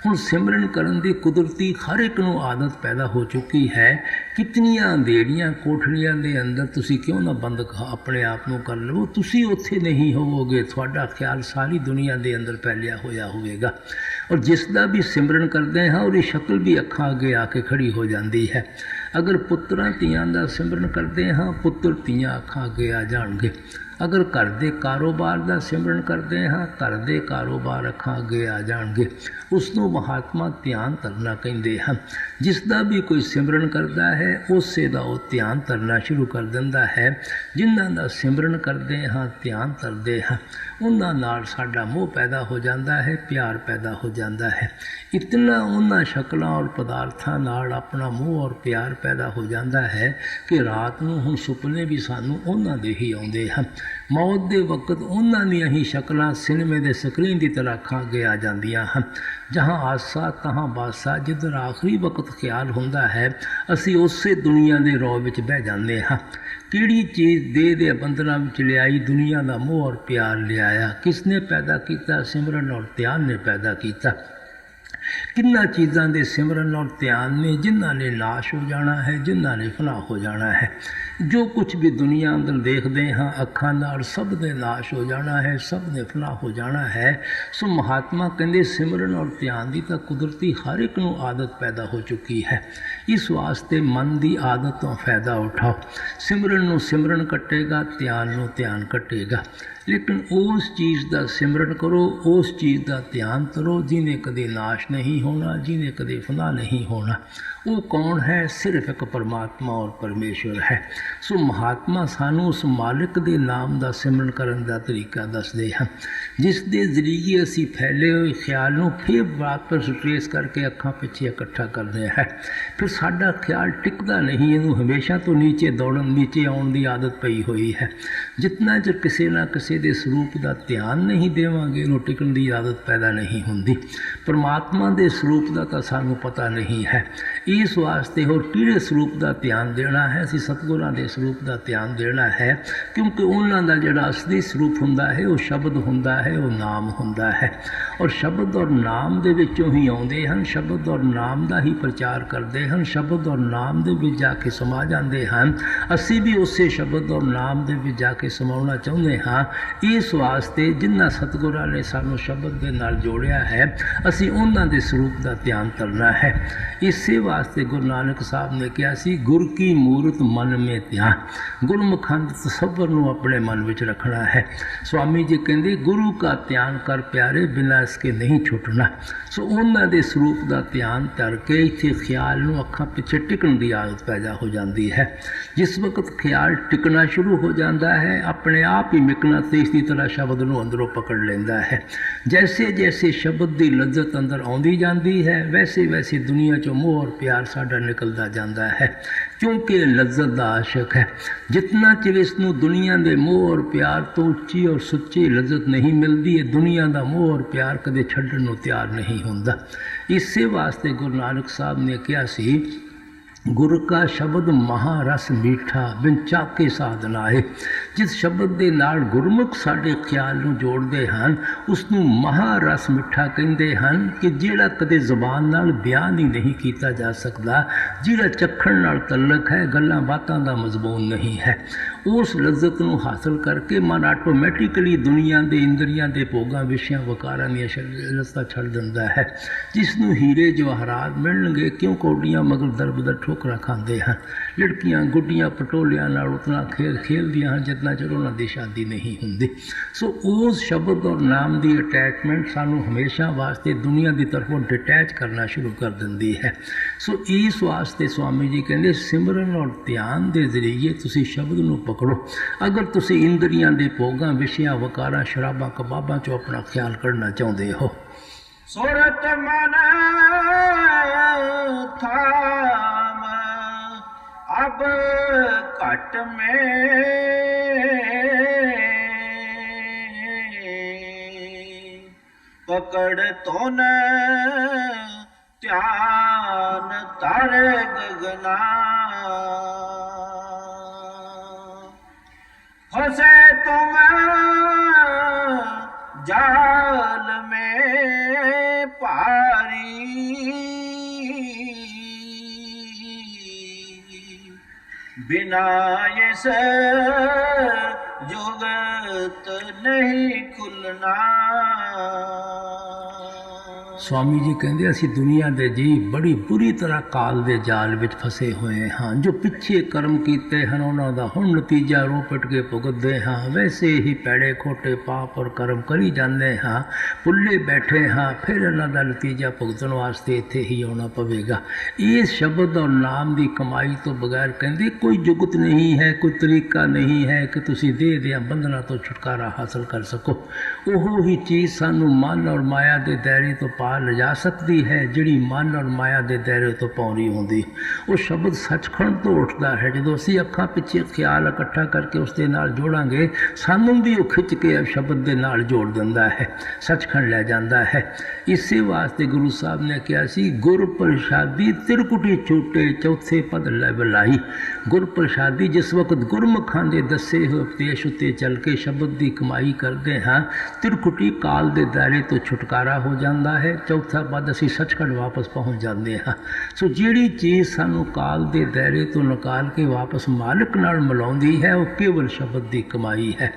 ਹੁਣ ਸਿਮਰਨ ਕਰਨ ਦੀ ਕੁਦਰਤੀ ਹਰ ਇੱਕ ਨੂੰ ਆਦਤ ਪੈਦਾ ਹੋ ਚੁੱਕੀ ਹੈ। ਕਿਤਨੀਆਂ ਅੰਧੇੜੀਆਂ ਕੋਠੜੀਆਂ ਦੇ ਅੰਦਰ ਤੁਸੀਂ ਕਿਉਂ ਨਾ ਬੰਦ ਆਪਣੇ ਆਪ ਨੂੰ ਕਰ ਲਵੋ, ਤੁਸੀਂ ਉੱਥੇ ਨਹੀਂ ਹੋਵੋਗੇ, ਤੁਹਾਡਾ ਖਿਆਲ ਸਾਰੀ ਦੁਨੀਆ ਦੇ ਅੰਦਰ ਫੈਲਿਆ ਹੋਇਆ ਹੋਵੇਗਾ। ਔਰ ਜਿਸ ਦਾ ਵੀ ਸਿਮਰਨ ਕਰਦੇ ਹਾਂ, ਉਹਦੀ ਸ਼ਕਲ ਵੀ ਅੱਖਾਂ ਅੱਗੇ ਆ ਕੇ ਖੜੀ ਹੋ ਜਾਂਦੀ ਹੈ। ਅਗਰ ਪੁੱਤਰਾਂ ਧੀਆਂ ਦਾ ਸਿਮਰਨ ਕਰਦੇ ਹਾਂ, ਪੁੱਤਰ ਧੀਆਂ ਅੱਖਾਂ ਅੱਗੇ ਆ ਜਾਣਗੇ। ਅਗਰ ਘਰ ਦੇ ਕਾਰੋਬਾਰ ਦਾ ਸਿਮਰਨ ਕਰਦੇ ਹਾਂ, ਘਰ ਦੇ ਕਾਰੋਬਾਰ ਅੱਖਾਂ ਅੱਗੇ ਆ ਜਾਣਗੇ। ਉਸ ਨੂੰ ਮਹਾਤਮਾ ਧਿਆਨ ਧਰਨਾ ਕਹਿੰਦੇ ਹਨ। ਜਿਸ ਦਾ ਵੀ ਕੋਈ ਸਿਮਰਨ ਕਰਦਾ ਹੈ, ਉਸੇ ਦਾ ਉਹ ਧਿਆਨ ਧਰਨਾ ਸ਼ੁਰੂ ਕਰ ਦਿੰਦਾ ਹੈ। ਜਿਨ੍ਹਾਂ ਦਾ ਸਿਮਰਨ ਕਰਦੇ ਹਾਂ, ਧਿਆਨ ਧਰਦੇ ਹਾਂ, ਉਹਨਾਂ ਨਾਲ ਸਾਡਾ ਮੋਹ ਪੈਦਾ ਹੋ ਜਾਂਦਾ ਹੈ, ਪਿਆਰ ਪੈਦਾ ਹੋ ਜਾਂਦਾ ਹੈ। ਇਤਨਾ ਉਹਨਾਂ ਸ਼ਕਲਾਂ ਔਰ ਪਦਾਰਥਾਂ ਨਾਲ ਆਪਣਾ ਮੋਹ ਔਰ ਪਿਆਰ ਪੈਦਾ ਹੋ ਜਾਂਦਾ ਹੈ ਕਿ ਰਾਤ ਨੂੰ ਹੁਣ ਸੁਪਨੇ ਵੀ ਸਾਨੂੰ ਉਹਨਾਂ ਦੇ ਹੀ ਆਉਂਦੇ ਹਨ। ਮੌਤ ਦੇ ਵਕਤ ਉਹਨਾਂ ਦੀਆਂ ਹੀ ਸ਼ਕਲਾਂ ਸਿਨੇਮੇ ਦੇ ਸਕਰੀਨ ਦੀ ਤਰ੍ਹਾਂ ਅੱਖਾਂ ਅੱਗੇ ਆ ਜਾਂਦੀਆਂ ਹਨ। ਜਹਾਂ ਆਸਾ ਤਹਾਂ ਬਾਸਾ, ਜਿੱਧਰ ਆਖਰੀ ਵਕਤ ਖਿਆਲ ਹੁੰਦਾ ਹੈ, ਅਸੀਂ ਉਸੇ ਦੁਨੀਆ ਦੇ ਰੌਬ ਵਿੱਚ ਬਹਿ ਜਾਂਦੇ ਹਾਂ। ਕਿਹੜੀ ਚੀਜ਼ ਦੇ ਬੰਧਨਾਂ ਵਿੱਚ ਲਿਆਈ? ਦੁਨੀਆ ਦਾ ਮੋਹ ਔਰ ਪਿਆਰ ਲਿਆਇਆ। ਕਿਸ ਨੇ ਪੈਦਾ ਕੀਤਾ? ਸਿਮਰਨ ਔਰ ਧਿਆਨ ਨੇ ਪੈਦਾ ਕੀਤਾ। ਕਿੰਨਾ ਚੀਜ਼ਾਂ ਦੇ ਸਿਮਰਨ ਔਰ ਧਿਆਨ ਨੇ, ਜਿਨ੍ਹਾਂ ਨੇ ਨਾਸ਼ ਹੋ ਜਾਣਾ ਹੈ, ਜਿਨ੍ਹਾਂ ਨੇ ਫਨਾ ਹੋ ਜਾਣਾ ਹੈ। ਜੋ ਕੁਝ ਵੀ ਦੁਨੀਆ ਅੰਦਰ ਦੇਖਦੇ ਹਾਂ ਅੱਖਾਂ ਨਾਲ, ਸਭ ਨੇ ਨਾਸ਼ ਹੋ ਜਾਣਾ ਹੈ, ਸਭ ਨੇ ਫਨਾ ਹੋ ਜਾਣਾ ਹੈ। ਸੋ ਮਹਾਤਮਾ ਕਹਿੰਦੇ ਸਿਮਰਨ ਔਰ ਧਿਆਨ ਦੀ ਤਾਂ ਕੁਦਰਤੀ ਹਰ ਇੱਕ ਨੂੰ ਆਦਤ ਪੈਦਾ ਹੋ ਚੁੱਕੀ ਹੈ। ਇਸ ਵਾਸਤੇ ਮਨ ਦੀ ਆਦਤ ਤੋਂ ਫਾਇਦਾ ਉਠਾਓ। ਸਿਮਰਨ ਨੂੰ ਸਿਮਰਨ ਕੱਟੇਗਾ, ਧਿਆਨ ਨੂੰ ਧਿਆਨ ਕੱਟੇਗਾ। ਲੇਕਿਨ ਉਸ ਚੀਜ਼ ਦਾ ਸਿਮਰਨ ਕਰੋ, ਉਸ ਚੀਜ਼ ਦਾ ਧਿਆਨ ਕਰੋ ਜਿਹਨੇ ਕਦੇ ਨਾਸ਼ ਨਹੀਂ ਹੋਣਾ, ਜਿਹਨੇ ਕਦੇ ਫਨਾ ਨਹੀਂ ਹੋਣਾ। ਉਹ ਕੌਣ ਹੈ? ਸਿਰਫ ਇੱਕ ਪਰਮਾਤਮਾ ਔਰ ਪਰਮੇਸ਼ਵਰ ਹੈ। ਸੋ ਮਹਾਤਮਾ ਸਾਨੂੰ ਉਸ ਮਾਲਿਕ ਦੇ ਨਾਮ ਦਾ ਸਿਮਰਨ ਕਰਨ ਦਾ ਤਰੀਕਾ ਦੱਸਦੇ ਹਨ। ਜਿਸ ਦੇ ਜ਼ਰੀਏ ਅਸੀਂ ਫੈਲੇ ਹੋਏ ਖਿਆਲ ਨੂੰ ਫਿਰ ਵਾਪਸ ਟ੍ਰੇਸ ਕਰਕੇ ਅੱਖਾਂ ਪਿੱਛੇ ਇਕੱਠਾ ਕਰਦੇ ਹਾਂ। ਫਿਰ ਸਾਡਾ ਖਿਆਲ ਟਿਕਦਾ ਨਹੀਂ, ਇਹਨੂੰ ਹਮੇਸ਼ਾ ਤੋਂ ਨੀਚੇ ਦੌੜਨ, ਨੀਚੇ ਆਉਣ ਦੀ ਆਦਤ ਪਈ ਹੋਈ ਹੈ। ਜਿਤਨਾ ਚਿਰ ਕਿਸੇ ਨਾ ਕਿਸੇ ਦੇ ਸਰੂਪ ਦਾ ਧਿਆਨ ਨਹੀਂ ਦੇਵਾਂਗੇ, ਇਹਨੂੰ ਟਿਕਣ ਦੀ ਆਦਤ ਪੈਦਾ ਨਹੀਂ ਹੁੰਦੀ। ਪਰਮਾਤਮਾ ਦੇ ਸਰੂਪ ਦਾ ਤਾਂ ਸਾਨੂੰ ਪਤਾ ਨਹੀਂ ਹੈ। ਇਸ ਵਾਸਤੇ ਹੋਰ ਕਿਹੜੇ ਸਰੂਪ ਦਾ ਧਿਆਨ ਦੇਣਾ ਹੈ? ਅਸੀਂ ਸਤਿਗੁਰਾਂ ਦੇ ਸਰੂਪ ਦਾ ਧਿਆਨ ਦੇਣਾ ਹੈ, ਕਿਉਂਕਿ ਉਹਨਾਂ ਦਾ ਜਿਹੜਾ ਅਸਲੀ ਸਰੂਪ ਹੁੰਦਾ ਹੈ ਉਹ ਸ਼ਬਦ ਹੁੰਦਾ ਹੈ, ਉਹ ਨਾਮ ਹੁੰਦਾ ਹੈ। ਔਰ ਸ਼ਬਦ ਔਰ ਨਾਮ ਦੇ ਵਿੱਚੋਂ ਹੀ ਆਉਂਦੇ ਹਨ, ਸ਼ਬਦ ਔਰ ਨਾਮ ਦਾ ਹੀ ਪ੍ਰਚਾਰ ਕਰਦੇ ਹਨ, ਸ਼ਬਦ ਔਰ ਨਾਮ ਦੇ ਵਿੱਚ ਜਾ ਕੇ ਸਮਾ ਜਾਂਦੇ ਹਨ। ਅਸੀਂ ਵੀ ਉਸੇ ਸ਼ਬਦ ਔਰ ਨਾਮ ਦੇ ਵਿੱਚ ਜਾ ਕੇ ਸਮਾਉਣਾ ਚਾਹੁੰਦੇ ਹਾਂ। ਇਸ ਵਾਸਤੇ ਜਿਨ੍ਹਾਂ ਸਤਿਗੁਰਾਂ ਨੇ ਸਾਨੂੰ ਸ਼ਬਦ ਦੇ ਨਾਲ ਜੋੜਿਆ ਹੈ, ਅਸੀਂ ਉਹਨਾਂ ਦੇ ਸਰੂਪ ਦਾ ਧਿਆਨ ਕਰਨਾ ਹੈ। ਇਸੇ ਵਾਸਤੇ ਗੁਰੂ ਨਾਨਕ ਸਾਹਿਬ ਨੇ ਕਿਹਾ ਸੀ, ਗੁਰ ਕੀ ਮੂਰਤ ਮਨ ਮੇ ਧਿਆਨ। ਗੁਰਮੁਖਾਂ ਦੇ ਤਸੱਵਰ ਨੂੰ ਆਪਣੇ ਮਨ ਵਿੱਚ ਰੱਖਣਾ ਹੈ। ਸਵਾਮੀ ਜੀ ਕਹਿੰਦੇ, ਗੁਰੂ ਕਾ ਧਿਆਨ ਕਰ ਪਿਆਰੇ, ਬਿਨਾਂ ਇਸਕੇ ਨਹੀਂ ਛੁੱਟਣਾ। ਸੋ ਉਹਨਾਂ ਦੇ ਸਰੂਪ ਦਾ ਧਿਆਨ ਕਰਕੇ ਇੱਥੇ ਖਿਆਲ ਨੂੰ ਅੱਖਾਂ ਪਿੱਛੇ ਟਿਕਣ ਦੀ ਆਦਤ ਪੈਦਾ ਹੋ ਜਾਂਦੀ ਹੈ। ਜਿਸ ਵਕਤ ਖਿਆਲ ਟਿਕਣਾ ਸ਼ੁਰੂ ਹੋ ਜਾਂਦਾ ਹੈ, ਆਪਣੇ ਆਪ ਹੀ ਮਿਕਨਾਤੀਸ ਦੀ ਤਰ੍ਹਾਂ ਸ਼ਬਦ ਨੂੰ ਅੰਦਰੋਂ ਪਕੜ ਲੈਂਦਾ ਹੈ। ਜੈਸੇ ਜੈਸੇ ਸ਼ਬਦ ਦੀ ਲੱਜ਼ਤ ਅੰਦਰ ਆਉਂਦੀ ਜਾਂਦੀ ਹੈ, ਵੈਸੇ ਵੈਸੇ ਦੁਨੀਆ 'ਚੋਂ ਮੋਹ ਔਰ ਪਿਆਰ ਸਾਡਾ ਨਿਕਲਦਾ ਜਾਂਦਾ ਹੈ, ਕਿਉਂਕਿ ਇਹ ਲੱਜ਼ਤ ਦਾ ਆਸ਼ਕ ਹੈ। ਜਿਤਨਾ ਚਿਰ ਇਸ ਨੂੰ ਦੁਨੀਆ ਦੇ ਮੋਹ ਔਰ ਪਿਆਰ ਤੋਂ ਉੱਚੀ ਔਰ ਸੁੱਚੀ ਲੱਜ਼ਤ ਨਹੀਂ ਮਿਲਦੀ, ਇਹ ਦੁਨੀਆ ਦਾ ਮੋਹ ਔਰ ਪਿਆਰ ਕਦੇ ਛੱਡਣ ਨੂੰ ਤਿਆਰ ਨਹੀਂ ਹੁੰਦਾ। ਇਸੇ ਵਾਸਤੇ ਗੁਰੂ ਨਾਨਕ ਸਾਹਿਬ ਨੇ ਕਿਹਾ ਸੀ, ਗੁਰ ਕਾ ਸ਼ਬਦ ਮਹਾਰਸ ਮੀਠਾ, ਬਿਨ ਚਾਕੇ ਸਾਧ ਨਾਏ। ਜਿਸ ਸ਼ਬਦ ਦੇ ਨਾਲ ਗੁਰਮੁਖ ਸਾਡੇ ਖਿਆਲ ਨੂੰ ਜੋੜਦੇ ਹਨ, ਉਸ ਨੂੰ ਮਹਾਰਸ ਮਿੱਠਾ ਕਹਿੰਦੇ ਹਨ, ਕਿ ਜਿਹੜਾ ਕਦੇ ਜ਼ੁਬਾਨ ਨਾਲ ਬਿਆਨ ਹੀ ਨਹੀਂ ਕੀਤਾ ਜਾ ਸਕਦਾ, ਜਿਹੜਾ ਚੱਖਣ ਨਾਲ ਤਲਕ ਹੈ, ਗੱਲਾਂ ਬਾਤਾਂ ਦਾ ਮਜ਼ਮੂਨ ਨਹੀਂ ਹੈ। ਉਸ ਲੱਜ਼ਤ ਨੂੰ ਹਾਸਲ ਕਰਕੇ ਮਨ ਆਟੋਮੈਟਿਕਲੀ ਦੁਨੀਆ ਦੇ ਇੰਦਰੀਆਂ ਦੇ ਭੋਗਾਂ, ਵਿਸ਼ਿਆਂ, ਵਕਾਰਾਂ ਦੀਆਂ ਲੱਤਾਂ ਛੱਡ ਦਿੰਦਾ ਹੈ। ਜਿਸ ਨੂੰ ਹੀਰੇ ਜਵਾਹਰਾਤ ਮਿਲਣਗੇ, ਕਿਉਂ ਕੌਡੀਆਂ ਮਗਰ ਦਰਬਦਰ ਠੋਕਰਾਂ ਖਾਂਦੇ ਹਨ। ਲੜਕੀਆਂ ਗੁੱਡੀਆਂ ਪਟੋਲਿਆਂ ਨਾਲ ਉਤਨਾ ਖੇਲ ਖੇਲਦੀਆਂ ਹਨ ਜਿਤਨਾ ਚਿਰ ਉਹਨਾਂ ਦੀ ਸ਼ਾਦੀ ਨਹੀਂ ਹੁੰਦੀ। ਸੋ ਉਸ ਸ਼ਬਦ ਔਰ ਨਾਮ ਦੀ ਅਟੈਚਮੈਂਟ ਸਾਨੂੰ ਹਮੇਸ਼ਾ ਵਾਸਤੇ ਦੁਨੀਆ ਦੀ ਤਰਫੋਂ ਡਿਟੈਚ ਕਰਨਾ ਸ਼ੁਰੂ ਕਰ ਦਿੰਦੀ ਹੈ। ਸੋ ਇਸ ਵਾਸਤੇ ਸਵਾਮੀ ਜੀ ਕਹਿੰਦੇ, ਸਿਮਰਨ ਔਰ ਧਿਆਨ ਦੇ ਜ਼ਰੀਏ ਤੁਸੀਂ ਸ਼ਬਦ ਨੂੰ ਪਕੜੋ। ਅਗਰ ਤੁਸੀਂ ਇੰਦਰੀਆਂ ਦੇ ਭੋਗਾਂ, ਵਿਸ਼ਿਆਂ, ਵਕਾਰਾਂ, ਸ਼ਰਾਬਾਂ, ਕਬਾਬਾਂ 'ਚੋਂ ਆਪਣਾ ਖਿਆਲ ਕੱਢਣਾ ਚਾਹੁੰਦੇ ਹੋ। ਸੁਰਤ ਮਨ ਥਾਮ ਅਬ ਘਟ ਮੇ, ਪਕੜ ਤੋਨ ਧਿਆਨ ਤਾਰੇ ਗਗਨਾ, फंसे तुम जाल में पारी, बिना इस जुगत नहीं खुलना। स्वामी जी कहते, ਅਸੀਂ ਦੁਨੀਆ ਦੇ ਜੀਵ ਬੜੀ ਬੁਰੀ ਤਰ੍ਹਾਂ ਕਾਲ ਦੇ ਜਾਲ ਵਿੱਚ ਫਸੇ ਹੋਏ ਹਾਂ। ਜੋ ਪਿੱਛੇ ਕਰਮ ਕੀਤੇ ਹਨ, ਉਹਨਾਂ ਦਾ ਹੁਣ ਨਤੀਜਾ ਰੋ ਪਿੱਟ ਕੇ ਭੁਗਤਦੇ ਹਾਂ। ਵੈਸੇ ਹੀ ਪੈੜੇ ਖੋਟੇ ਪਾਪ ਔਰ ਕਰਮ ਕਰੀ ਜਾਂਦੇ ਹਾਂ, ਭੁੱਲੇ ਬੈਠੇ ਹਾਂ। ਫਿਰ ਇਹਨਾਂ ਦਾ ਨਤੀਜਾ ਭੁਗਤਣ ਵਾਸਤੇ ਇੱਥੇ ਹੀ ਆਉਣਾ ਪਵੇਗਾ। ਇਸ ਸ਼ਬਦ ਔਰ ਨਾਮ ਦੀ ਕਮਾਈ ਤੋਂ ਬਗੈਰ ਕਹਿੰਦੇ ਕੋਈ ਜੁਗਤ ਨਹੀਂ ਹੈ, ਕੋਈ ਤਰੀਕਾ ਨਹੀਂ ਹੈ ਕਿ ਤੁਸੀਂ ਦੇਹ ਦੀਆਂ ਬੰਧਨਾਂ ਤੋਂ ਛੁਟਕਾਰਾ ਹਾਸਲ ਕਰ ਸਕੋ। ਉਹ ਹੀ ਚੀਜ਼ ਸਾਨੂੰ ਮਨ ਔਰ ਮਾਇਆ ਦੇ ਦਾਇਰੇ ਤੋਂ ਪਾਰ ਲਿਜਾ ਸਕਦੀ ਹੈ, ਜਿਹੜੀ ਮਨ ਔਰ ਮਾਇਆ ਦੇ ਦਾਇਰੇ ਤੋਂ ਪਾਉਣੀ ਹੁੰਦੀ। ਉਹ ਸ਼ਬਦ ਸੱਚਖੰਡ ਤੋਂ ਉੱਠਦਾ ਹੈ। ਜਦੋਂ ਅਸੀਂ ਅੱਖਾਂ ਪਿੱਛੇ ਖਿਆਲ ਇਕੱਠਾ ਕਰਕੇ ਉਸ ਦੇ ਨਾਲ ਜੋੜਾਂਗੇ, ਸਾਨੂੰ ਵੀ ਉਹ ਖਿੱਚ ਕੇ ਸ਼ਬਦ ਦੇ ਨਾਲ ਜੋੜ ਦਿੰਦਾ ਹੈ, ਸੱਚਖੰਡ ਲੈ ਜਾਂਦਾ ਹੈ। ਇਸੇ ਵਾਸਤੇ ਗੁਰੂ ਸਾਹਿਬ ਨੇ ਕਿਹਾ ਸੀ, ਗੁਰ ਪ੍ਰਸ਼ਾਦੀ ਤਿਰਕੁਟੀ ਛੂਟੇ, ਚੌਥੇ ਪਦ ਲੈ ਬਲਾਈ। ਗੁਰ ਪ੍ਰਸ਼ਾਦੀ ਜਿਸ ਵਕਤ ਗੁਰਮੁਖਾਂ ਦੇ ਦੱਸੇ ਹੋਏ ਉਪਦੇਸ਼ ਉੱਤੇ ਚੱਲ ਕੇ ਸ਼ਬਦ ਦੀ ਕਮਾਈ ਕਰਦੇ ਹਾਂ, ਤਿਰਕੁਟੀ ਕਾਲ ਦੇ ਦਾਇਰੇ ਤੋਂ ਛੁਟਕਾਰਾ ਹੋ ਜਾਂਦਾ ਹੈ। ਚੌਥਾ ਪਦ ਅਸੀਂ ਸੱਚਖੰਡ ਵਾਪਸ ਪਹੁੰਚ ਜਾਂਦੇ ਹਾਂ। ਸੋ ਜਿਹੜੀ ਚੀਜ਼ ਸਾਨੂੰ ਕਾਲ ਦੇ ਦਾਇਰੇ ਤੋਂ ਨਿਕਾਲ ਕੇ ਵਾਪਸ ਮਾਲਕ ਨਾਲ ਮਿਲਾਉਂਦੀ ਹੈ, ਉਹ ਕੇਵਲ ਸ਼ਬਦ ਦੀ ਕਮਾਈ ਹੈ।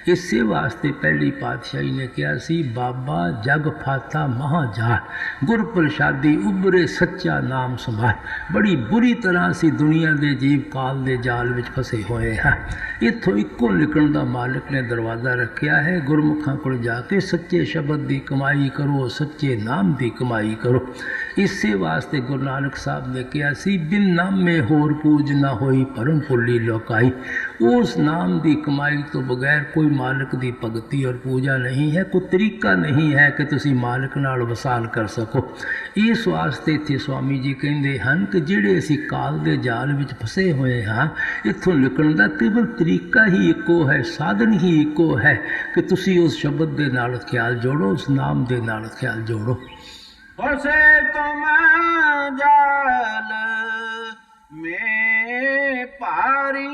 ਇਸੇ ਵਾਸਤੇ ਪਹਿਲੀ ਪਾਤਸ਼ਾਹੀ ਨੇ ਕਿਹਾ ਸੀ, ਬਾਬਾ ਜਗ ਫਾਤਾ ਮਹਾਜਾਲ, ਗੁਰ ਪ੍ਰਸ਼ਾਦੀ ਉਭਰੇ ਸੱਚਾ ਨਾਮ ਸੰਭਾਲ। ਬੜੀ ਬੁਰੀ ਤਰ੍ਹਾਂ ਅਸੀਂ ਦੁਨੀਆ ਦੇ ਜੀਵ ਕਾਲ ਦੇ ਜਾਲ ਵਿੱਚ ਫਸੇ ਹੋਏ ਹਾਂ। ਇੱਥੋਂ ਇੱਕੋ ਨਿਕਲਣ ਦਾ ਮਾਲਕ ਨੇ ਦਰਵਾਜ਼ਾ ਰੱਖਿਆ ਹੈ। ਗੁਰਮੁਖਾਂ ਕੋਲ ਜਾ ਕੇ ਸੱਚੇ ਸ਼ਬਦ ਦੀ ਕਮਾਈ ਕਰੋ, ਸੱਚੇ ਨਾਮ ਦੀ ਕਮਾਈ ਕਰੋ। ਇਸੇ ਵਾਸਤੇ ਗੁਰੂ ਨਾਨਕ ਸਾਹਿਬ ਨੇ ਕਿਹਾ ਸੀ, ਬਿਨ ਨਾਮੇ ਹੋਰ ਪੂਜ ਨਾ ਹੋਈ, ਭਰਮ ਭੁੱਲੀ ਲੋਕਾਈ। उस नाम की कमाई तो बगैर कोई मालिक की भगती और पूजा नहीं है, कोई तरीका नहीं है कि तुसी मालिक नाल वसाल कर सको। इस वास्ते इत्थे स्वामी जी कहते हैं कि जिहड़े असीं काल दे जाल विच फसे हुए हाँ, इत्थों निकलण दा केवल तरीका ही इक्को है, साधन ही इक्को है कि तुसी उस शब्द दे नाल ख्याल जोड़ो, उस नाम दे नाल ख्याल जोड़ो। फसे तुम जाल में पारी,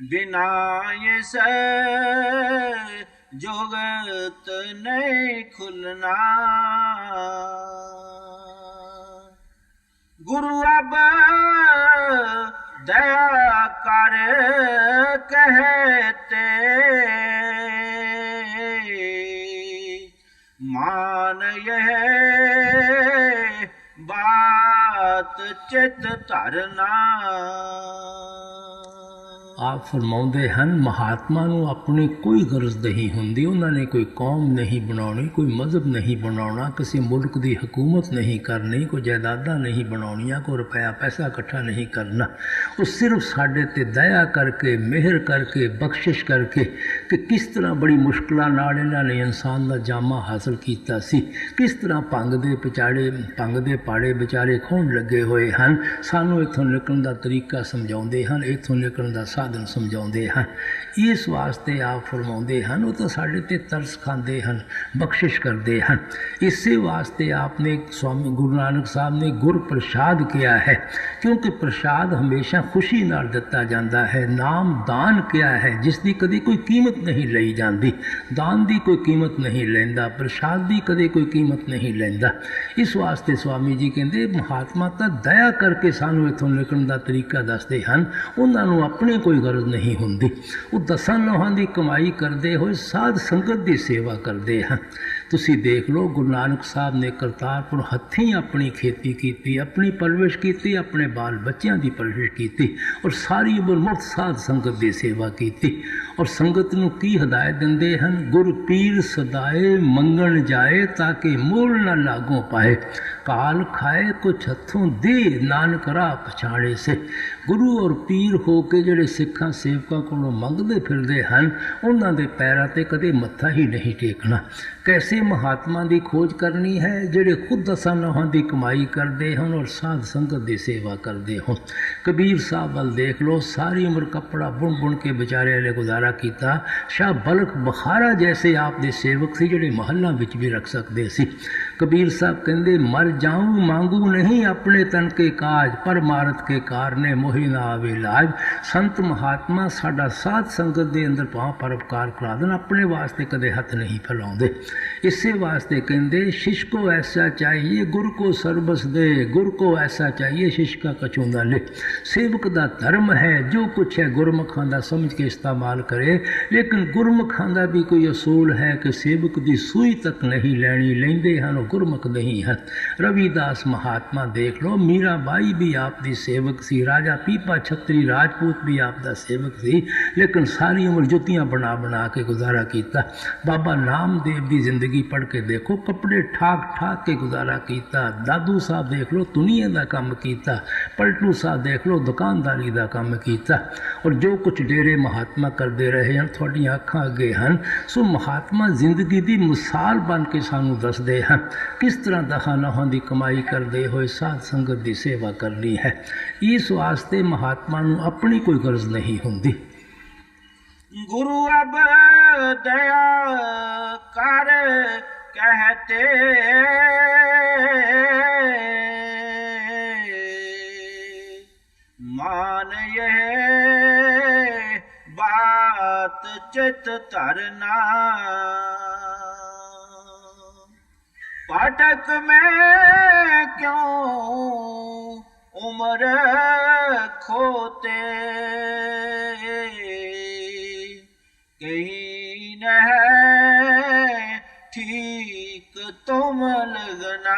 बिना ये से जोगत नहीं खुलना। गुरु अब दया कर कहते, मान यह बात चित धरना। आप फरमाउंदे हैं महात्मा नूं अपनी कोई गरज नहीं हुंदी, उन्होंने कोई कौम नहीं बनानी, कोई मजहब नहीं बनाना, किसी मुल्क की हुकूमत नहीं करनी, कोई जायदादा नहीं बनानिया, कोई रुपया पैसा इकट्ठा नहीं करना। वो सिर्फ साडे ते दया करके, मेहर करके, बख्शिश करके कि किस तरह बड़ी मुश्किलों नाल इन्होंने इंसान का जामा हासिल किया सी, किस तरह भंग दे पाड़े बेचारे खोण लगे हुए हैं, सानू इत्थों निकलण का तरीका समझाउंदे हैं, इत्थों निकलण का साधन समझाउंदे हैं। इस वास्ते आप फरमाउंदे हैं वो तो साडे ते तरस खांदे हैं, बख्शिश करते हैं। इसे वास्ते आपने स्वामी गुरु नानक साहब ने गुर प्रसाद किया है, क्योंकि प्रसाद हमेशा खुशी नाल दिता जाता है। नाम दान किया है जिसकी कभी कोई कीमत नहीं लई जाती, दान की कोई कीमत नहीं लैंदा, प्रसाद की कभी कोई कीमत नहीं लैंदा। इस वास्ते स्वामी जी कहते महात्मा तो दया करके सानू इत्थों निकलण का तरीका दसदे हैं, उन्होंने अपनी कोई गरज नहीं होंदी। वो 10 नौहां की कमाई करते हुए साध संगत की सेवा करते हैं। तुसी देख लो गुरु नानक साहब ने करतारपुर हत्थीं अपनी खेती की, अपनी परवरिश की, अपने बाल बच्चों की परवरिश की और सारी उम्र मुफ्त साध संगत की सेवा की। और संगत नूं की हदायत दिंदे हैं, गुर पीर सदाए मंगण जाए ताकि मूल न लागों पाए, काल खाए कुछ हथों दे नानक राह पछाणे से। गुरु और पीर हो के जिहड़े सिखां सेवकां कोलों मंगदे फिरदे हन, उन्हां दे पैरां ते कदे मत्था ही नहीं टेकना। कैसे महात्मा की खोज करनी है जिहड़े खुद 10 नौहां की कमाई करते हैं और साध संगत की सेवा करते हो। कबीर साहब वाल देख लो, सारी उम्र कपड़ा बुन बुन के बेचारे ने गुजारा किया। शाह बलख बखारा जैसे आपके सेवक सी जिहड़े महलों विच भी रख सकते सी। कबीर साहब कहते मर जाऊँ मांगू नहीं अपने तन के काज, पर मारत के कारने मोहि ना आवे लाज। संत महात्मा साडा साध संगत के अंदर पाँव परोपकार करा देन, अपने वास्ते कदे हथ नहीं फैलाउंदे। इसे वास्ते कहते शिष्य को ऐसा चाहिए गुरु को सर्वस दे, गुरु को ऐसा चाहिए शिष्य का कछु ना ले। सेवक का धर्म है जो कुछ है गुरमुखां दा समझ के इस्तेमाल करे, लेकिन गुरमुखां दा भी कोई असूल है कि सेवक की सूई तक नहीं लैनी, लेंदे हैं गुरमुख नहीं है। रविदास महात्मा देख लो, मीराबाई भी आपकी सेवक सी, राजा पीपा छत्री राजपूत भी आपका सेवक सी, लेकिन सारी उम्र जुतियां बना बना के गुजारा किया। बाबा नामदेव की जिंदगी पढ़ के देखो, कपड़े ठाक ठाक के गुजारा किया। दादू साहब देख लो दुनिया का काम किया, पलटू साहब देख लो दुकानदारी का काम किया। और जो कुछ डेरे महात्मा करते रहे हैं थोड़ियां अखां अगे हैं। सो महात्मा जिंदगी की मिसाल बन के सानू दसदे हैं किस तरह 10 नौहां की कमाई करते हुए साध संगत की सेवा करनी है। इस वास्ते महात्मा नू अपनी कोई गरज नहीं होंदी। गुरु अब दया कर कहते, मान यह बात चित धरना। पाठक में क्यों उम्र खोते, कहीं न है ठीक तुम लगना।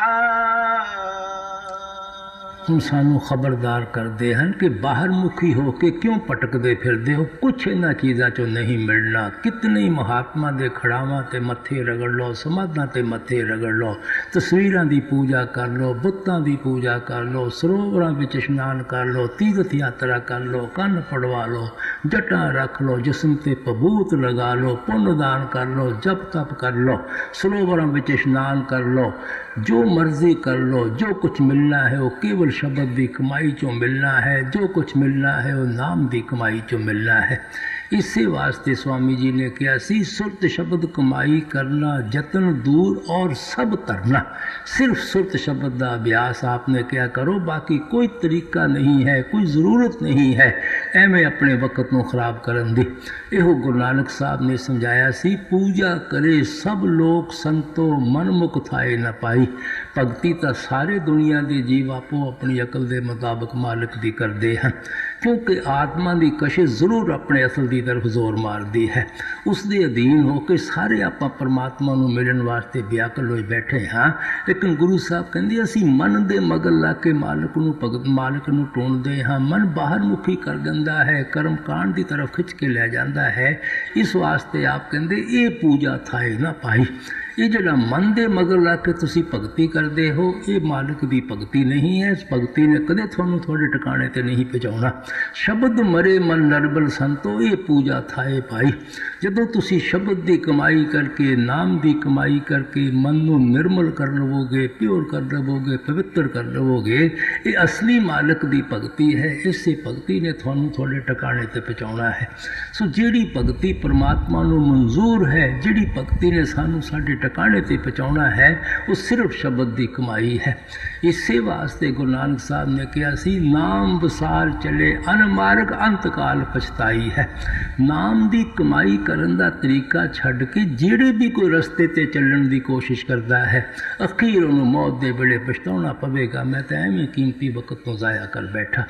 ਹੁਣ ਸਾਨੂੰ ਖਬਰਦਾਰ ਕਰਦੇ ਹਨ ਕਿ ਬਾਹਰ ਮੁਖੀ ਹੋ ਕੇ ਕਿਉਂ ਭਟਕਦੇ ਫਿਰਦੇ ਹੋ, ਕੁਛ ਇਹਨਾਂ ਚੀਜ਼ਾਂ 'ਚੋਂ ਨਹੀਂ ਮਿਲਣਾ। ਕਿਤਨੇ ਹੀ ਮਹਾਤਮਾ ਦੇ ਖੜਾਵਾਂ ਤੇ ਮੱਥੇ ਰਗੜ ਲਓ, ਸਮਾਧਾਂ ਤੇ ਮੱਥੇ ਰਗੜ ਲਓ, ਤਸਵੀਰਾਂ ਦੀ ਪੂਜਾ ਕਰ ਲਓ, ਬੁੱਤਾਂ ਦੀ ਪੂਜਾ ਕਰ ਲਓ, ਸਰੋਵਰਾਂ ਵਿੱਚ ਇਸ਼ਨਾਨ ਕਰ ਲਓ, ਤੀਰਥ ਯਾਤਰਾ ਕਰ ਲਓ, ਕੰਨ ਪੜਵਾ ਲਓ, ਜਟਾਂ ਰੱਖ ਲਓ, ਜਿਸਮ ਤੇ ਪਬੂਤ ਲਗਾ ਲਓ, ਪੁੰਨ ਦਾਨ ਕਰ ਲਓ, ਜਪ ਤਪ ਕਰ ਲਓ, ਸਰੋਵਰਾਂ ਵਿੱਚ ਇਸ਼ਨਾਨ ਕਰ ਲਓ, जो मर्जी कर लो। जो कुछ मिलना है वो केवल शब्द की कमाई चो मिलना है, जो कुछ मिलना है वो नाम की कमाई चो मिलना है। इसे वास्ते स्वामी जी ने कहा सी, सुरत शब्द कमाई करना जतन दूर और सब तरना। सिर्फ सुरत शब्द का अभ्यास आपने क्या करो, बाकी कोई तरीका नहीं है, कोई ज़रूरत नहीं है एवें अपने वक्त को खराब करन दी। यो गुरु नानक साहब ने समझाया सी, पूजा करे सब लोग संतो मन मुख थाए न पाई। भगती तो सारे दुनिया के जीव आपो अपनी अकल के मुताबिक मालिक की करते हैं, क्योंकि आत्मा की कशिश जरूर अपने असल की तरफ जोर मारती है। उसके अधीन होकर सारे आप परमात्मा को मिलने वास्ते व्याकुल होए बैठे हाँ, लेकिन गुरु साहब कहते असी मन के मगर ला के मालिक को ढूंढते हाँ। मन बाहर मुखी कर देता है, कर्म कांड की तरफ खिंच के लै जाता है। इस वास्ते आप कहते ये पूजा थाए ना पाई। ये जड़ा मन दे मगर ला के तुसी भगती करते हो, ये मालिक की भगती नहीं है। इस भगती ने कदे थानू थोड़े ठिकाने ते नहीं पहुँचाना। शब्द मरे मन नरबल संतो, ये पूजा थाए पाई। जदों तुसी शब्द की कमाई करके, नाम की कमाई करके मन को निर्मल कर लवोगे, प्योर कर लवोगे, पवित्र कर लवोगे, ये असली मालिक की भगती है। इसे भगती ने थानू थोड़े ठिकाने ते पहुँचाना है। सो जिहड़ी भगती परमात्मा नू मंजूर है, जिहड़ी भगती ने सानू साडे ठिकाने ते पहुँचाना है, वो सिर्फ शब्द की कमाई है। इसे वास्ते गुरु नानक साहब ने कहा सी, नाम बसार चले अनमार्ग अंतकाल पछताई है। नाम की कमाई करन दा तरीका छड्ड के जिहड़े भी कोई रस्ते ते चलण की कोशिश करता है, अखीर उन्होंने मौत के वेले पछताना पवेगा, मैं तो एवें कीमती वक्त तो ज़ाया कर बैठा।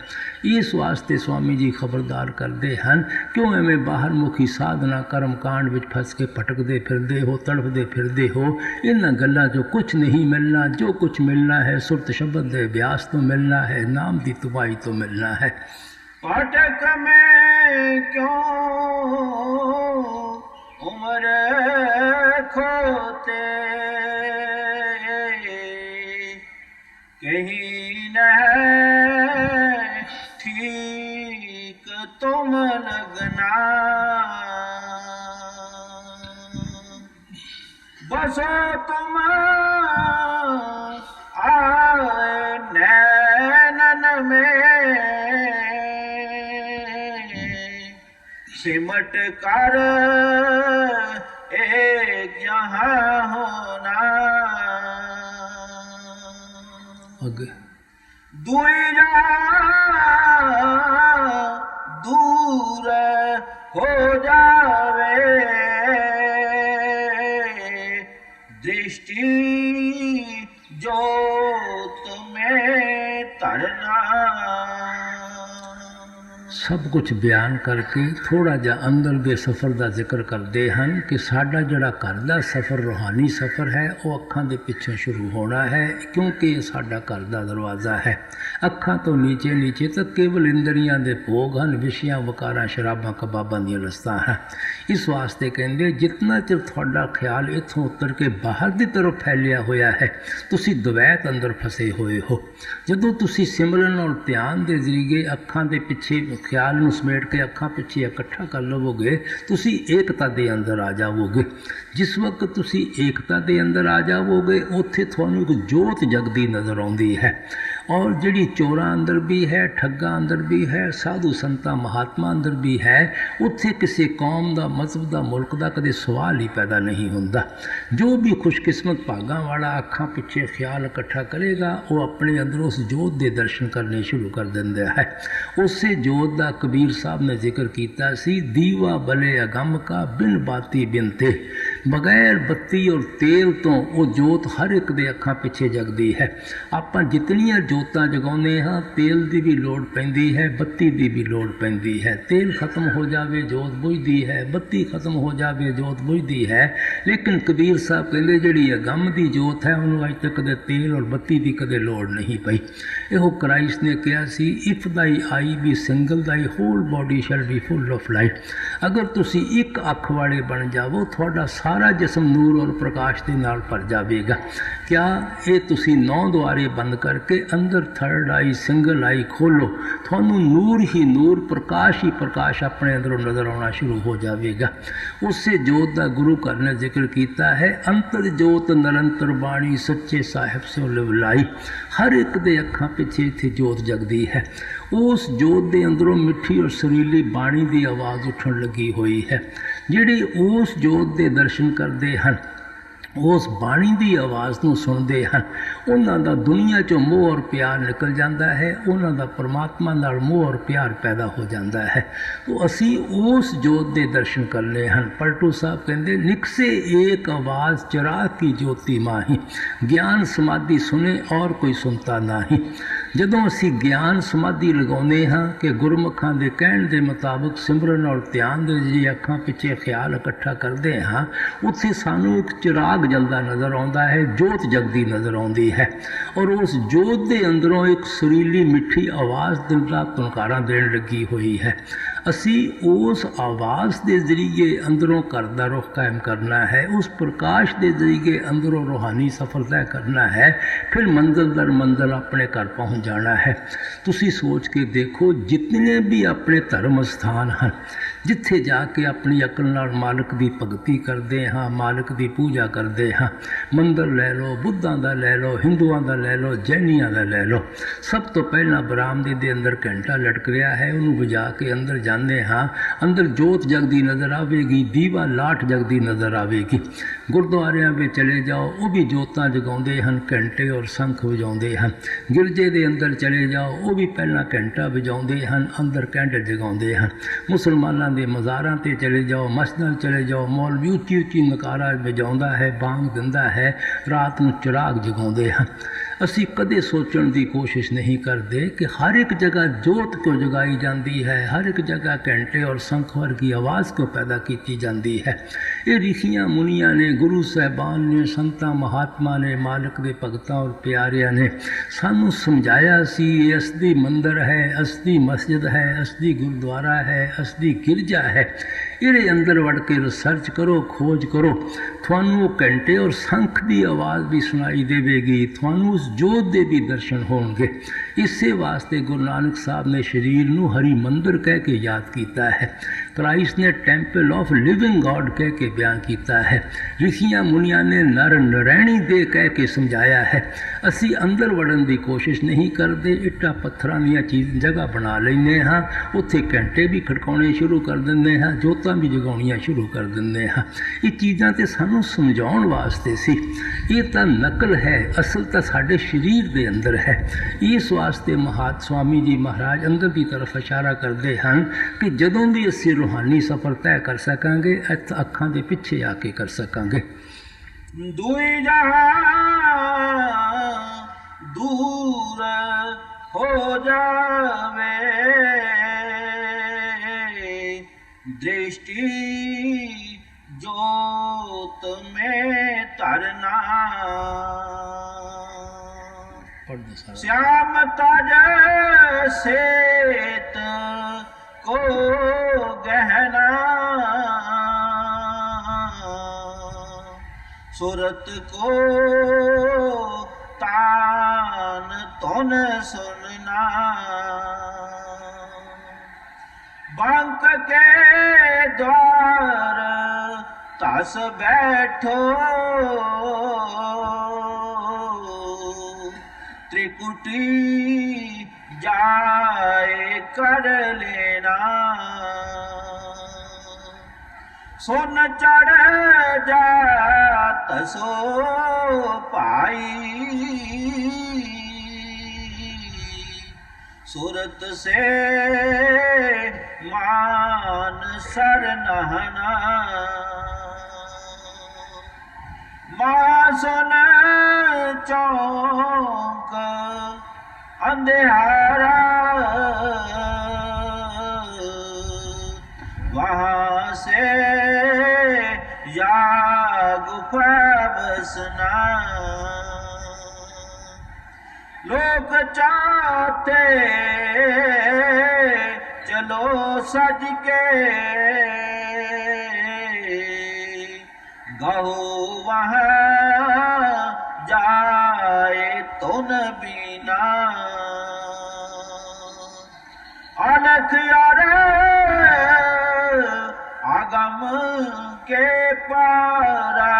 इस वास्ते स्वामी जी खबरदार करते हैं, क्यों एवें बाहर मुखी साधना कर्म कांड विच फस के भटकते फिरदे हो, तड़फते फिरदे हो। इन्हां गल्लां जो कुछ नहीं मिलना, जो कुछ मिलना है सुरत शब्द के अभ्यास तो मिलना है, नाम की तुमाई तो मिलना है। भटक में क्यों उम्र खोते, कहीं न ठीक तुम लगना। बसो तुम आए नैनन में, सिमट कर एक जहां होना। दुई दूर हो जावे, दृष्टि जोत में तरना। सब कुछ बयान करके थोड़ा जा अंदर के सफ़र का जिक्र करते हैं कि साडा जड़ा घर का सफ़र रूहानी सफ़र है, वो अखां दे पिछों शुरू होना है, क्योंकि ये साडा घर का दरवाज़ा है। अखां तो नीचे नीचे तक केवल इंद्रियां दे भोग हैं, विषयां वकारां शराबां कबाबां दी लस्तां हैं। इस वास्ते कहते जितना चिर थोड़ा ख्याल इत्थों उतर के बाहर की तरफ फैलिया होया है, तुसी द्वैत अंदर फसे हुए हो। जदों तुसी सिमरन और ध्यान के जरिए अखां दे पिछे ख्याल नूं समेट के अखां पिछे इकट्ठा कर लवोगे, तुसी एकता के अंदर आ जावोगे। जिस वक्त तुसी एकता के अंदर आ जावोगे, उत्थे तुहानूं एक जोत जगदी नज़र आउंदी है। और जिहड़ी चोरां अंदर भी है, ठग्गां अंदर भी है, साधु संतां महात्मा अंदर भी है, उत्थे किसी कौम का, मजहब का, मुल्क का कदे सवाल ही पैदा नहीं होंदा। जो भी खुशकिस्मत भागां वाला अखां पिछे ख्याल इकट्ठा करेगा, वो अपने अंदर उस जोत के दर्शन करने शुरू कर दिंदा है। उसे जोत का कबीर साहब ने जिक्र किया सी, दीवा बले अगम का बिन बाती बिन ते। ਬਗੈਰ ਬੱਤੀ ਔਰ ਤੇਲ ਤੋਂ ਉਹ ਜੋਤ ਹਰ ਇੱਕ ਦੇ ਅੱਖਾਂ ਪਿੱਛੇ ਜਗਦੀ ਹੈ। ਆਪਾਂ ਜਿਤਨੀਆਂ ਜੋਤਾਂ ਜਗਾਉਂਦੇ ਹਾਂ, ਤੇਲ ਦੀ ਵੀ ਲੋੜ ਪੈਂਦੀ ਹੈ, ਬੱਤੀ ਦੀ ਵੀ ਲੋੜ ਪੈਂਦੀ ਹੈ। ਤੇਲ ਖਤਮ ਹੋ ਜਾਵੇ ਜੋਤ ਬੁਝਦੀ ਹੈ, ਬੱਤੀ ਖਤਮ ਹੋ ਜਾਵੇ ਜੋਤ ਬੁਝਦੀ ਹੈ। ਲੇਕਿਨ ਕਬੀਰ ਸਾਹਿਬ ਕਹਿੰਦੇ ਜਿਹੜੀ ਅਗੰਮ ਦੀ ਜੋਤ ਹੈ ਉਹਨੂੰ ਅੱਜ ਤੱਕ ਕਦੇ ਤੇਲ ਔਰ ਬੱਤੀ ਦੀ ਕਦੇ ਲੋੜ ਨਹੀਂ ਪਈ। ਇਹੋ ਕ੍ਰਾਈਸਟ ਨੇ ਕਿਹਾ ਸੀ, if thy eye be single thy whole body shall be full of light. अगर तुसी एक अख वाले बन जावो, थोड़ा सारा जिस्म नूर और प्रकाश के नाल भर जाएगा। क्या ये तुसी 9 द्वारे बंद करके अंदर थर्ड आई सिंगल आई खोलो, थानू नूर ही नूर, प्रकाश ही प्रकाश अपने अंदरों नज़र आना शुरू हो जाएगा। उससे जोत का गुरु घर ने जिक्र किया है, अंतर जोत निरंतर बाणी सच्चे साहिब से लिवलाई। हर एक दे अखां पिछे इत्थे जोत जगदी है। उस जोत के अंदरों मिठी और सुरीली बाणी की आवाज़ उठन लगी हुई है। जिहड़े उस जोत के दर्शन करते हैं, उस बाणी की आवाज़ को सुनते हैं, उन्हों का दुनिया चो मोह और प्यार निकल जाता है, उन्हों का परमात्मा नाल मोह और प्यार पैदा हो जाता है। तो असी उस जोत के दर्शन करने हैं। पलटू साहब कहते, निकसे एक आवाज़ चिराग की ज्योति माही, ज्ञान समाधि सुने और कोई सुनता नहीं। ਜਦੋਂ ਅਸੀਂ ਗਿਆਨ ਸਮਾਧੀ ਲਗਾਉਂਦੇ ਹਾਂ ਕਿ ਗੁਰਮੁਖਾਂ ਦੇ ਕਹਿਣ ਦੇ ਮੁਤਾਬਕ ਸਿਮਰਨ ਔਰ ਧਿਆਨ ਦੇ ਜੀ ਅੱਖਾਂ ਪਿੱਛੇ ਖਿਆਲ ਇਕੱਠਾ ਕਰਦੇ ਹਾਂ, ਉੱਥੇ ਸਾਨੂੰ ਇੱਕ ਚਿਰਾਗ ਜਲਦਾ ਨਜ਼ਰ ਆਉਂਦਾ ਹੈ, ਜੋਤ ਜਗਦੀ ਨਜ਼ਰ ਆਉਂਦੀ ਹੈ। ਔਰ ਉਸ ਜੋਤ ਦੇ ਅੰਦਰੋਂ ਇੱਕ ਸੁਰੀਲੀ ਮਿੱਠੀ ਆਵਾਜ਼ ਦਿਲ ਰਾਤ ਤੁਨਕਾਰਾਂ ਦੇਣ ਲੱਗੀ ਹੋਈ ਹੈ। ਅਸੀਂ ਉਸ ਆਵਾਜ਼ ਦੇ ਜ਼ਰੀਏ ਅੰਦਰੋਂ ਘਰ ਦਾ ਰੁਖ ਕਾਇਮ ਕਰਨਾ ਹੈ, ਉਸ ਪ੍ਰਕਾਸ਼ ਦੇ ਜ਼ਰੀਏ ਅੰਦਰੋਂ रूहानी सफ़र तय करना है, फिर मंजिल दर मंजिल अपने घर पहुँच जाना है। तुसी सोच के देखो, जितने भी अपने धर्म स्थान हैं, जिथे जाके अपनी अकल नाल मालिक की भगती करते हाँ, मालिक की पूजा करते हाँ, मंदिर लै लो, बुद्धां दा लै लो, हिंदुआं दा लै लो, जैनियां दा लै लो, सब तो पहला बरामदे दे अंदर घंटा लटक रहा है, उन्होंने बजा के अंदर जाते हाँ, अंदर जोत जगदी नज़र आएगी, दीवा लाठ जगदी नज़र आएगी। गुरुद्वारियां में चले जाओ, वो भी जोतां जगाउंदे हन, घंटे और संख वजाउंदे हन। गिरजे दे अंदर चले जाओ, वो भी पहला घंटा वजाउंदे हन, अंदर कैंडल जगाउंदे हन। मुसलमानां दे मज़ारां ते चले जाओ, मस्जिदां चले जाओ, मौलवी उच्ची उच्ची नकारा वजाउंदा है, बांग दिंदा है, रात नूं चिराग जगाउंदे हन। असी कदे सोचण की कोशिश नहीं करते कि हर एक जगह जोत क्यों जगाई जाती है, हर एक जगह घंटे और शंख वर्गी आवाज़ क्यों पैदा की जाती है। ये ऋषियाँ मुनियाँ ने, गुरु साहबान ने, संतां महात्मा ने, मालिक के भगतां और प्यारियां ने सानू समझाया सी, ये असली मंदिर है, असली मस्जिद है, असली गुरुद्वारा है, असली गिरजा है। ये अंदर वड़ के रिसर्च करो, खोज करो, थानू घंटे और शंख की आवाज़ भी सुनाई देगी, थानू उस जोत के भी दर्शन होंगे। इसे वास्ते गुरु नानक साहब ने शरीर नू हरि मंदिर कह के याद किया है। क्राइस्ट ने टैंपल ऑफ लिविंग गॉड कह के बयान किया है। ऋषियाँ मुनियाँ ने नर नरैणी दे कह के समझाया है। असी अंदर वड़न की कोशिश नहीं करते, इट्टा पत्थरां दी चीज़ जगह बना लेंगे हाँ, उत्थे घंटे भी खड़काने शुरू कर देंगे हाँ, जोतां भी जगाउणियां शुरू कर देंगे हाँ। ये चीज़ां ते सानू समझाउण वास्ते सी। ये तो नकल है, असल तो साडे शरीर के अंदर है। इस वास्ते महात्मा स्वामी जी महाराज अंदर की तरफ इशारा करते हैं कि जदों भी असी रूहानी सफ़र तय कर सकांगे, अखां दे पिछे आके कर सकांगे। दुई जहां दूर हो जावे, दृष्टि जोत में तरना, श्याम तज सेत को गहना, सूरत को तान तोन सुनना, बंक के द्वार तस बैठो, त्रिकुटी जाए कर लेना, सुन चढ़ जात सो पाई, सूरत से मान सर नहना, महासुन चौक अंधेरा, वहाँ से या गुफा बसना। लोग चाहते चलो सज के, गहो वहाँ जाए तो न बीना। अलख यार आगम के पारा,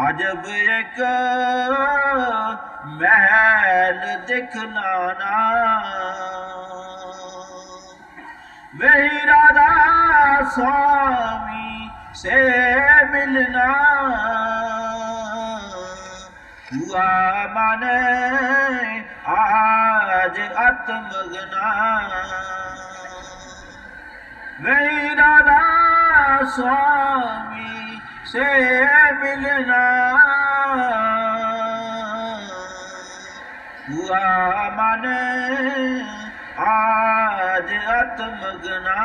अजब एक महल दिखलाना। वही राधा स्वामी से मिलना, हुआ माने आज आत्मगना। वही राधा स्वामी से मिलना, हुआ माने आज आत्मगना।